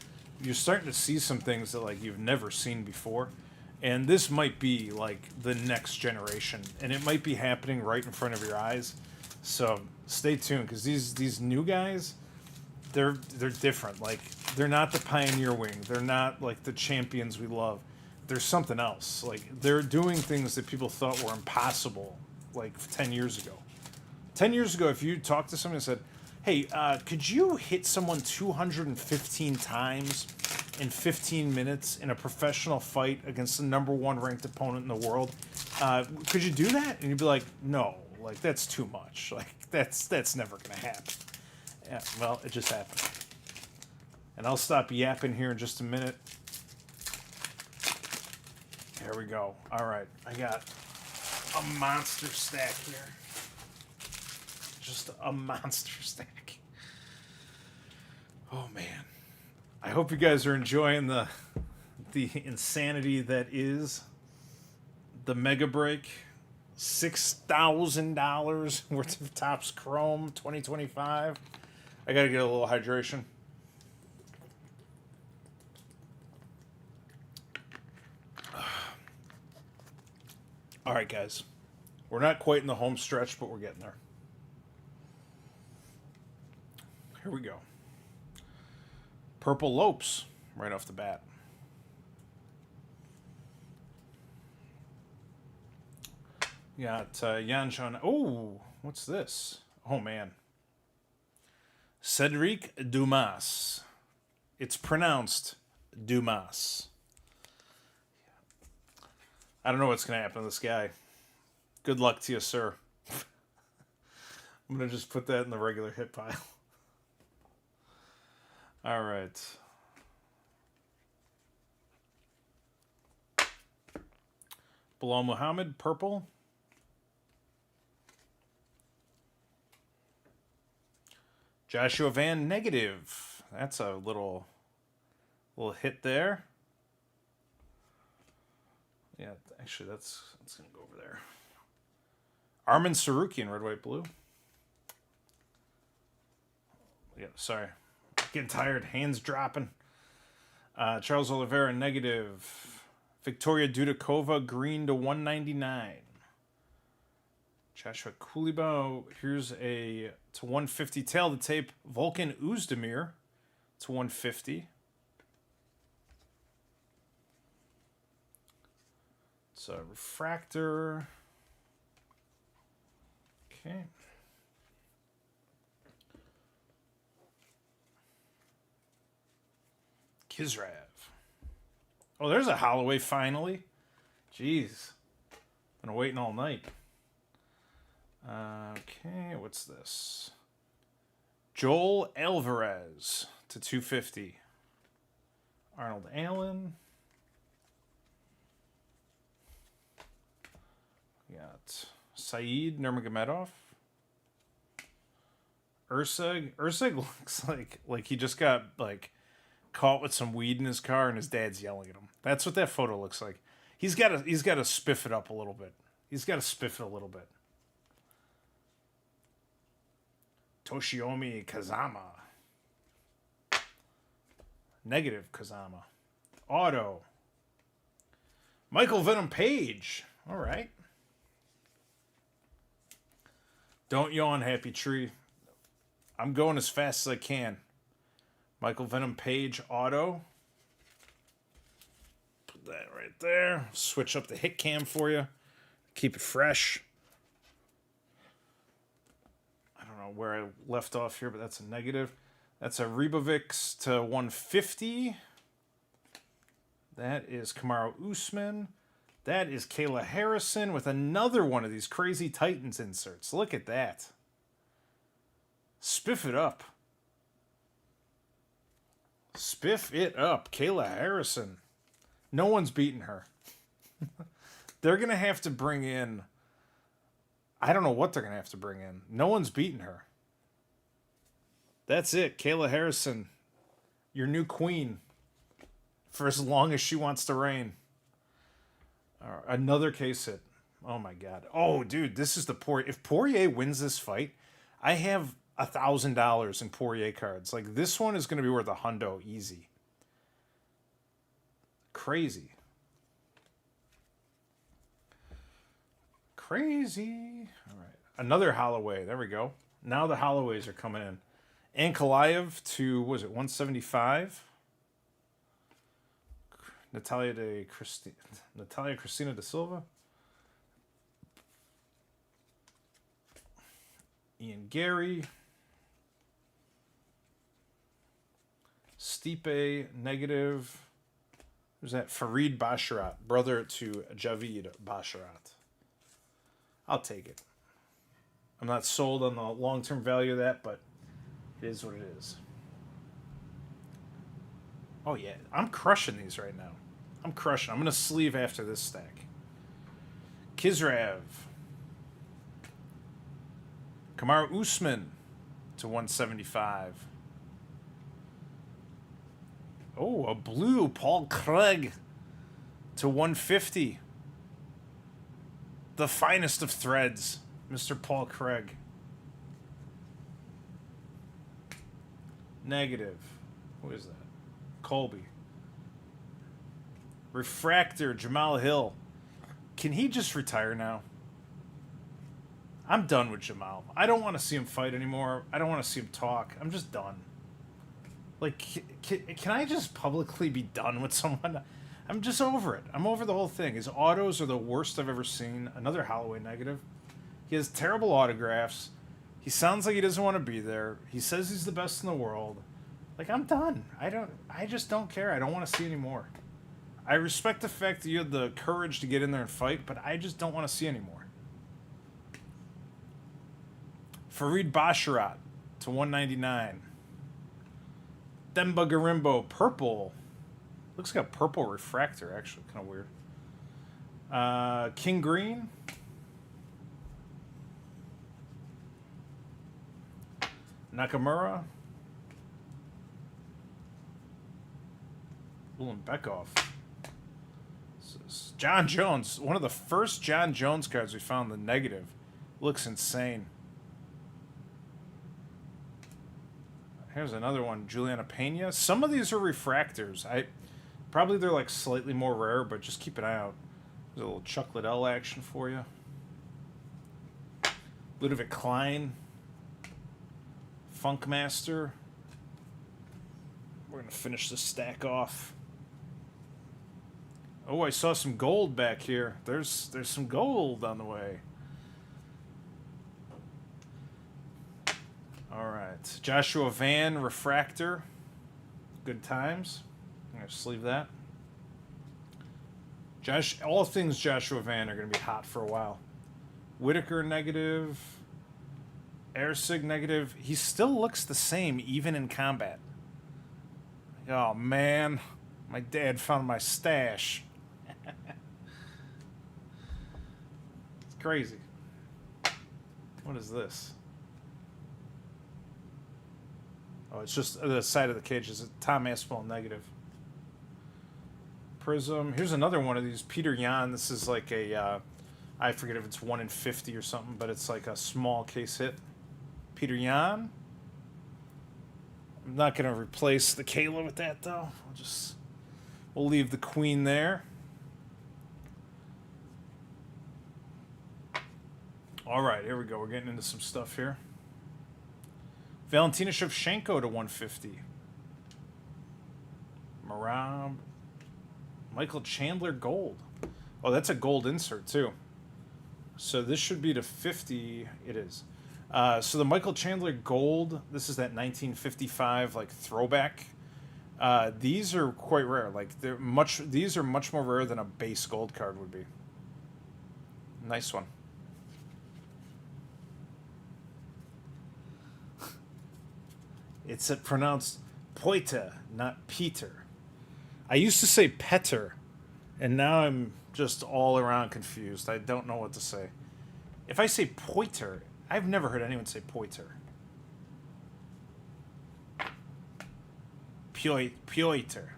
you're starting to see some things that like you've never seen before. And this might be like the next generation, and it might be happening right in front of your eyes. So stay tuned, because these new guys, they're different. Like, they're not the Pioneer Wing. They're not like the champions we love. There's something else. Like, they're doing things that people thought were impossible like 10 years ago. 10 years ago, if you talked to someone and said, hey, could you hit someone 215 times in 15 minutes in a professional fight against the #1 ranked opponent in the world, could you do that? And you'd be like, no, like, that's too much. Like, that's never going to happen. Yeah, well, it just happened. And I'll stop yapping here in just a minute. There we go. All right, I got a monster stack here. Just a monster stack. Oh, man. I hope you guys are enjoying the insanity that is the Mega Break. $6,000 worth of Topps Chrome 2025. I got to get a little hydration. All right, guys. We're not quite in the home stretch, but we're getting there. Here we go. Purple Lopes right off the bat. You got Yan. Oh, what's this? Oh, man. Cedric Dumas. It's pronounced Dumas. I don't know what's going to happen to this guy. Good luck to you, sir. I'm going to just put that in the regular hit pile. All right. Bilal Muhammad, purple. Joshua Van, negative. That's a little hit there. Yeah, actually, that's going to go over there. Armin Sarukian, red, white, blue. Yeah, sorry. Getting tired. Hands dropping. Charles Oliveira, negative. Victoria Dudakova, green to 199. Joshua Kulibau, here's a to 150 tail to tape. Volkan Uzdemir to 150. It's a refractor. Okay. Kizrav. Oh, there's a Holloway finally. Jeez. Been waiting all night. Okay, what's this? Joel Alvarez to 250. Arnold Allen. We got Saeed Nurmagomedov. Ursig looks like he just got caught with some weed in his car and his dad's yelling at him. That's what that photo looks like. He's got to spiff it up a little bit. He's got to spiff it a little bit. Toshiomi Kazama. Negative Kazama. Auto. Michael Venom Page. All right. Don't yawn, Happy Tree. I'm going as fast as I can. Michael Venom Page auto. Put that right there. Switch up the hit cam for you. Keep it fresh. I don't know where I left off here, but that's a negative. That's a Ribovics to 150. That is Kamaru Usman. That is Kayla Harrison with another one of these crazy Titans inserts. Look at that. Spiff it up. Spiff it up. Kayla Harrison. No one's beating her. They're going to have to bring in... I don't know what they're going to have to bring in. No one's beating her. That's it. Kayla Harrison. Your new queen. For as long as she wants to reign. Another case hit. Oh, my God. Oh, dude, this is the Poirier. If Poirier wins this fight, I have $1,000 in Poirier cards. Like, this one is going to be worth $100 easy. Crazy. Crazy. All right. Another Holloway. There we go. Now the Holloways are coming in. Ankalaev to, what was it, 175? Natalia Cristina da Silva. Ian Gary. Stipe, negative. Who's that? Farid Basharat, brother to Javid Basharat. I'll take it. I'm not sold on the long-term value of that, but it is what it is. Oh, yeah. I'm crushing these right now. I'm crushing. I'm going to sleeve after this stack. Kizrav. Kamaru Usman to 175. Oh, a blue Paul Craig to 150. The finest of threads, Mr. Paul Craig. Negative. Who is that? Colby. Refractor, Jamal Hill. Can he just retire now? I'm done with Jamal. I don't want to see him fight anymore. I don't want to see him talk. I'm just done. Like, can I just publicly be done with someone? I'm just over it. I'm over the whole thing. His autos are the worst I've ever seen. Another Holloway negative. He has terrible autographs. He sounds like he doesn't want to be there. He says he's the best in the world. Like, I'm done. I just don't care. I don't want to see any more. I respect the fact that you had the courage to get in there and fight, but I just don't want to see any more. Fareed Basharat to 199. Demba Garimbo, purple. Looks like a purple refractor, actually. Kind of weird. King Green. Nakamura. Ulanbekov. John Jones. One of the first John Jones cards we found in the negative. Looks insane. Here's another one. Juliana Pena. Some of these are refractors. Probably they're like slightly more rare, but just keep an eye out. There's a little Chuck Liddell action for you. Ludovic Klein. Funkmaster. We're going to finish this stack off. Oh, I saw some gold back here. There's some gold on the way. All right. Joshua Van, refractor. Good times. I'm going to sleeve that. All things Joshua Van are going to be hot for a while. Whitaker, negative. Ersig, negative. He still looks the same, even in combat. Oh, man. My dad found my stash. It's crazy. What is this? Oh, it's just the side of the cage. Is a Tom Aspinall negative. Prism. Here's another one of these. Peter Yan. This is like a, I forget if it's 1 in 50 or something, but it's like a small case hit. Peter Yan. I'm not going to replace the Kayla with that, though. We'll leave the Queen there. All right, here we go. We're getting into some stuff here. Valentina Shevchenko to 150. Marab. Michael Chandler gold. Oh, that's a gold insert, too. So this should be to 50. It is. So the Michael Chandler gold, this is that 1955 like throwback. These are quite rare. Like these are much more rare than a base gold card would be. Nice one. It's pronounced Poita, not Peter. I used to say Petter, and now I'm just all around confused. I don't know what to say. If I say Poiter, I've never heard anyone say Poiter. Poiter.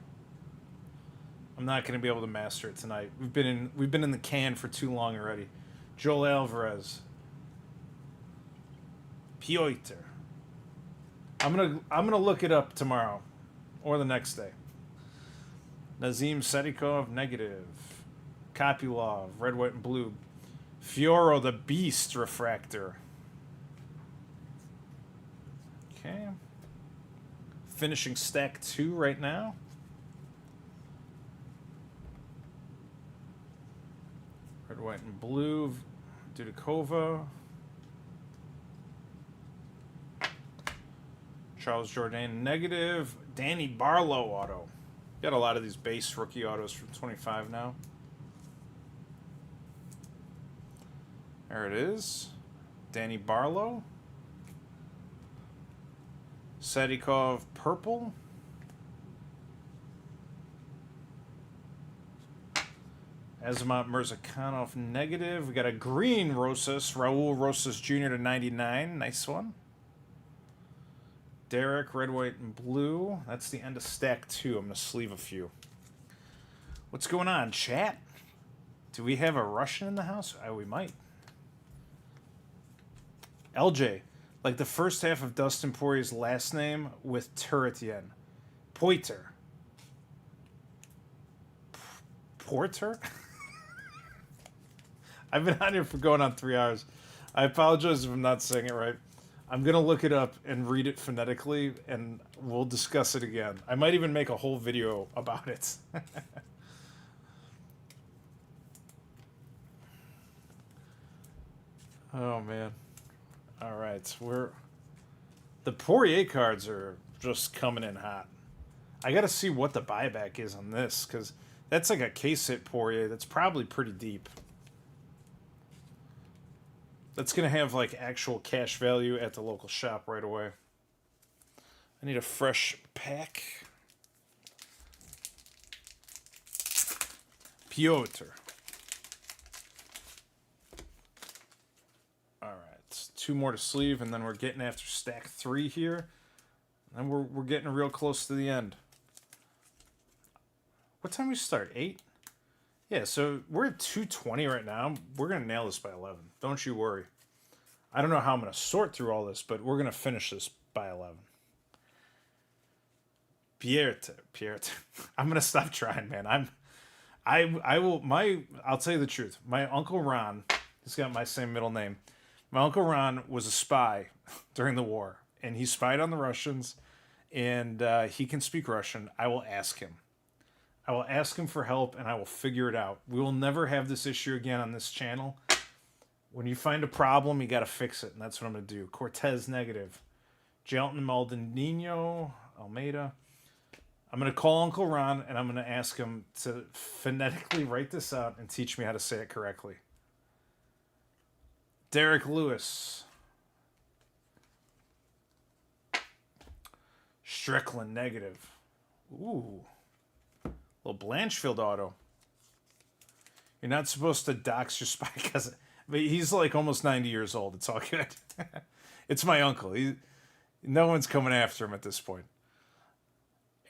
I'm not going to be able to master it tonight. We've been in the can for too long already. Joel Alvarez. Poiter. I'm gonna look it up tomorrow, or the next day. Nazim Sedikov, negative. Kopylov, red, white, and blue. Fioro, the Beast, refractor. Okay. Finishing stack 2 right now. Red, white, and blue. Dudikova. Charles Jourdain, negative. Danny Barlow, auto. Got a lot of these base rookie autos from 25 now. There it is. Danny Barlow. Sadikov, purple. Azamat Mirzakhanov, negative. We got a green Rosas. Raul Rosas Jr. to 99. Nice one. Derek, red, white, and blue. That's the end of stack 2. I'm going to sleeve a few. What's going on, chat? Do we have a Russian in the house? We might. LJ, like the first half of Dustin Poirier's last name with Turretien. Poiter. Porter? I've been on here for going on 3 hours. I apologize if I'm not saying it right. I'm going to look it up and read it phonetically, and we'll discuss it again. I might even make a whole video about it. Oh, man. All right. The Poirier cards are just coming in hot. I got to see what the buyback is on this, because that's like a case hit Poirier that's probably pretty deep. That's going to have like actual cash value at the local shop right away. I need a fresh pack. Piotr. All right, 2 more to sleeve, and then we're getting after stack 3 here. And we're getting real close to the end. What time we start? 8? Yeah, so we're at 220 right now. We're going to nail this by 11. Don't you worry. I don't know how I'm going to sort through all this, but we're going to finish this by 11. Pierre. I'm going to stop trying, man. I'll tell you the truth. My Uncle Ron, he's got my same middle name. My Uncle Ron was a spy during the war, and he spied on the Russians, and he can speak Russian. I will ask him. I will ask him for help, and I will figure it out. We will never have this issue again on this channel. When you find a problem, you got to fix it, and that's what I'm going to do. Cortez negative. Jalton Maldonado, Almeida. I'm going to call Uncle Ron, and I'm going to ask him to phonetically write this out and teach me how to say it correctly. Derek Lewis. Strickland negative. Ooh. Little Blanchfield auto. You're not supposed to dox your spy because but he's like almost 90 years old. It's all good. It's my uncle. No one's coming after him at this point.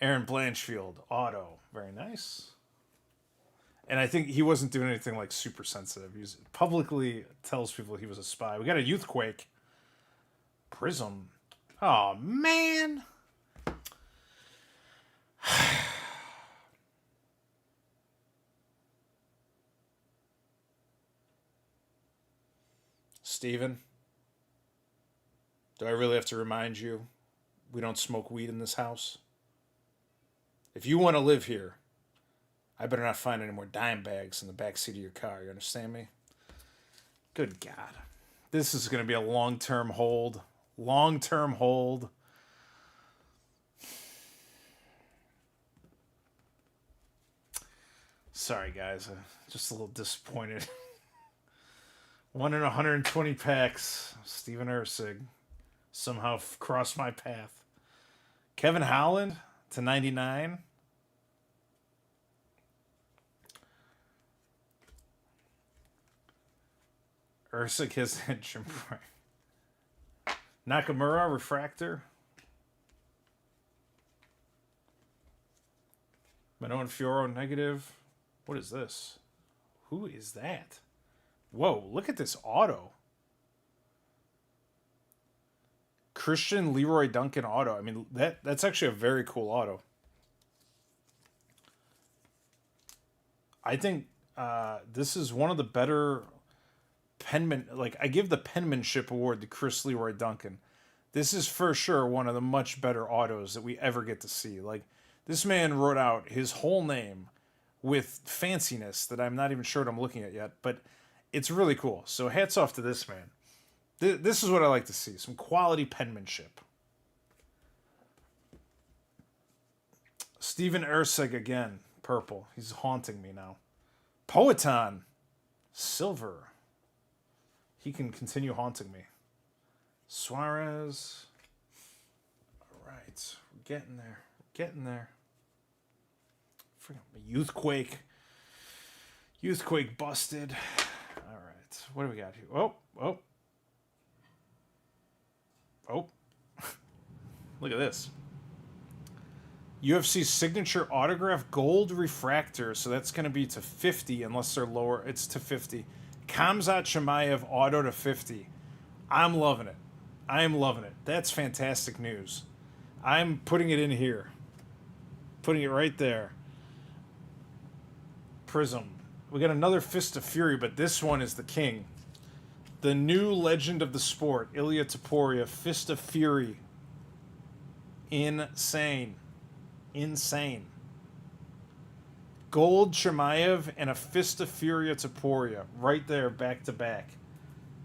Aaron Blanchfield auto. Very nice. And I think he wasn't doing anything like super sensitive. He was publicly tells people he was a spy. We got a Youthquake. Prism. Oh, man. Steven, do I really have to remind you we don't smoke weed in this house? If you want to live here, I better not find any more dime bags in the backseat of your car. You understand me? Good God. This is going to be a long-term hold. Long-term hold. Sorry, guys. I'm just a little disappointed. 1 in 120 packs. Steven Erceg somehow crossed my path. Kevin Holland to 99. Erceg has that Jim Bryant. Nakamura refractor. Manoan Fioro negative. What is this? Who is that? Whoa, look at this auto. Christian Leroy Duncan auto. I mean, that's actually a very cool auto. I think this is one of the better penman. Like, I give the penmanship award to Chris Leroy Duncan. This is for sure one of the much better autos that we ever get to see. Like, this man wrote out his whole name with fanciness that I'm not even sure what I'm looking at yet, but it's really cool. So hats off to this man. This is what I like to see. Some quality penmanship. Steven Erceg again. Purple. He's haunting me now. Poetan. Silver. He can continue haunting me. Suarez. All right. We're getting there. Getting there. Youthquake. Youthquake busted. All right. What do we got here? Oh. Look at this. UFC signature autograph gold refractor. So that's going to be to 50 unless they're lower. It's to 50. Khamzat Chimaev auto to 50. I'm loving it. I am loving it. That's fantastic news. I'm putting it in here. Putting it right there. Prism. We got another Fist of Fury, but this one is the king. The new legend of the sport, Ilya Topuria, Fist of Fury. Insane. Gold Chimaev and a Fist of Fury Topuria right there, back to back,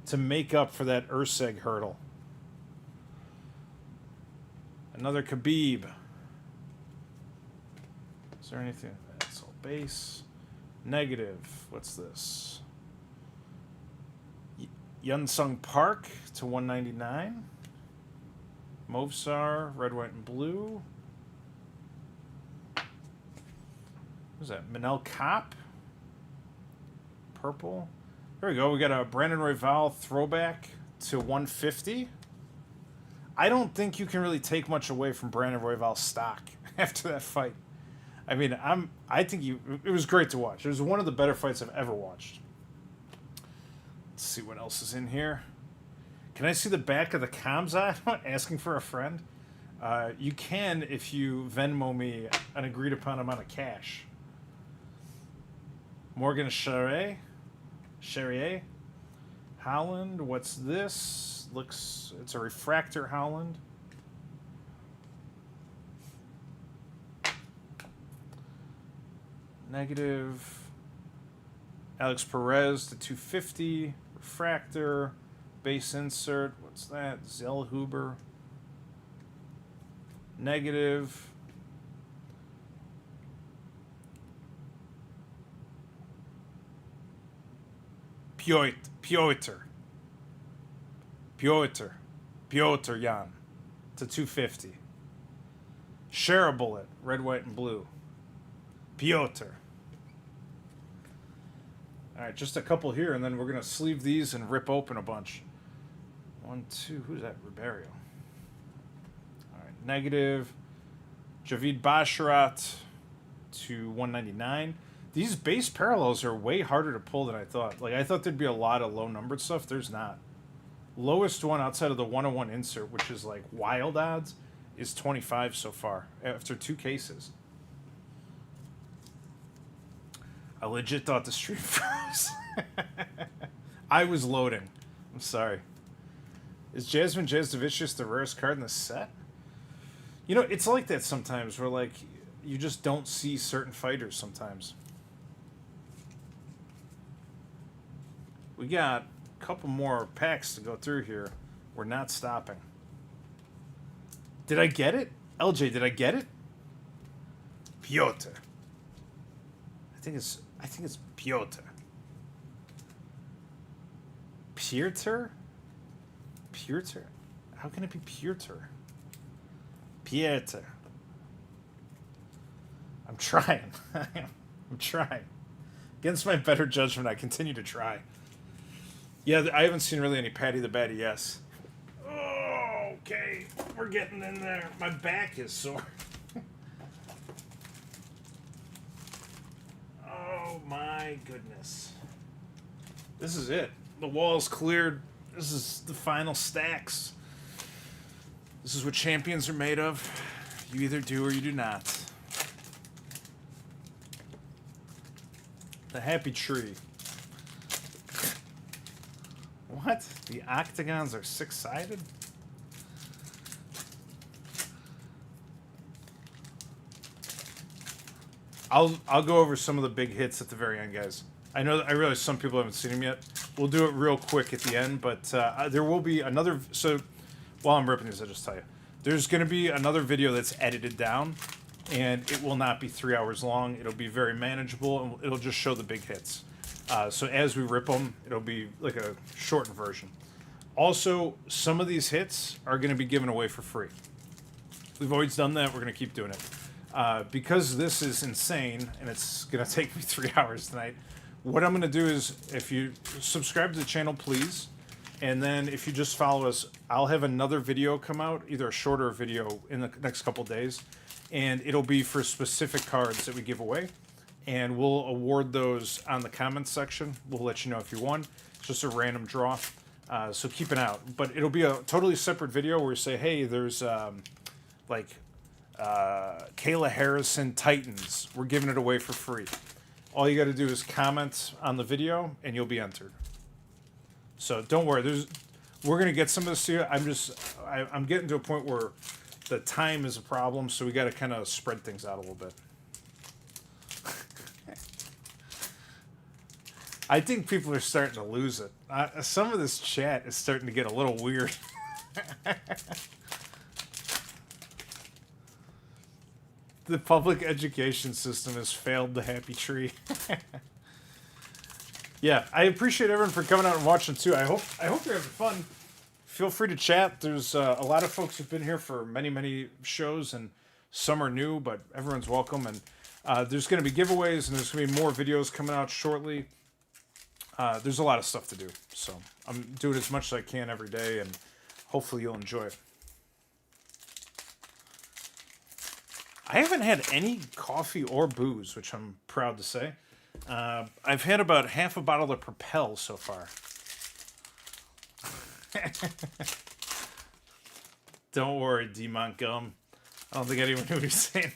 to make up for that Erceg hurdle. Another Khabib. Is there anything? That's all base. Negative. What's this? Yunsung Park to 199. Movsar, red, white, and blue. Who's that? Manel Kopp. Purple. There we go. We got a Brandon Royval throwback to 150. I don't think you can really take much away from Brandon Royval's stock after that fight. I mean, I think it was great to watch. It was one of the better fights I've ever watched. Let's see what else is in here. Can I see the back of the Kamzat? Asking for a friend. You can if you Venmo me an agreed upon amount of cash. Morgan Charrier. Holland. What's this? It's a refractor Holland. Negative. Alex Perez to 250. Refractor. Base insert. What's that? Zellhuber. Negative. Piotr Jan to 250. Share a bullet. Red, white, and blue. Piotr. Alright, just a couple here, and then we're going to sleeve these and rip open a bunch. 1, 2, who's that? Ribeiro. Alright, negative. Javid Basharat to 199. These base parallels are way harder to pull than I thought. Like, I thought there'd be a lot of low-numbered stuff. There's not. Lowest one outside of the 101 insert, which is, like, wild odds, is 25 so far after 2 cases. I legit thought the stream froze. I was loading. I'm sorry. Is Jasmine Jazdovicius the rarest card in the set? You know, it's like that sometimes where, like, you just don't see certain fighters sometimes. We got a couple more packs to go through here. We're not stopping. Did I get it? LJ, did I get it? Piotr. I think it's Piotr. Piotr? Piotr? How can it be Piotr? Piotr. I'm trying. I'm trying. Against my better judgment, I continue to try. Yeah, I haven't seen really any Patty the Batty, yes. Oh, okay. We're getting in there. My back is sore. Oh, my goodness. This is it. The wall's cleared. This is the final stacks. This is what champions are made of. You either do or you do not. The happy tree. What? The octagons are 6-sided? I'll go over some of the big hits at the very end, guys. I realize some people haven't seen them yet. We'll do it real quick at the end, but there will be another. So while I'm ripping these, I'll just tell you, there's going to be another video that's edited down, and it will not be 3 hours long. It'll be very manageable, and it'll just show the big hits. So as we rip them, it'll be like a shortened version. Also, some of these hits are going to be given away for free. We've always done that. We're going to keep doing it. Because this is insane, and it's going to take me 3 hours tonight, what I'm going to do is, if you subscribe to the channel, please, and then if you just follow us, I'll have another video come out, either a shorter video in the next couple days, and it'll be for specific cards that we give away. And we'll award those on the comments section. We'll let you know if you won. It's just a random draw. So keep an eye out. But it'll be a totally separate video where we say, hey, there's Kayla Harrison Titans. We're giving it away for free. All you got to do is comment on the video, and you'll be entered. So don't worry. We're going to get some of this to you. I'm getting to a point where the time is a problem, so we got to kind of spread things out a little bit. I think people are starting to lose it. Some of this chat is starting to get a little weird. The public education system has failed the happy tree. Yeah, I appreciate everyone for coming out and watching too. I hope you're having fun. Feel free to chat. There's a lot of folks who've been here for many shows, and some are new, but everyone's welcome. And there's going to be giveaways, and there's going to be more videos coming out shortly. There's a lot of stuff to do, so I'm doing as much as I can every day, and hopefully you'll enjoy it. I haven't had any coffee or booze, which I'm proud to say. I've had about half a bottle of Propel so far. Don't worry, D. Montgum. I don't think anyone knew what he was saying.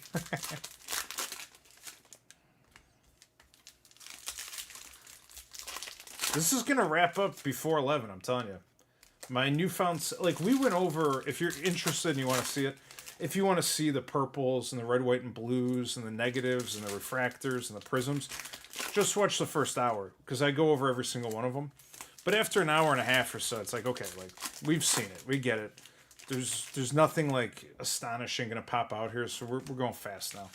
This is going to wrap up before 11, I'm telling you. My newfound... Like, we went over... If you're interested and you want to see it, if you want to see the purples and the red, white, and blues and the negatives and the refractors and the prisms, just watch the first hour, because I go over every single one of them. But after an hour and a half or so, it's like, okay, like, we've seen it. We get it. There's nothing, like, astonishing going to pop out here, so we're going fast now.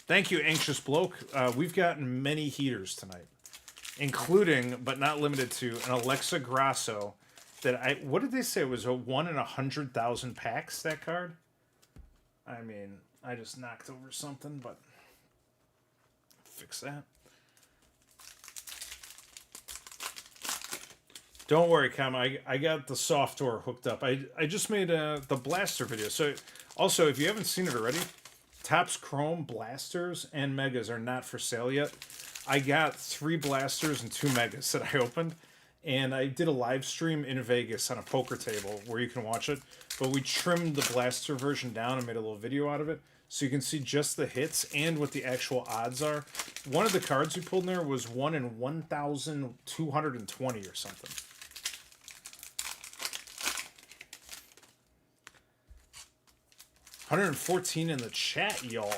Thank you, Anxious Bloke. We've gotten many heaters tonight, including, but not limited to, an Alexa Grasso that what did they say? It was a 1 in 100,000 packs, that card? I mean, I just knocked over something, but fix that. Don't worry, Kama. I got the software hooked up. I just made the blaster video. So, also, if you haven't seen it already, Topps Chrome blasters and megas are not for sale yet. I got 3 blasters and 2 megas that I opened, and I did a live stream in Vegas on a poker table where you can watch it. But we trimmed the blaster version down and made a little video out of it, so you can see just the hits and what the actual odds are. One of the cards we pulled in there was 1 in 1,220 or something. $114 in the chat, y'all.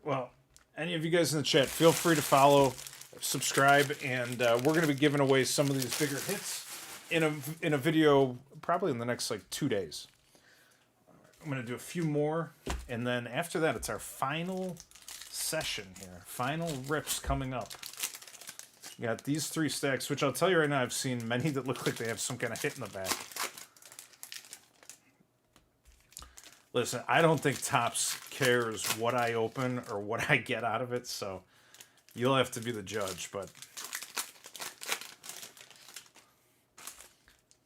Well, any of you guys in the chat, feel free to follow, subscribe, and we're going to be giving away some of these bigger hits in a video probably in the next like 2 days. I'm going to do a few more, and then after that, it's our final session here. Final rips coming up. We got these 3 stacks, which I'll tell you right now, I've seen many that look like they have some kind of hit in the back. Listen, I don't think Topps cares what I open or what I get out of it, so you'll have to be the judge, but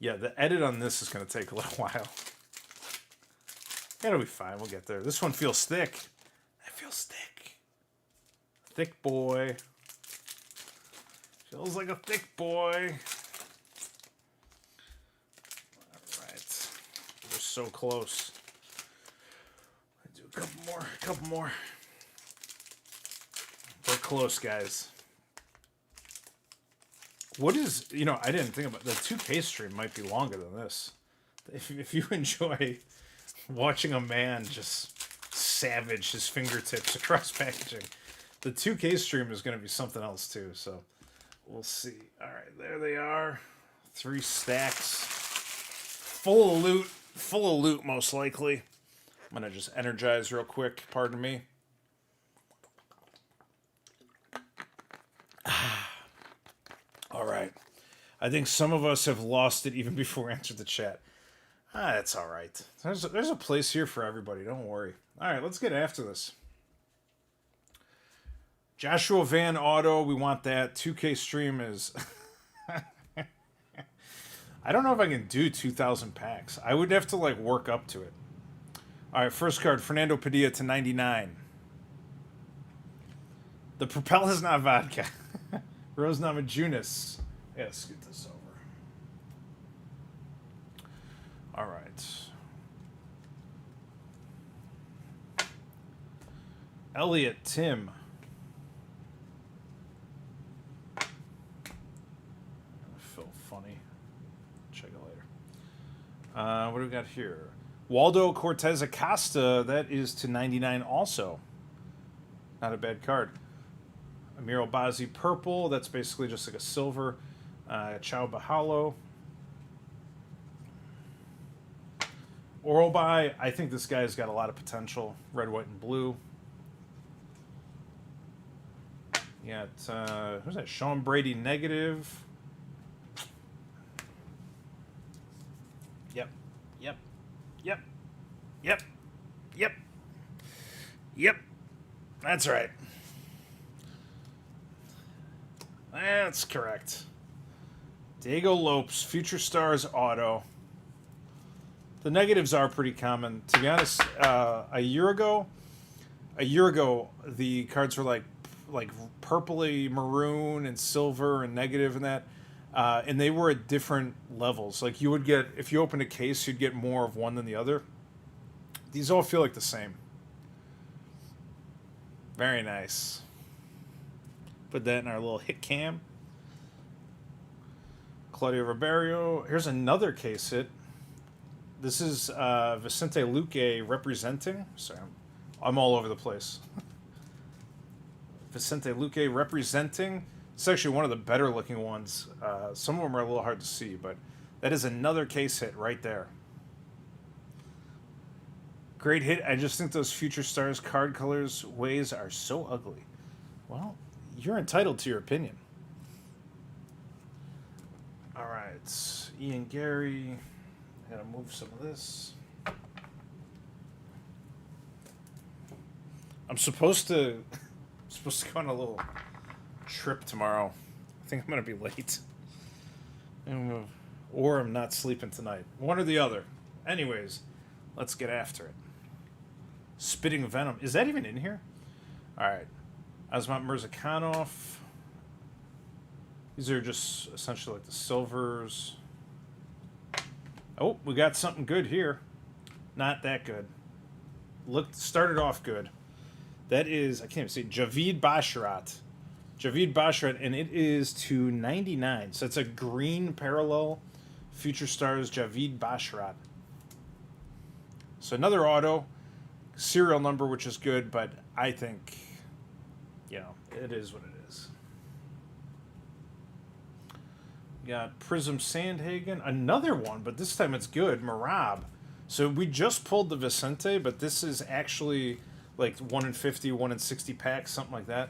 yeah, the edit on this is going to take a little while. It'll be fine. We'll get there. This one feels thick. It feels thick. Thick boy. Feels like a thick boy. All right. We're so close. Couple more. We're close, guys. What is, I didn't think about the 2K stream might be longer than this. If you enjoy watching a man just savage his fingertips across packaging, the 2K stream is going to be something else too, so we'll see. All right, there they are. 3 stacks. Full of loot most likely. I'm going to just energize real quick. Pardon me. All right. I think some of us have lost it even before we entered the chat. That's all right. There's a place here for everybody. Don't worry. All right, let's get after this. Joshua Van Auto, we want that. 2K stream is... I don't know if I can do 2,000 packs. I would have to, work up to it. All right, first card, Fernando Padilla to 99. The Propel is not vodka. Rose Namajunas. Yeah, scoot this over. All right. Elliot, Tim. I feel funny. Check it later. What do we got here? Waldo Cortez Acosta, that is to 99 also. Not a bad card. Amir Albazi purple, that's basically just like a silver. Chao Bahalo. Oralby, I think this guy's got a lot of potential. Red, white, and blue. You got, who's that? Sean Brady negative. Yep. Yep. Yep. Yep. Yep. Yep. That's right. That's correct. Diego Lopes, Future Stars Auto. The negatives are pretty common. To be honest, a year ago, the cards were like purpley maroon and silver and negative and that. And they were at different levels. Like you would get, if you opened a case, you'd get more of one than the other. These all feel like the same. Very nice. Put that in our little hit cam. Claudio Ribeiro. Here's another case hit. This is Vicente Luque representing. Sorry, I'm all over the place. Vicente Luque representing. It's actually one of the better looking ones. Some of them are a little hard to see, but that is another case hit right there. Great hit. I just think those Future Stars card colors ways are so ugly. Well, you're entitled to your opinion. All right, Ian Gary. I gotta move some of this. I'm supposed to go on a little trip tomorrow. I think I'm gonna be late, or I'm not sleeping tonight. One or the other. Anyways, let's get after it. Spitting Venom. Is that even in here? All right. Asmat Mirzakhanov. These are just essentially like the silvers. Oh, we got something good here. Not that good. Started off good. That is, I can't even say, Javid Basharat. Javid Basharat, and it is to 99. So it's a green parallel. Future Stars Javid Basharat. So another auto. Serial number, which is good, but I think, it is what it is. Got Prism Sandhagen, another one, but this time it's good. Marab. So we just pulled the Vicente, but this is actually like 1 in 50, 1 in 60 packs, something like that.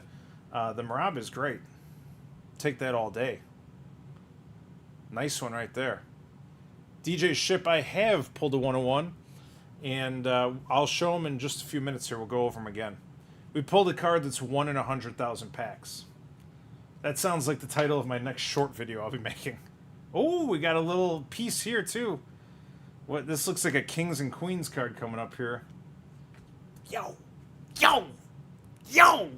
The Marab is great. Take that all day. Nice one right there. DJ Ship, I have pulled a 101. And I'll show them in just a few minutes here. We'll go over them again. We pulled a card that's 1 in 100,000 packs. That sounds like the title of my next short video I'll be making. Oh, we got a little piece here too. What? This looks like a Kings and Queens card coming up here. Yo! Yo! Yo!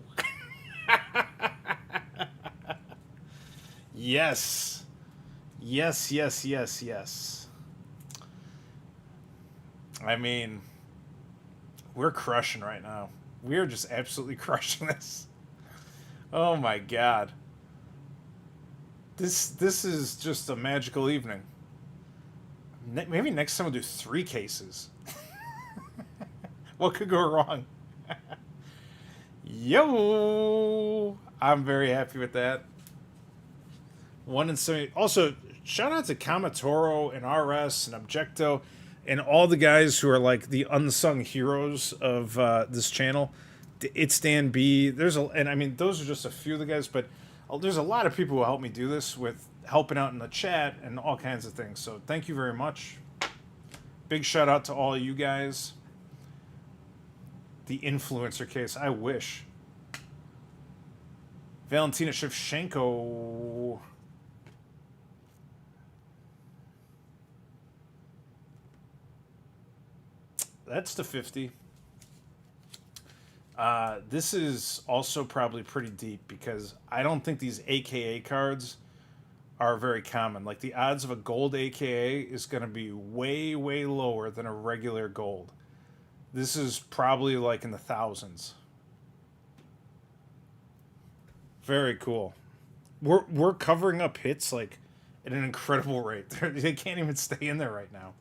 Yes. Yes, yes, yes, yes. I mean, we're crushing right now. We are just absolutely crushing this. Oh my god. This is just a magical evening. Maybe next time we'll do 3 cases. What could go wrong? Yo! I'm very happy with that. 1 in 70. Also, shout out to Kamatoro and RS and Objecto and all the guys who are like the unsung heroes of this channel. It's Dan B. And I mean, those are just a few of the guys, but there's a lot of people who help me do this with helping out in the chat and all kinds of things. So thank you very much. Big shout out to all of you guys. The influencer case, I wish. Valentina Shevchenko. That's the 50. This is also probably pretty deep because I don't think these AKA cards are very common. Like the odds of a gold AKA is going to be way, way lower than a regular gold. This is probably like in the thousands. Very cool. We're covering up hits like at an incredible rate. They can't even stay in there right now.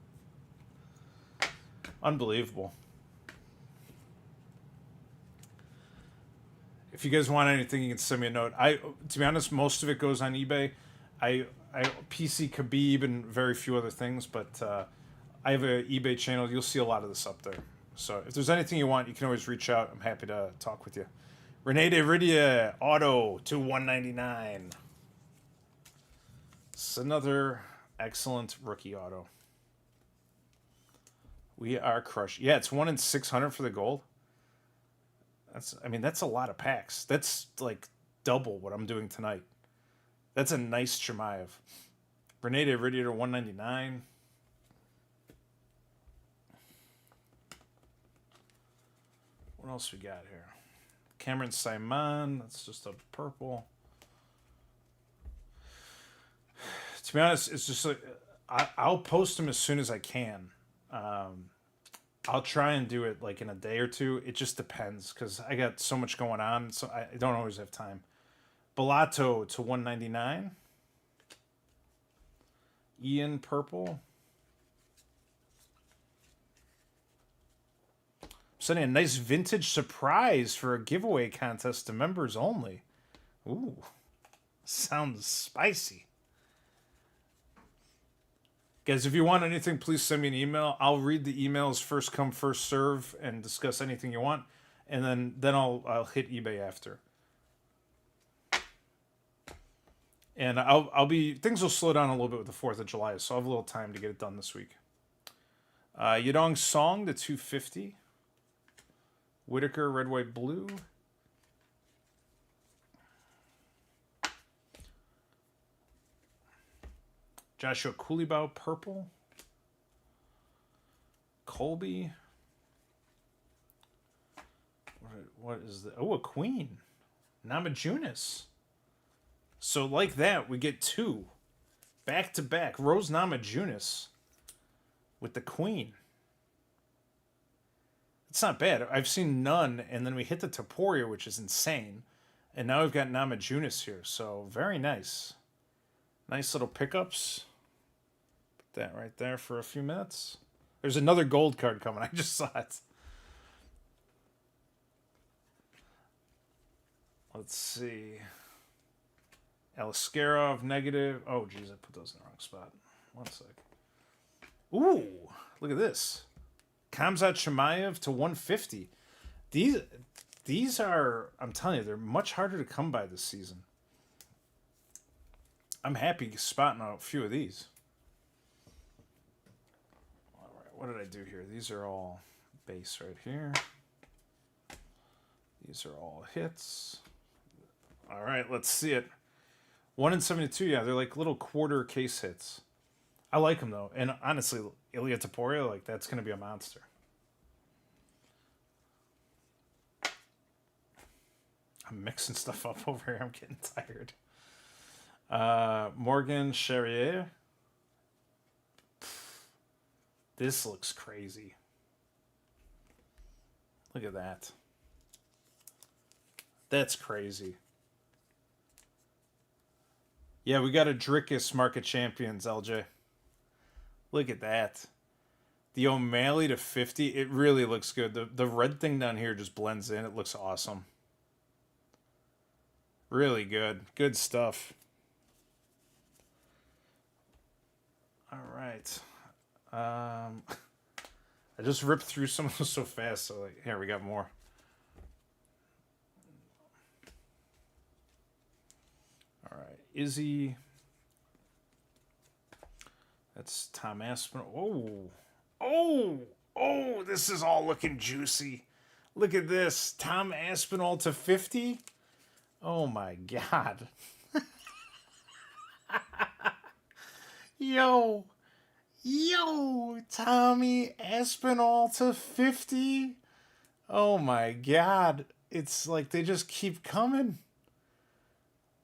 Unbelievable. If you guys want anything, you can send me a note. To be honest, most of it goes on eBay. I PC Khabib and very few other things, but I have an eBay channel. You'll see a lot of this up there. So if there's anything you want, you can always reach out. I'm happy to talk with you. Rene Iridia auto to 199. It's another excellent rookie auto. We are crushed. Yeah, it's 1 in 600 for the gold. That's a lot of packs. That's like double what I'm doing tonight. That's a nice Chimaev. Rene Iridia to 199. What else we got here? Cameron Simon. That's just a purple. To be honest, it's just like I'll post them as soon as I can. I'll try and do it like in a day or two. It just depends because I got so much going on, so I don't always have time. Bellato to 199. Ian purple. Sending a nice vintage surprise for a giveaway contest to members only. Ooh, sounds spicy. Guys, if you want anything, please send me an email. I'll read the emails first come, first serve and discuss anything you want. And then I'll hit eBay after. And things will slow down a little bit with the 4th of July, so I'll have a little time to get it done this week. Yadong Song to 250. Whitaker, red, white, blue. Joshua Kulibau, purple. Colby. What is that? Oh, a queen. Namajunas. So like that, we get 2. Back to back. Rose Namajunas with the queen. It's not bad. I've seen none, and then we hit the Taporia, which is insane. And now we've got Namajunas here, so very nice. Nice little pickups. Put that right there for a few minutes. There's another gold card coming. I just saw it. Let's see. Aliskerov, negative. Oh, geez, I put those in the wrong spot. 1 sec. Ooh, look at this. Khamzat Chimaev to 150. These are, I'm telling you, they're much harder to come by this season. I'm happy spotting out a few of these. All right, what did I do here? These are all base right here. These are all hits. All right, let's see it. 1 in 72, yeah, they're like little quarter case hits. I like them, though. And honestly, Ilya Taporia, like, that's going to be a monster. I'm mixing stuff up over here. I'm getting tired. Morgan Charrier. This looks crazy. Look at that. That's crazy. Yeah, we got a Drickus Market Champions, LJ. Look at that. The O'Malley to 50. It really looks good. The red thing down here just blends in. It looks awesome. Really good. Good stuff. All right. I just ripped through some of those so fast. So like, here we got more. All right. Izzy. That's Tom Aspinall. Oh, this is all looking juicy. Look at this. Tom Aspinall to 50. Oh my God. Yo, Tommy Aspinall to 50. Oh my God. It's like they just keep coming.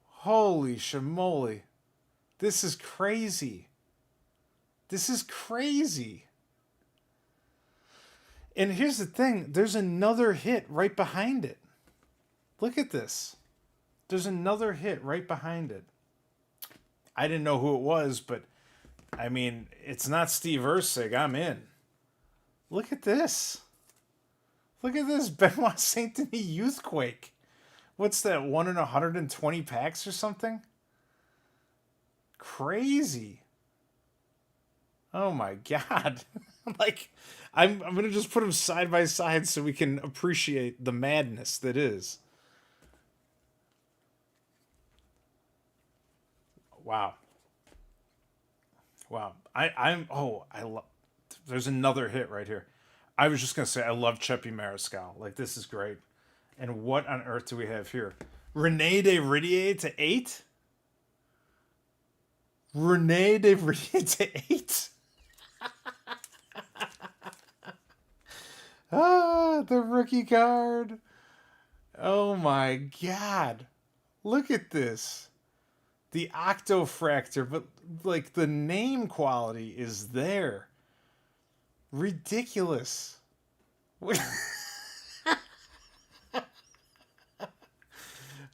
Holy shamoly. This is crazy. This is crazy. And here's the thing. There's another hit right behind it. Look at this. There's another hit right behind it. I didn't know who it was, but I mean, it's not Steve Erceg. I'm in. Look at this. Look at this Benoit Saint Denis Youthquake. What's that, 1 in 120 packs or something? Crazy. Oh my God. Like, I'm going to just put them side by side so we can appreciate the madness that is. Wow. Wow. There's another hit right here. I was just going to say, I love Cheppy Mariscal. Like, this is great. And what on earth do we have here? Rene de Ridier to 8? Rene de Ridier to 8? The rookie card. Oh my god. Look at this. The Octofractor, but like the name quality is there. Ridiculous.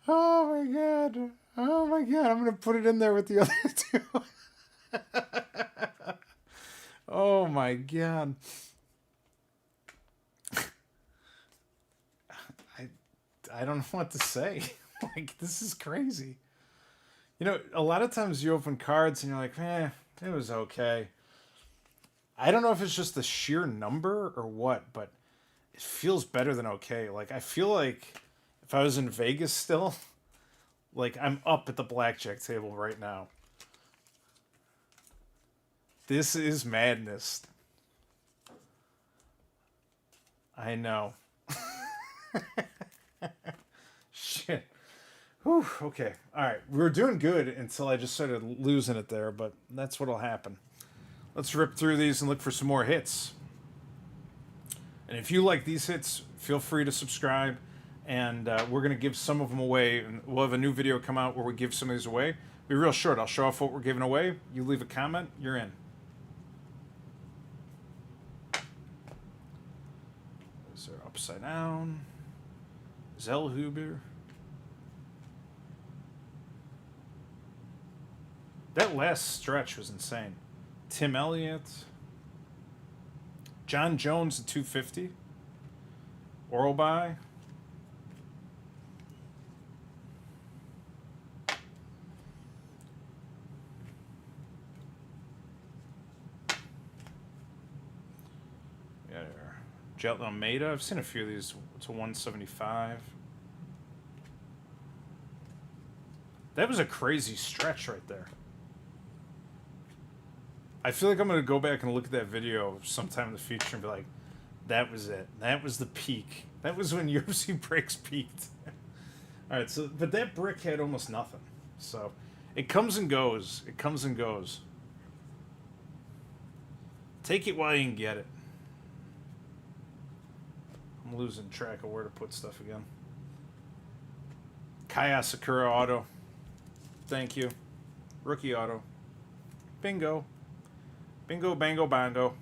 Oh my god. Oh my god. I'm going to put it in there with the other two. Oh my god. I don't know what to say. Like, this is crazy. You know, a lot of times you open cards and you're like, it was okay. I don't know if it's just the sheer number or what, but it feels better than okay. Like, I feel like if I was in Vegas still, like, I'm up at the blackjack table right now. This is madness. I know. Shit. Whew, okay. All right. We were doing good until I just started losing it there, but that's what'll happen. Let's rip through these and look for some more hits. And if you like these hits, feel free to subscribe. And we're going to give some of them away. And we'll have a new video come out where we give some of these away. Be real short. I'll show off what we're giving away. You leave a comment, you're in. Is there upside down? Zellhuber. That last stretch was insane. Tim Elliott. John Jones at 250. Oral buy. Yeah, Jet Almeida. I've seen a few of these to 175. That was a crazy stretch right there. I feel like I'm going to go back and look at that video sometime in the future and be like, that was it. That was the peak. That was when UFC breaks peaked. All right, so, but that brick had almost nothing. So it comes and goes. It comes and goes. Take it while you can get it. I'm losing track of where to put stuff again. Kaya Sakura auto. Thank you. Rookie auto. Bingo. Bingo, bango, bongo.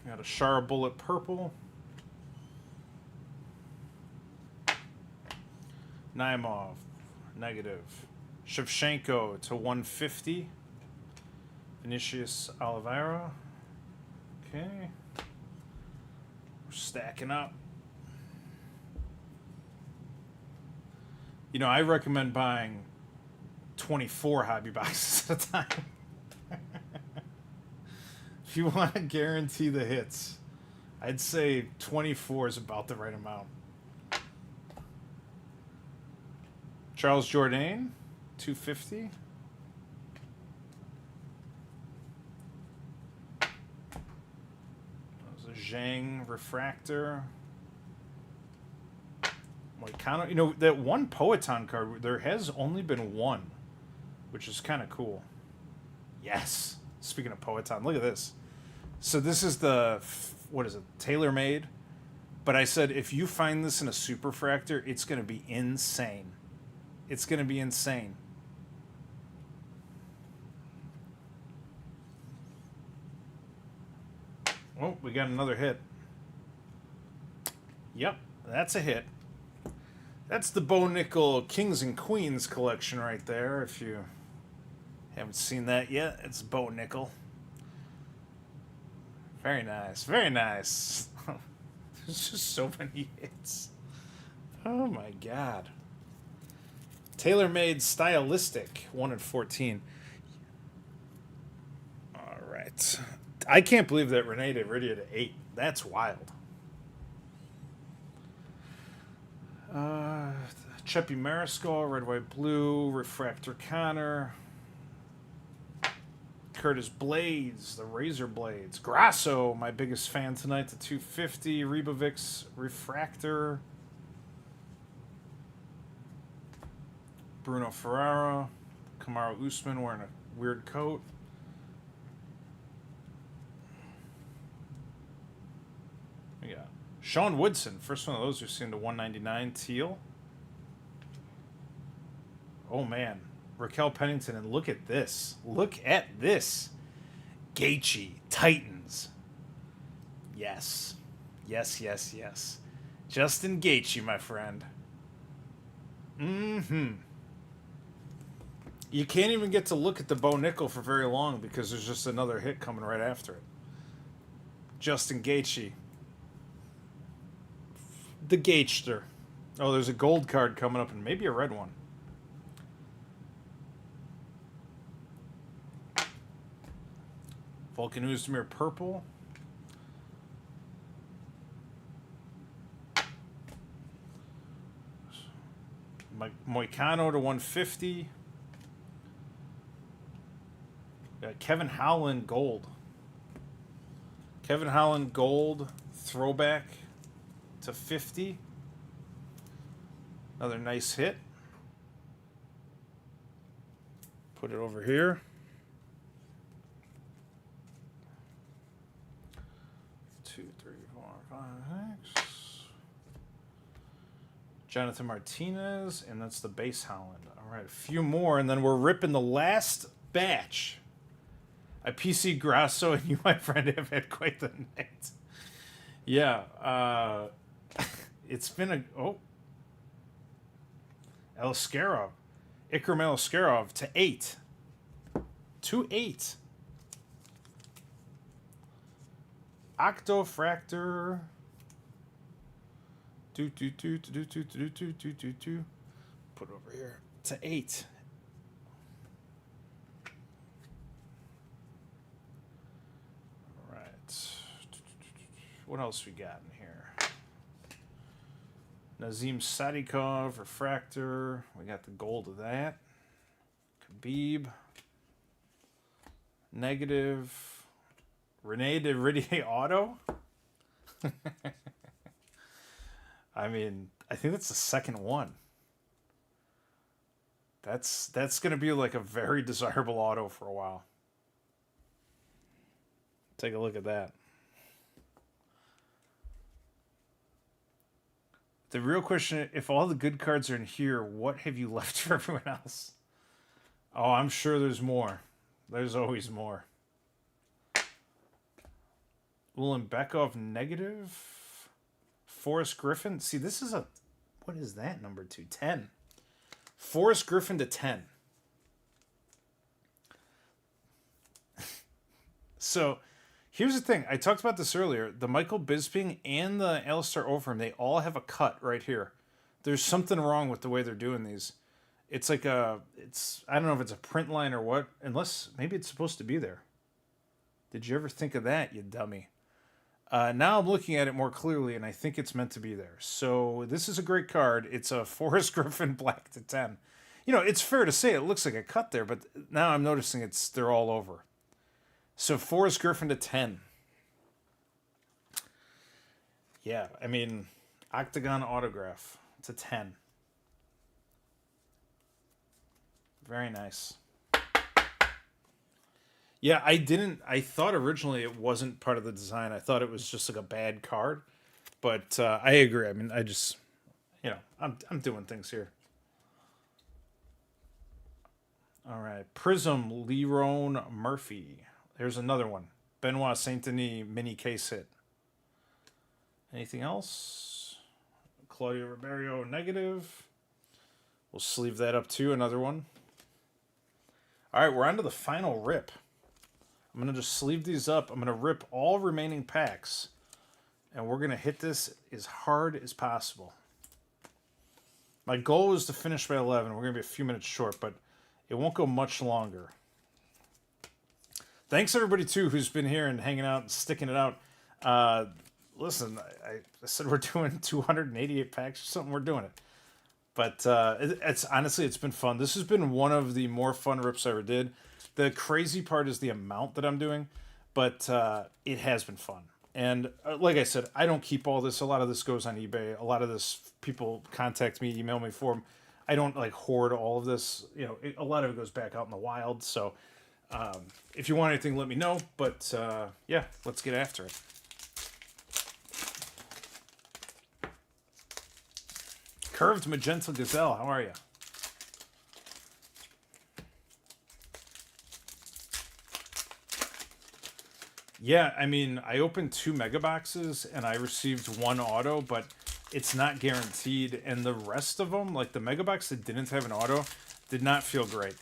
Got a Shara Bullet purple. Naimov, negative. Shevchenko to 150. Vinicius Oliveira. Okay. We're stacking up. You know, I recommend buying 24 hobby boxes at a time. If you want to guarantee the hits, I'd say 24 is about the right amount. Charles Jourdain, 250. That was a Zhang refractor. Moicano. You know, that one Poeton card, there has only been one, which is kind of cool. Yes. Speaking of Poeton, look at this. So this is the, what is it, tailor-made? But I said, if you find this in a superfractor, it's going to be insane. It's going to be insane. Oh, we got another hit. Yep, that's a hit. That's the Bo Nickel Kings and Queens collection right there. If you haven't seen that yet, it's Bo Nickel. Very nice. Very nice. There's just so many hits. Oh my god. Tailor-made stylistic, 1 in 14. All right. I can't believe that Rene de Ridier to 8. That's wild. Sheppy Mariscal, red, white, blue, refractor Connor. Curtis Blades, the Razor Blades. Grasso, my biggest fan tonight, the 250. Rebovic's refractor. Bruno Ferrara. Kamaru Usman wearing a weird coat. We got Sean Woodson, first one of those we've seen, to 199 teal. Oh man, Raquel Pennington, and look at this. Look at this. Gaethje, Titans. Yes. Yes, yes, yes. Justin Gaethje, my friend. Mm-hmm. You can't even get to look at the Bo Nickel for very long because there's just another hit coming right after it. Justin Gaethje. The Gaethster. Oh, there's a gold card coming up and maybe a red one. Volkan Oezdemir purple. Moicano to 150. Kevin Howland gold. Kevin Howland gold throwback to 50. Another nice hit. Put it over here. 2, 3, 4, 5, 6. Jonathan Martinez, and that's the base Howland. All right, a few more, and then we're ripping the last batch. I PC Grasso, and you, my friend, have had quite the night. Yeah, it's been a... Oh. Eliskarov. Ikram Eliskarov to 8. To 8. Octofractor. Put over here. To 8. All right. What else we got in here? Nazim Sadikov, refractor. We got the gold of that. Khabib. Negative. Rene de Ridier auto. I mean, I think that's the second one. That's going to be like a very desirable auto for a while. Take a look at that. The real question, if all the good cards are in here, what have you left for everyone else? Oh, I'm sure there's more. There's always more. Ulanbekov negative. Forrest Griffin. See, this is a... What is that number 2? 10. Forrest Griffin to 10. So, here's the thing. I talked about this earlier. The Michael Bisping and the Alistair Overeem, they all have a cut right here. There's something wrong with the way they're doing these. It's like a... I don't know if it's a print line or what. Unless, maybe it's supposed to be there. Did you ever think of that, you dummy? Now I'm looking at it more clearly, and I think it's meant to be there. So this is a great card. It's a Forrest Griffin black to 10. You know, it's fair to say it looks like a cut there, but now I'm noticing they're all over. So Forrest Griffin to 10. Yeah, I mean, Octagon autograph to 10. Very nice. Yeah, I thought originally it wasn't part of the design. I thought it was just like a bad card. But I agree. I mean, I just, I'm doing things here. All right. Prism Lerone Murphy. There's another one. Benoit Saint-Denis mini case hit. Anything else? Claudio Ribeiro negative. We'll sleeve that up too. Another one. All right, we're on to the final rip. I'm going to just sleeve these up. I'm going to rip all remaining packs. And we're going to hit this as hard as possible. My goal is to finish by 11. We're going to be a few minutes short, but it won't go much longer. Thanks, everybody, too, who's been here and hanging out and sticking it out. Listen, I said we're doing 288 packs or something. We're doing it. But it's honestly, it's been fun. This has been one of the more fun rips I ever did. The crazy part is the amount that I'm doing, but it has been fun. And like I said, I don't keep all this. A lot of this goes on eBay. A lot of this people contact me, email me for them. I don't like hoard all of this. You know, a lot of it goes back out in the wild. So if you want anything, let me know. But yeah, let's get after it. Curved Magenta Gazelle, how are you? Yeah, I mean, I opened 2 mega boxes and I received 1 auto, but it's not guaranteed. And the rest of them, like the mega box that didn't have an auto, did not feel great.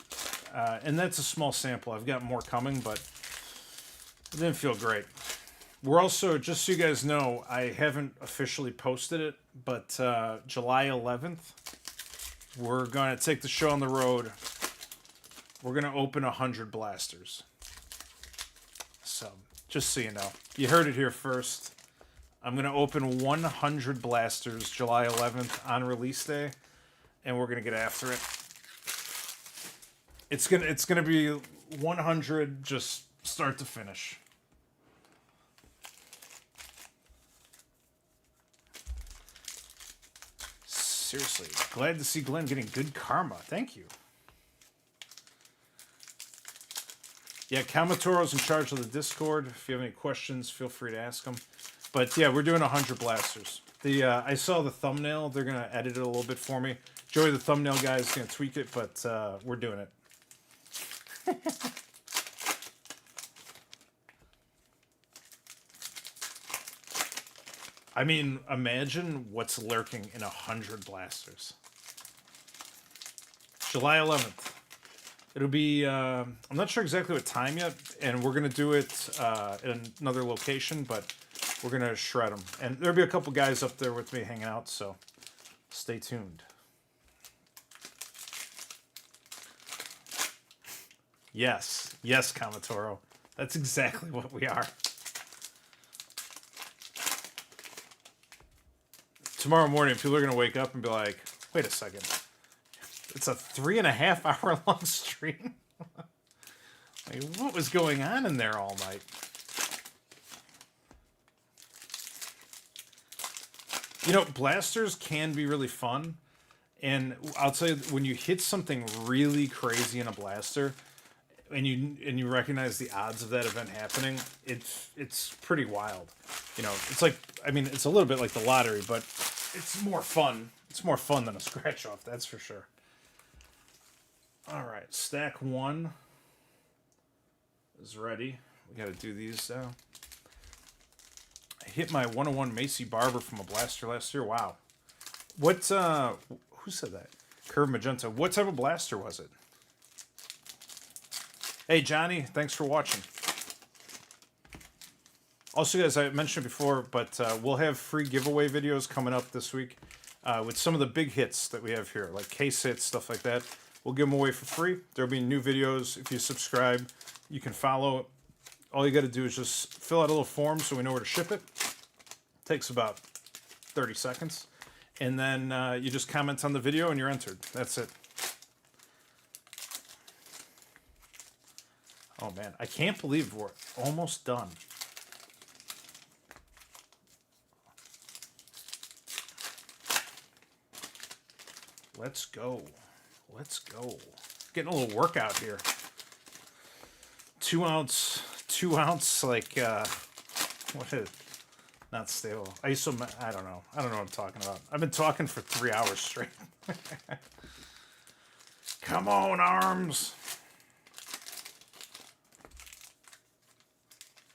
And that's a small sample. I've got more coming, but it didn't feel great. We're also, just so you guys know, I haven't officially posted it, but July 11th, we're going to take the show on the road. We're going to open 100 blasters. So, just so you know. You heard it here first. I'm going to open 100 blasters July 11th on release day, and we're going to get after it. It's gonna be 100 just start to finish. Seriously, glad to see Glenn getting good karma. Thank you. Yeah, Kamatoro's in charge of the Discord. If you have any questions, feel free to ask him. But yeah, we're doing 100 blasters. I saw the thumbnail. They're going to edit it a little bit for me. Joey, the thumbnail guy, is going to tweak it, but we're doing it. I mean, imagine what's lurking in 100 blasters. July 11th. It'll be, I'm not sure exactly what time yet, and we're going to do it in another location, but we're going to shred them. And there'll be a couple guys up there with me hanging out, so stay tuned. Yes. Yes, Kamatoro. That's exactly what we are. Tomorrow morning, people are going to wake up and be like, wait a second. It's a 3.5 hour long stream? Like, what was going on in there all night? You know, blasters can be really fun. And I'll tell you, when you hit something really crazy in a blaster, and you recognize the odds of that event happening, it's pretty wild. You know, it's like, I mean, it's a little bit like the lottery, but it's more fun. It's more fun than a scratch off, that's for sure. All right, stack 1 is ready. We got to do these now. I hit my 101 Macy Barber from a blaster last year. Wow. What? Who said that? Curve Magenta. What type of blaster was it? Hey, Johnny, thanks for watching. Also, guys, I mentioned before, but we'll have free giveaway videos coming up this week with some of the big hits that we have here, like case hits, stuff like that. We'll give them away for free. There'll be new videos. If you subscribe, you can follow. All you got to do is just fill out a little form so we know where to ship it. Takes about 30 seconds. And then you just comment on the video and you're entered. That's it. Oh, man. I can't believe we're almost done. Let's go. Let's go. Getting a little workout here. 2 ounce, like, what is it? Not stable. I don't know. I don't know what I'm talking about. I've been talking for 3 hours straight. Come on, arms.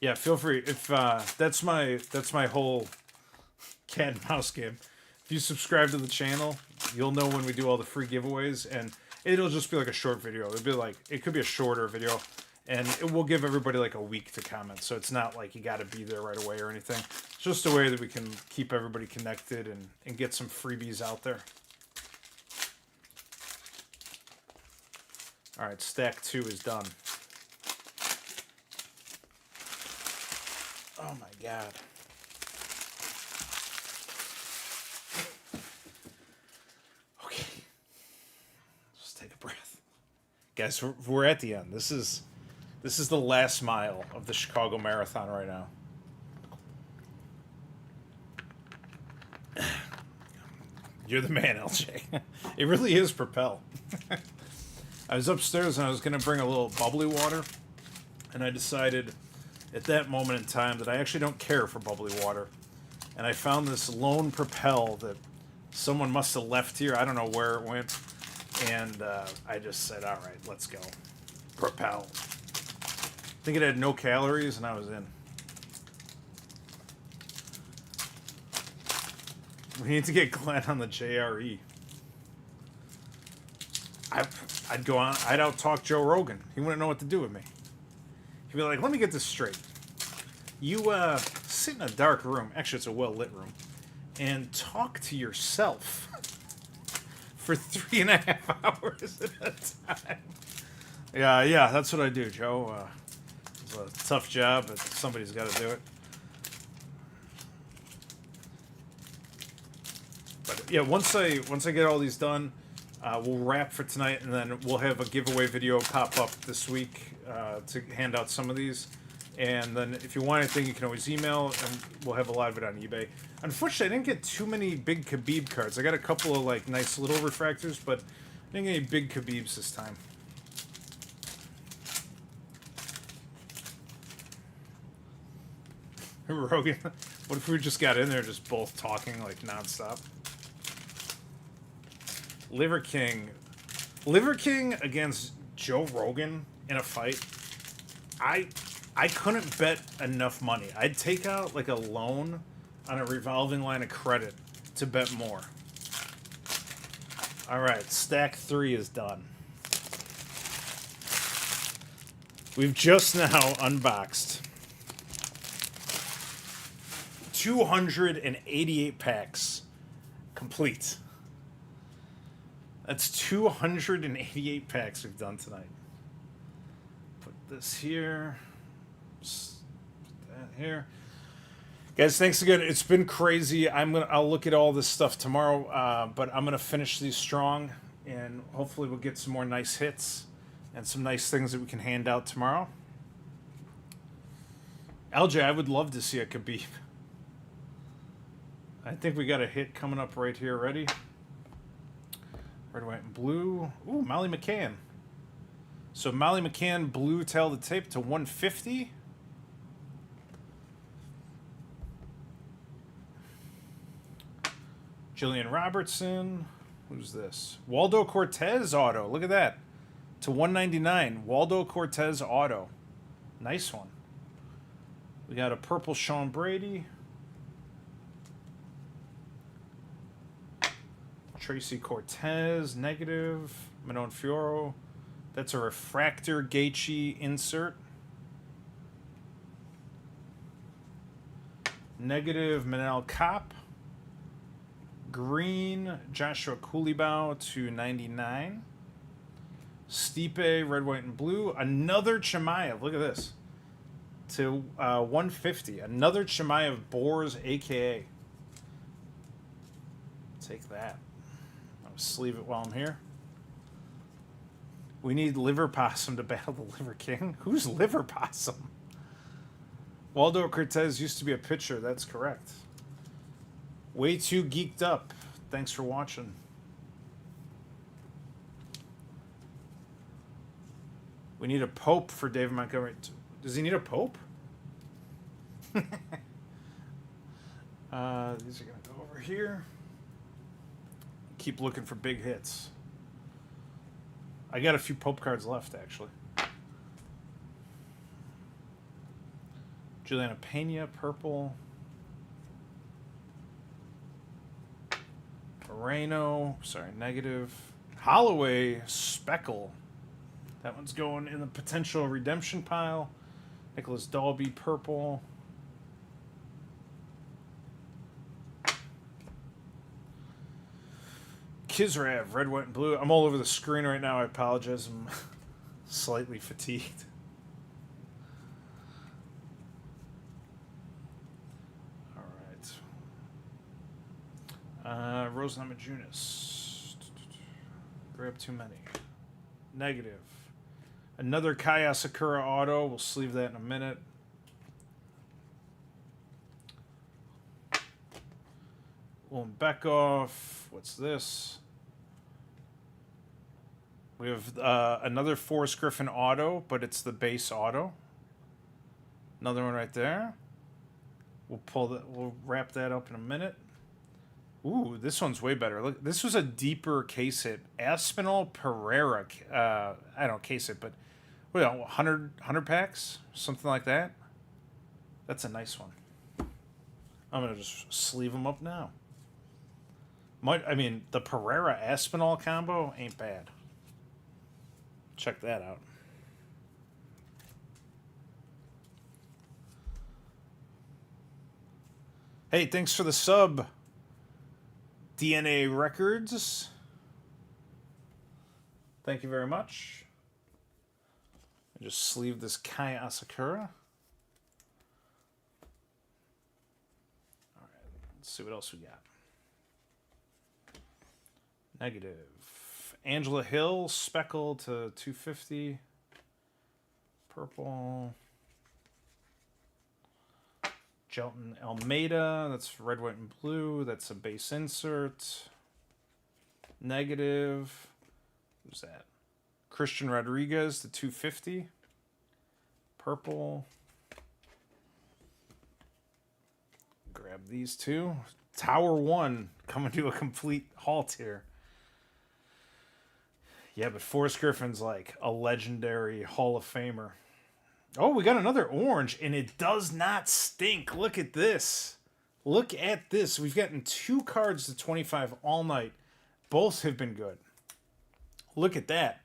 Yeah, feel free. If that's my whole cat and mouse game. If you subscribe to the channel, you'll know when we do all the free giveaways, and it'll just be like a short video. It'll be like, it could be a shorter video, and it will give everybody like a week to comment. So it's not like you got to be there right away or anything. It's just a way that we can keep everybody connected and get some freebies out there. All right, stack 2 is done. Oh my God. Okay, Guys, we're at the end. This is the last mile of the Chicago Marathon right now. You're the man, LJ. It really is Propel. I was upstairs and I was going to bring a little bubbly water, and I decided at that moment in time that I actually don't care for bubbly water. And I found this lone Propel that someone must have left here. I don't know where it went. And I just said, all right, let's go. Propel. I think it had no calories, and I was in. We need to get Glenn on the JRE. I'd go on. I'd out-talk Joe Rogan. He wouldn't know what to do with me. He'd be like, let me get this straight. You sit in a dark room. Actually, it's a well-lit room. And talk to yourself for 3.5 hours at a time. Yeah, that's what I do, Joe. It's a tough job, but somebody's got to do it. But yeah, once I get all these done, we'll wrap for tonight, and then we'll have a giveaway video pop up this week to hand out some of these. And then if you want anything, you can always email, and we'll have a lot of it on eBay. Unfortunately, I didn't get too many big Khabib cards. I got a couple of like nice little refractors, but I didn't get any big Khabibs this time. Rogan, what if we just got in there just both talking like nonstop? Liver King against Joe Rogan in a fight. I couldn't bet enough money. I'd take out like a loan on a revolving line of credit to bet more. All right, stack 3 is done. We've just now unboxed 288 packs complete. That's 288 packs we've done tonight. Put this here. Put that here. Guys, thanks again. It's been crazy. I'll look at all this stuff tomorrow, but I'm gonna finish these strong, and hopefully we'll get some more nice hits and some nice things that we can hand out tomorrow. LJ, I would love to see a Khabib. I think we got a hit coming up right here. Ready? Red, white, and blue. Ooh, Molly McCann. So Molly McCann, blue tail to tape to 150. Jillian Robertson. Who's this? Waldo Cortez auto. Look at that. To 199. Waldo Cortez auto. Nice one. We got a purple Sean Brady. Tracy Cortez, negative. Manon Fioro. That's a refractor Gaethje insert. Negative Manel Kopp. Green Joshua Coulibaugh to 99. Stipe, red, white, and blue. Another Chimaev. Look at this. To 150. Another Chimaev Boars, a.k.a. Take that. I'll sleeve it while I'm here. We need Liver Possum to battle the Liver King. Who's Liver Possum? Waldo Cortez used to be a pitcher. That's correct. Way too geeked up. Thanks for watching. We need a Pope for David Montgomery. Does he need a Pope? These are going to go over here. Keep looking for big hits. I got a few Pope cards left, actually. Juliana Pena, purple. Moreno, sorry, negative. Holloway, Speckle. That one's going in the potential redemption pile. Nicholas Dalby, purple. Kizrav, red, white, and blue. I'm all over the screen right now. I apologize. I'm slightly fatigued. All right. Rose Namajunas. Grab too many. Negative. Another Kaya Sakura auto. We'll sleeve that in a minute. Bekov. What's this? We have another Forrest Griffin auto, but it's the base auto. Another one right there. We'll pull that. We'll wrap that up in a minute. Ooh, this one's way better. Look, this was a deeper case hit. Aspinall Pereira. I don't case it, but what, 100 packs, something like that. That's a nice one. I'm gonna just sleeve them up now. I mean, the Pereira Aspinall combo ain't bad. Check that out. Hey, thanks for the sub, DNA Records. Thank you very much. I just sleeve this Kai Asakura. All right, let's see what else we got. Negative. Angela Hill, Speckle to 250. Purple. Jelton Almeida, that's red, white, and blue. That's a base insert. Negative. Who's that? Christian Rodriguez to 250. Purple. Grab these two. Tower 1 coming to a complete halt here. Yeah, but Forrest Griffin's like a legendary Hall of Famer. Oh, we got another orange, and it does not stink. Look at this. Look at this. We've gotten 2 cards to 25 all night. Both have been good. Look at that.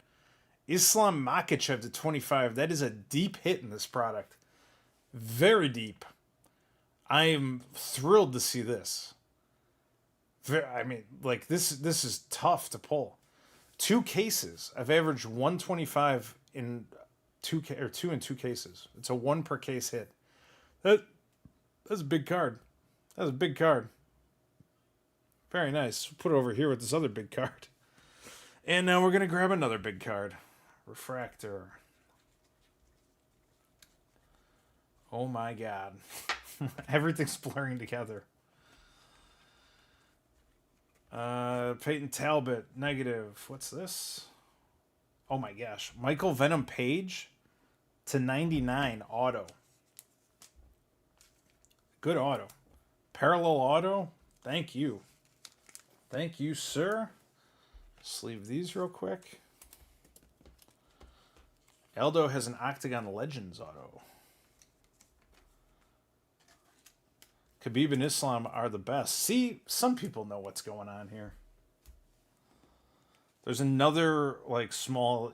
Islam Makhachev to 25. That is a deep hit in this product. Very deep. I am thrilled to see this. I mean, like, this is tough to pull. 2 cases. I've averaged 125 in 2 in 2 cases. It's a 1 per case hit. That's a big card. That's a big card. Very nice. Put it over here with this other big card. And now we're going to grab another big card. Refractor. Oh my god. Everything's blurring together. Peyton Talbot, negative. What's this? Oh my gosh. Michael Venom Page to 99 auto. Good auto. Parallel auto. Thank you. Thank you, sir. Sleeve these real quick. Aldo has an Octagon Legends auto. Khabib and Islam are the best. See, some people know what's going on here. There's another, like, small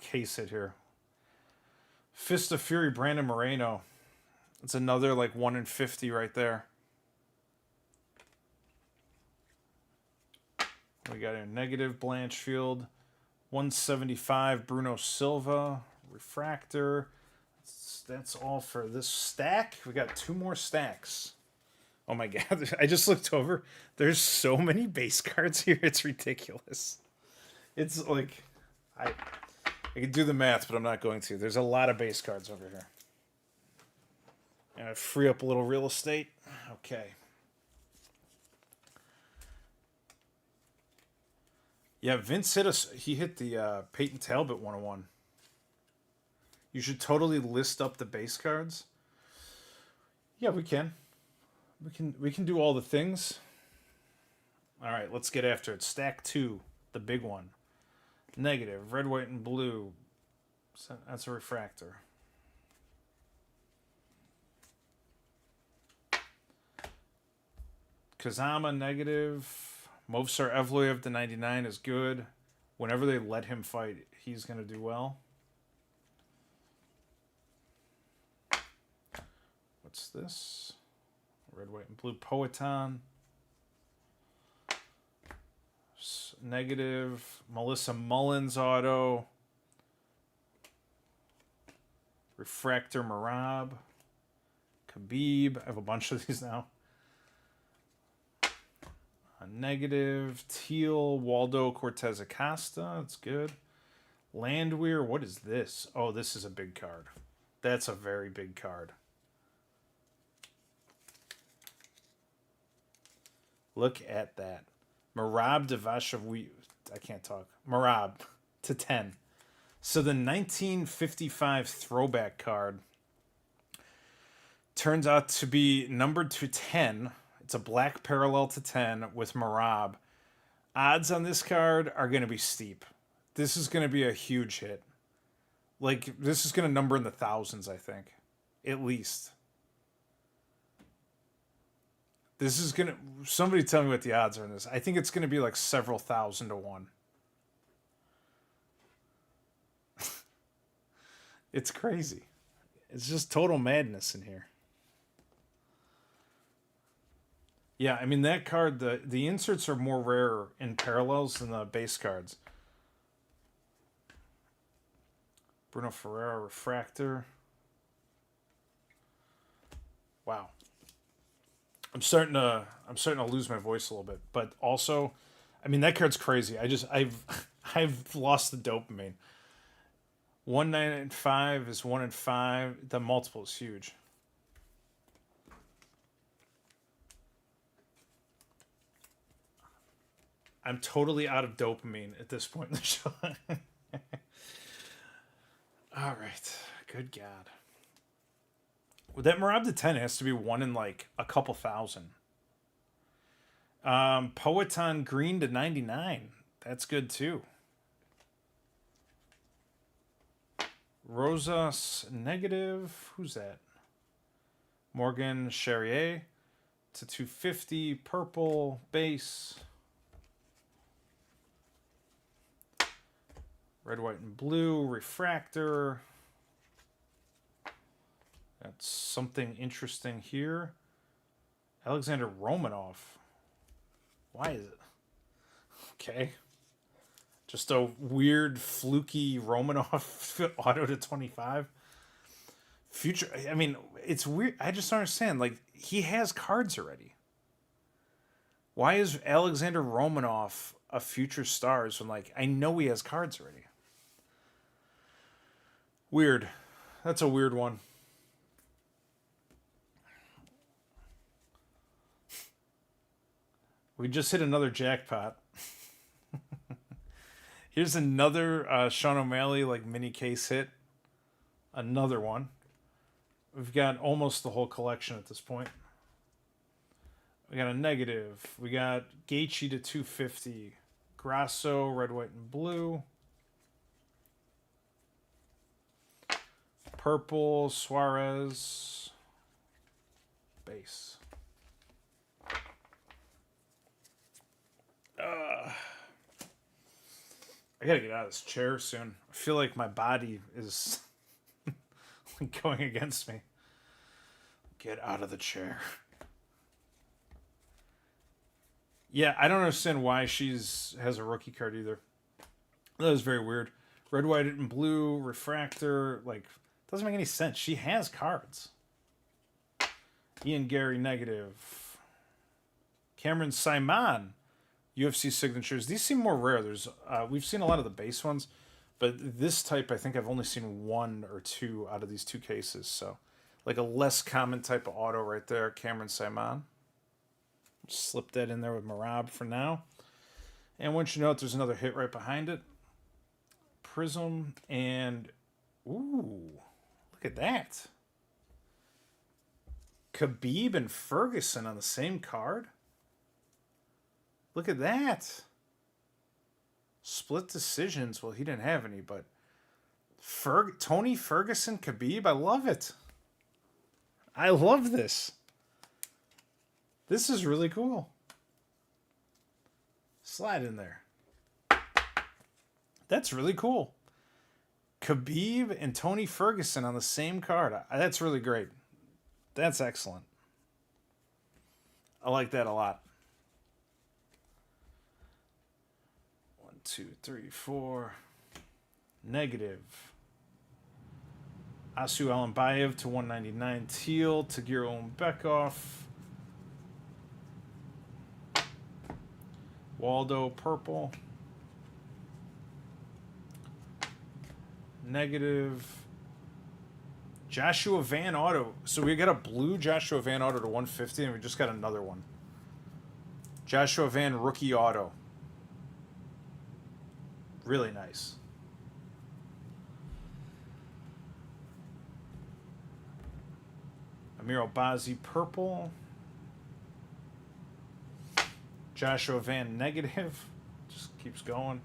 case hit here. Fist of Fury, Brandon Moreno. It's another, like, 1 in 50 right there. We got a negative Blanchfield. 175, Bruno Silva. Refractor. That's all for this stack. We got 2 more stacks. Oh my god, I just looked over. There's so many base cards here. It's ridiculous. It's like, I can do the math, but I'm not going to. There's a lot of base cards over here. And free up a little real estate. Okay. Yeah, Vince hit us. He hit the Peyton Talbot 101. You should totally list up the base cards. Yeah, we can. We can do all the things. All right, let's get after it. Stack 2, the big one. Negative, red, white, and blue. That's a refractor. Kazama, negative. Movsar Evloev, the 99 is good. Whenever they let him fight, he's going to do well. What's this? Red, white, and blue Poetan. Negative. Melissa Mullins auto. Refractor Marab. Khabib. I have a bunch of these now. A negative. Teal. Waldo Cortez Acosta. That's good. Landwehr, what is this? Oh, this is a big card. That's a very big card. Look at that. Marab Devashev, I can't talk. Marab to 10. So the 1955 throwback card turns out to be numbered to 10. It's a black parallel to 10 with Marab. Odds on this card are going to be steep. This is going to be a huge hit. Like, this is going to number in the thousands, I think. At least. This is going to... Somebody tell me what the odds are on this. I think it's going to be like several thousand to one. It's crazy. It's just total madness in here. Yeah, I mean, that card, the inserts are more rare in parallels than the base cards. Bruno Ferreira refractor. Wow. I'm starting to lose my voice a little bit, but also, I mean, that card's crazy. I've lost the dopamine. 195 is 1 in 5. The multiple is huge. I'm totally out of dopamine at this point in the show. All right. Good God. Well, that Marab to 10 has to be 1 in like a couple thousand. Poeton Green to 99. That's good too. Rosas negative. Who's that? Morgan Charrier to 250. Purple base. Red, white, and blue. Refractor. That's something interesting here. Alexander Romanov. Why is it? Okay. Just a weird, fluky Romanov auto to 25. Future, I mean, it's weird. I just don't understand. Like, he has cards already. Why is Alexander Romanov a future stars when, like, I know he has cards already? Weird. That's a weird one. We just hit another jackpot. Here's another Sean O'Malley like mini case hit. Another one. We've got almost the whole collection at this point. We got a negative. We got Gaethje to 250. Grasso, red, white, and blue. Purple, Suarez. Base. I gotta get out of this chair soon. I feel like my body is going against me. Get out of the chair. Yeah, I don't understand why she's has a rookie card either. That was very weird. Red, white, and blue, refractor. Like, doesn't make any sense. She has cards. Ian Gary, negative. Cameron Simon. UFC signatures. These seem more rare. We've seen a lot of the base ones, but this type I think I've only seen 1 or 2 out of these 2 cases. So, like a less common type of auto right there. Cameron Simon. Slip that in there with Marab for now. And once you know it, there's another hit right behind it. Prism and ooh, look at that. Khabib and Ferguson on the same card. Look at that. Split decisions. Well, he didn't have any, but Tony Ferguson, Khabib, I love it. I love this. This is really cool. Slide in there. That's really cool. Khabib and Tony Ferguson on the same card. That's really great. That's excellent. I like that a lot. 1, 2, 3, 4. Negative. Asu Alimbayev to 199. Teal. Tagir Umbekov. Waldo, purple. Negative. Joshua Van auto. So we got a blue Joshua Van auto to 150, and we just got another one. Joshua Van rookie auto. Really nice. Amir Albazi purple. Joshua Van negative. Just keeps going.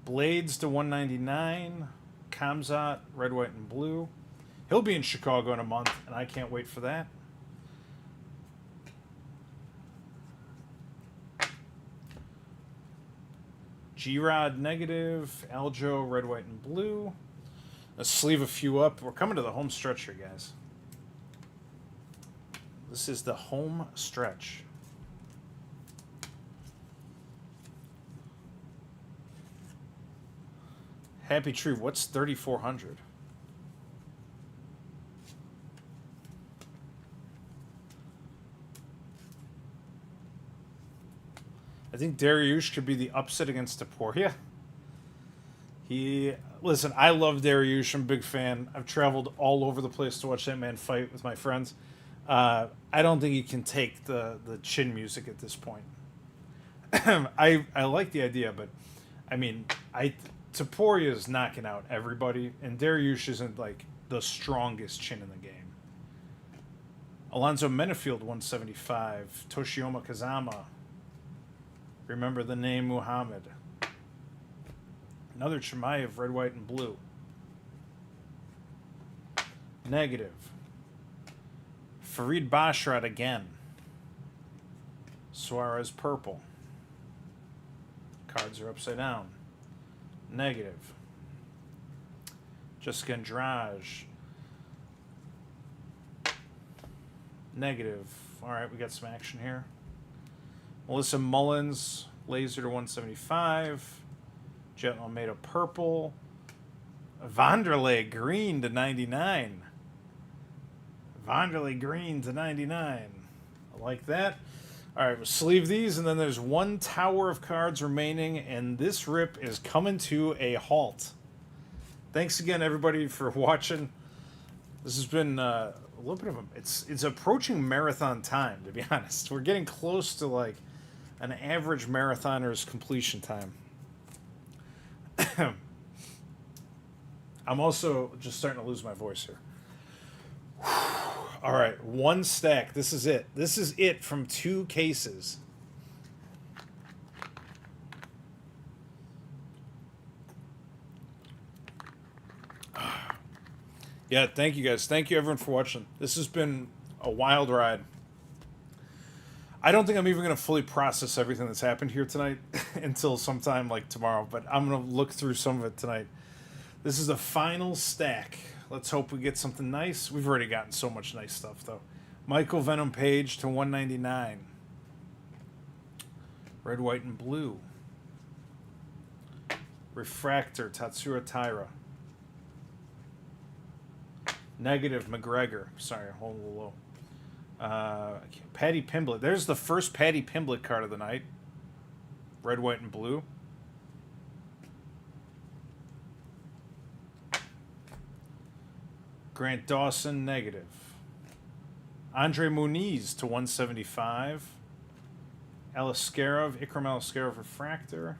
Blades to 199. Kamzat, red, white, and blue. He'll be in Chicago in a month, and I can't wait for that. G-Rod negative. Aljo, red, white, and blue. Let's sleeve a few up. We're coming to the home stretch here, guys. This is the home stretch. Happy Tree, what's 3,400? I think Dariush could be the upset against Taporia. Listen, I love Dariush. I'm a big fan. I've traveled all over the place to watch that man fight with my friends. I don't think he can take the chin music at this point. I like the idea, but I mean, Taporia is knocking out everybody, and Dariush isn't like the strongest chin in the game. Alonzo Menafield, 175. Toshiyoma Kazama. Remember the name Muhammad. Another Chimaev, red, white, and blue. Negative. Farid Basharat again. Suarez purple. Cards are upside down. Negative. Jessica Andrade. Negative. All right, we got some action here. Melissa Mullins, laser to 175. Jet Almeida purple. Vanderlei green to 99. Vanderlei green to 99. I like that. All right, we'll sleeve these, and then there's one tower of cards remaining, and this rip is coming to a halt. Thanks again, everybody, for watching. This has been a little bit of a... It's approaching marathon time, to be honest. We're getting close to, like, an average marathoner's completion time. I'm also just starting to lose my voice here. All right, one stack. This is it. This is it from 2 cases. Yeah, thank you guys. Thank you everyone for watching. This has been a wild ride. I don't think I'm even going to fully process everything that's happened here tonight until sometime like tomorrow, but I'm going to look through some of it tonight. This is the final stack. Let's hope we get something nice. We've already gotten so much nice stuff, though. Michael Venom Page to 199. Red, white, and blue. Refractor, Tatsuro Taira. Negative, McGregor. Sorry, hold a little low. Patty Pimblett. There's the first Patty Pimblett card of the night. Red, white, and blue. Grant Dawson, negative. Andre Muniz to 175. Ikram Eliskerov, refractor.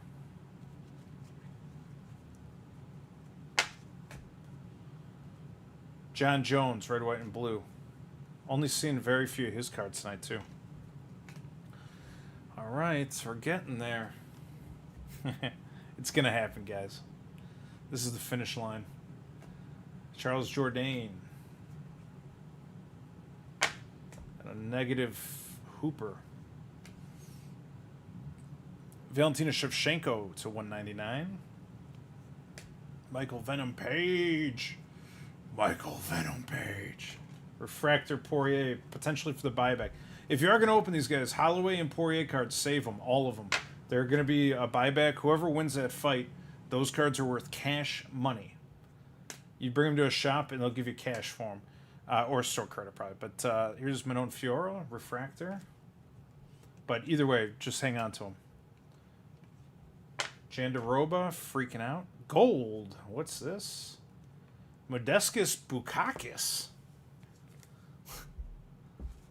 John Jones, red, white, and blue. Only seen very few of his cards tonight, too. All right, we're getting there. It's going to happen, guys. This is the finish line. Charles Jourdain. And a negative Hooper. Valentina Shevchenko to 199. Michael Venom Page. Michael Venom Page. Refractor Poirier, potentially for the buyback. If you are going to open these guys, Holloway and Poirier cards, save them, all of them. They're going to be a buyback. Whoever wins that fight, those cards are worth cash money. You bring them to a shop, and they'll give you cash for them. Or store credit, probably. But here's Manon Fiora, refractor. But either way, just hang on to them. Jandaroba, freaking out. Gold. What's this? Modescus Bukakis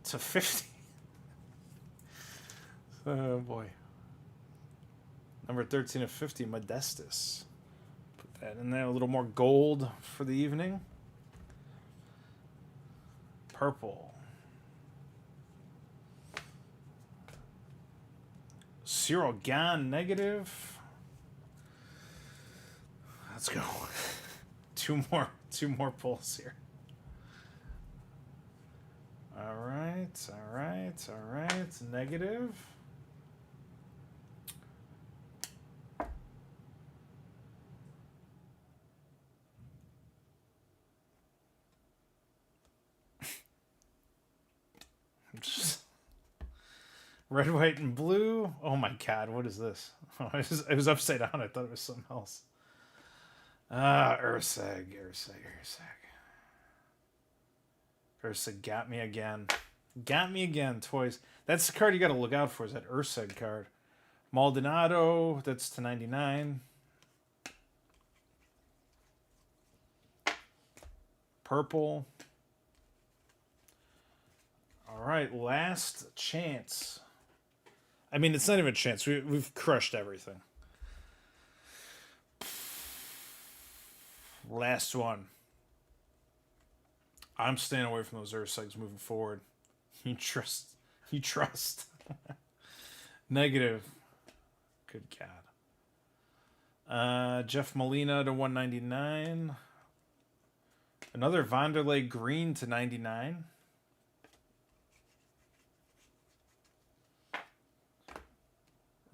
to 50. Oh boy. Number 13 of 50, Modestus. Put that in there. A little more gold for the evening. Purple. Cyril Gahn negative. Let's go. Two more pulls here. All right. Negative. Red, white, and blue. Oh my God, what is this? Oh, it was upside down. I thought it was something else. Urseg got me again. Toys. That's the card you got to look out for, is that Urseg card. Maldonado, that's to 99. Purple. All right, last chance. I mean, it's not even a chance. We've crushed everything. Last one. I'm staying away from those Ursegs moving forward. You trust. Negative. Good God. Jeff Molina to 199. Another Vanderlei green to 99.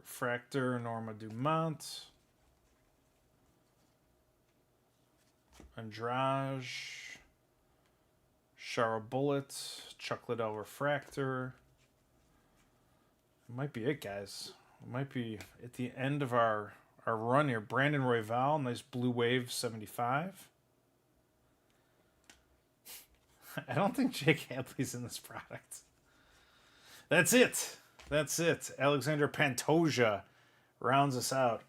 Refractor, Norma Dumont. Andrade. Shara Bullet. Chuck Liddell Refractor. Might be it, guys. It might be at the end of our run here. Brandon Royval, nice blue wave 75. I don't think Jake Hadley's in this product. That's it. Alexander Pantoja rounds us out.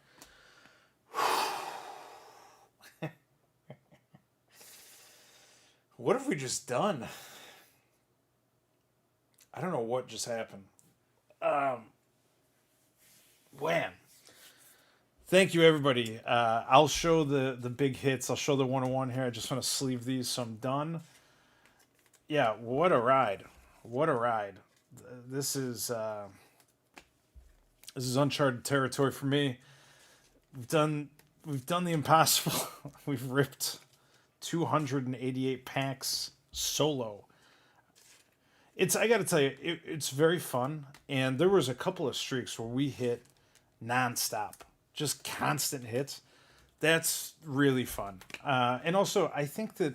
What have we just done? I don't know what just happened. Wham. Thank you, everybody. I'll show the big hits. I'll show the 101 here. I just want to sleeve these so I'm done. Yeah, what a ride. This is uncharted territory for me. We've done the impossible. We've ripped 288 packs solo. I got to tell you, it's very fun. And there was a couple of streaks where we hit nonstop, just constant hits. That's really fun. And also, I think that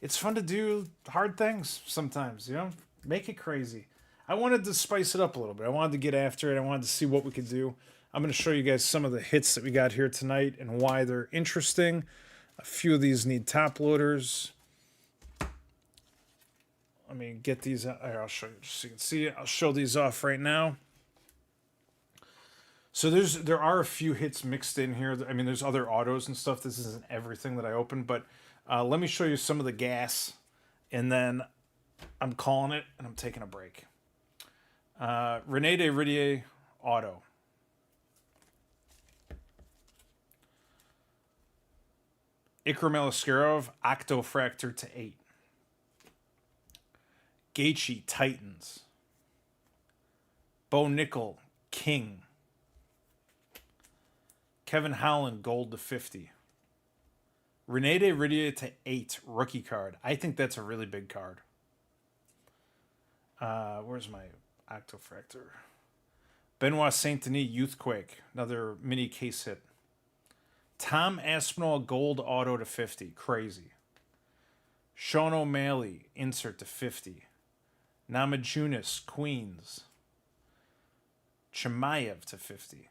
it's fun to do hard things sometimes, make it crazy. I wanted to spice it up a little bit. I wanted to get after it. I wanted to see what we could do. I'm going to show you guys some of the hits that we got here tonight and why they're interesting. A few of these need top loaders. Let me get these out. I'll show you just so you can see it. I'll show these off right now. So there are a few hits mixed in here. I mean, there's other autos and stuff. This isn't everything that I opened, but let me show you some of the gas, and then I'm calling it, and I'm taking a break. Rene Desridier auto. Ikram Eliskerov, Octofractor to 8. Gaethje, Titans. Bo Nickel, King. Kevin Holland, gold to 50. Rene Desridier to 8, rookie card. I think that's a really big card. Where's my Octofractor? Benoit Saint-Denis, Youthquake, another mini case hit. Tom Aspinall, gold auto to 50, crazy. Sean O'Malley, insert to 50. Namajunas, Queens. Chimaev to 50.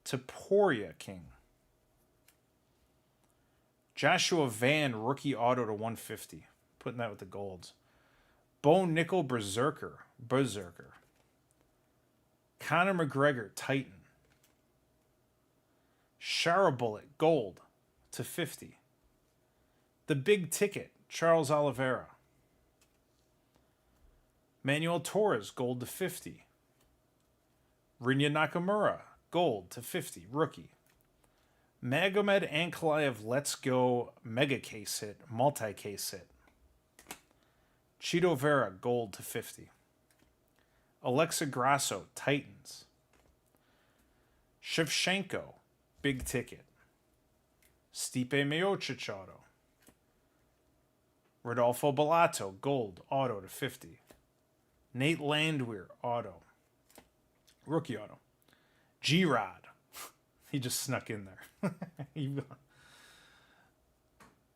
Taporia, King. Joshua Van, rookie auto to 150. Putting that with the golds. Bo Nickel, Berserker. Conor McGregor, Titan. Shara Bullet, gold to 50. The big ticket, Charles Oliveira. Manuel Torres, gold to 50. Rinya Nakamura, gold to 50, rookie. Magomed Ankalaev, Let's Go, mega case hit, multi-case hit. Chito Vera, gold to 50. Alexa Grasso, Titans. Shevchenko, big ticket. Stipe Miocic auto. Rodolfo Bellato, gold, auto to 50. Nate Landwehr, auto. Rookie auto. G-Rod. He just snuck in there.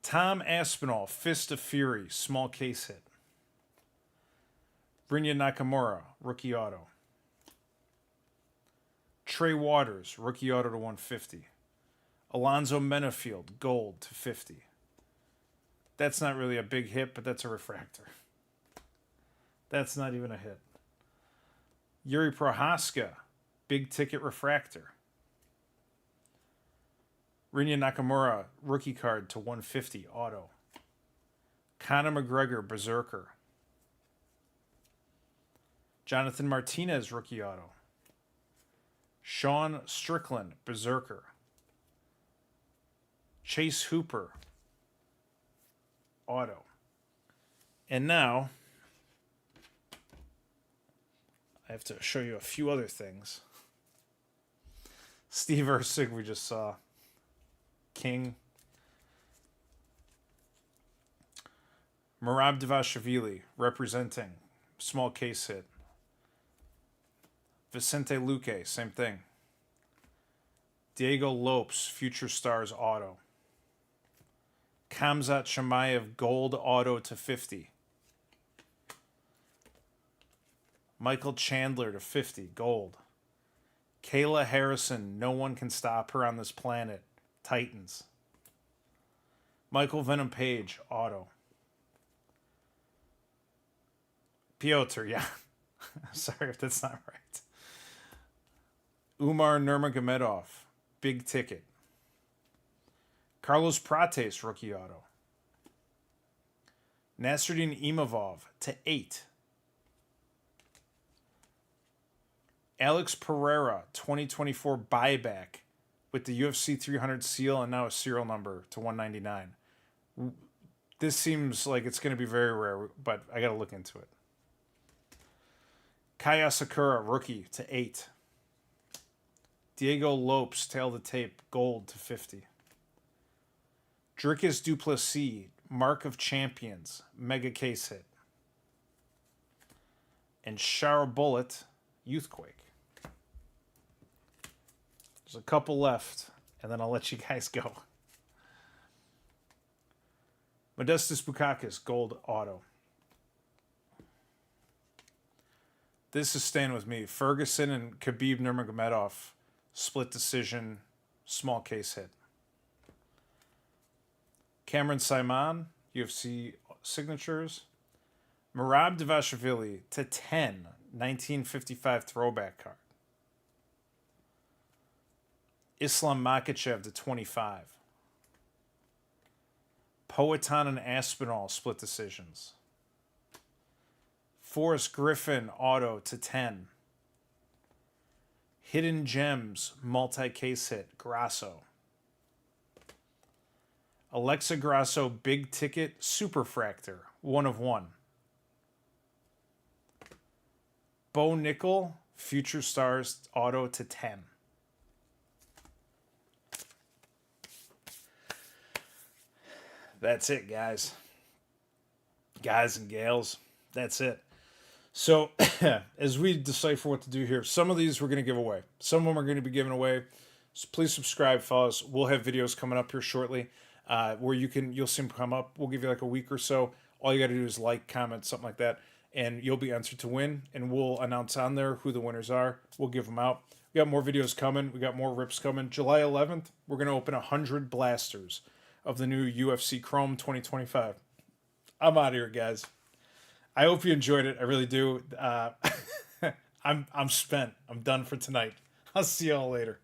Tom Aspinall, Fist of Fury, small case hit. Rinya Nakamura, rookie auto. Trey Waters, rookie auto to 150. Alonzo Menafield, gold to 50. That's not really a big hit, but that's a refractor. That's not even a hit. Yuri Prohaska, big ticket refractor. Rinya Nakamura, rookie card to 150, auto. Conor McGregor, Berserker. Jonathan Martinez, rookie auto. Sean Strickland, Berserker. Chase Hooper, auto. And now, I have to show you a few other things. Steve Erceg, we just saw. King. Merab Dvalishvili, representing. Small case hit. Vicente Luque, same thing. Diego Lopes, Future Stars auto. Khamzat Chimaev, gold auto to 50. Michael Chandler to 50, gold. Kayla Harrison, no one can stop her on this planet. Titans. Michael Venom Page, auto. Piotr, yeah. Sorry if that's not right. Umar Nurmagomedov, big ticket. Carlos Prates, rookie auto. Nasruddin Imavov to 8. Alex Pereira, 2024 buyback with the UFC 300 seal and now a serial number to 199. This seems like it's going to be very rare, but I got to look into it. Kaya Sakura, rookie to 8. Diego Lopes, tail to tape, gold to 50. Dricus Duplessis, Mark of Champions, mega case hit. And Shara Bullet, Youthquake. There's a couple left, and then I'll let you guys go. Modestus Bukakas, gold auto. This is staying with me. Ferguson and Khabib Nurmagomedov, split decision, small case hit. Cameron Simon, UFC signatures. Merab Dvalishvili to 10, 1955 throwback card. Islam Makhachev to 25. Poetan and Aspinall, split decisions. Forrest Griffin, auto to 10. Hidden Gems, multi-case hit, Grasso. Alexa Grasso, big ticket, Superfractor, 1 of 1. Bo Nickel, Future Stars, auto to 10. That's it, guys. Guys and gals, that's it. So, as we decipher what to do here, some of these we're going to give away. Some of them are going to be given away. So please subscribe, fellas. We'll have videos coming up here shortly where you'll see them come up. We'll give you like a week or so. All you got to do is like, comment, something like that, and you'll be entered to win. And we'll announce on there who the winners are. We'll give them out. We got more videos coming. We got more rips coming. July 11th, we're going to open 100 blasters of the new UFC Chrome 2025. I'm out of here, guys. I hope you enjoyed it. I really do. I'm spent. I'm done for tonight. I'll see y'all later.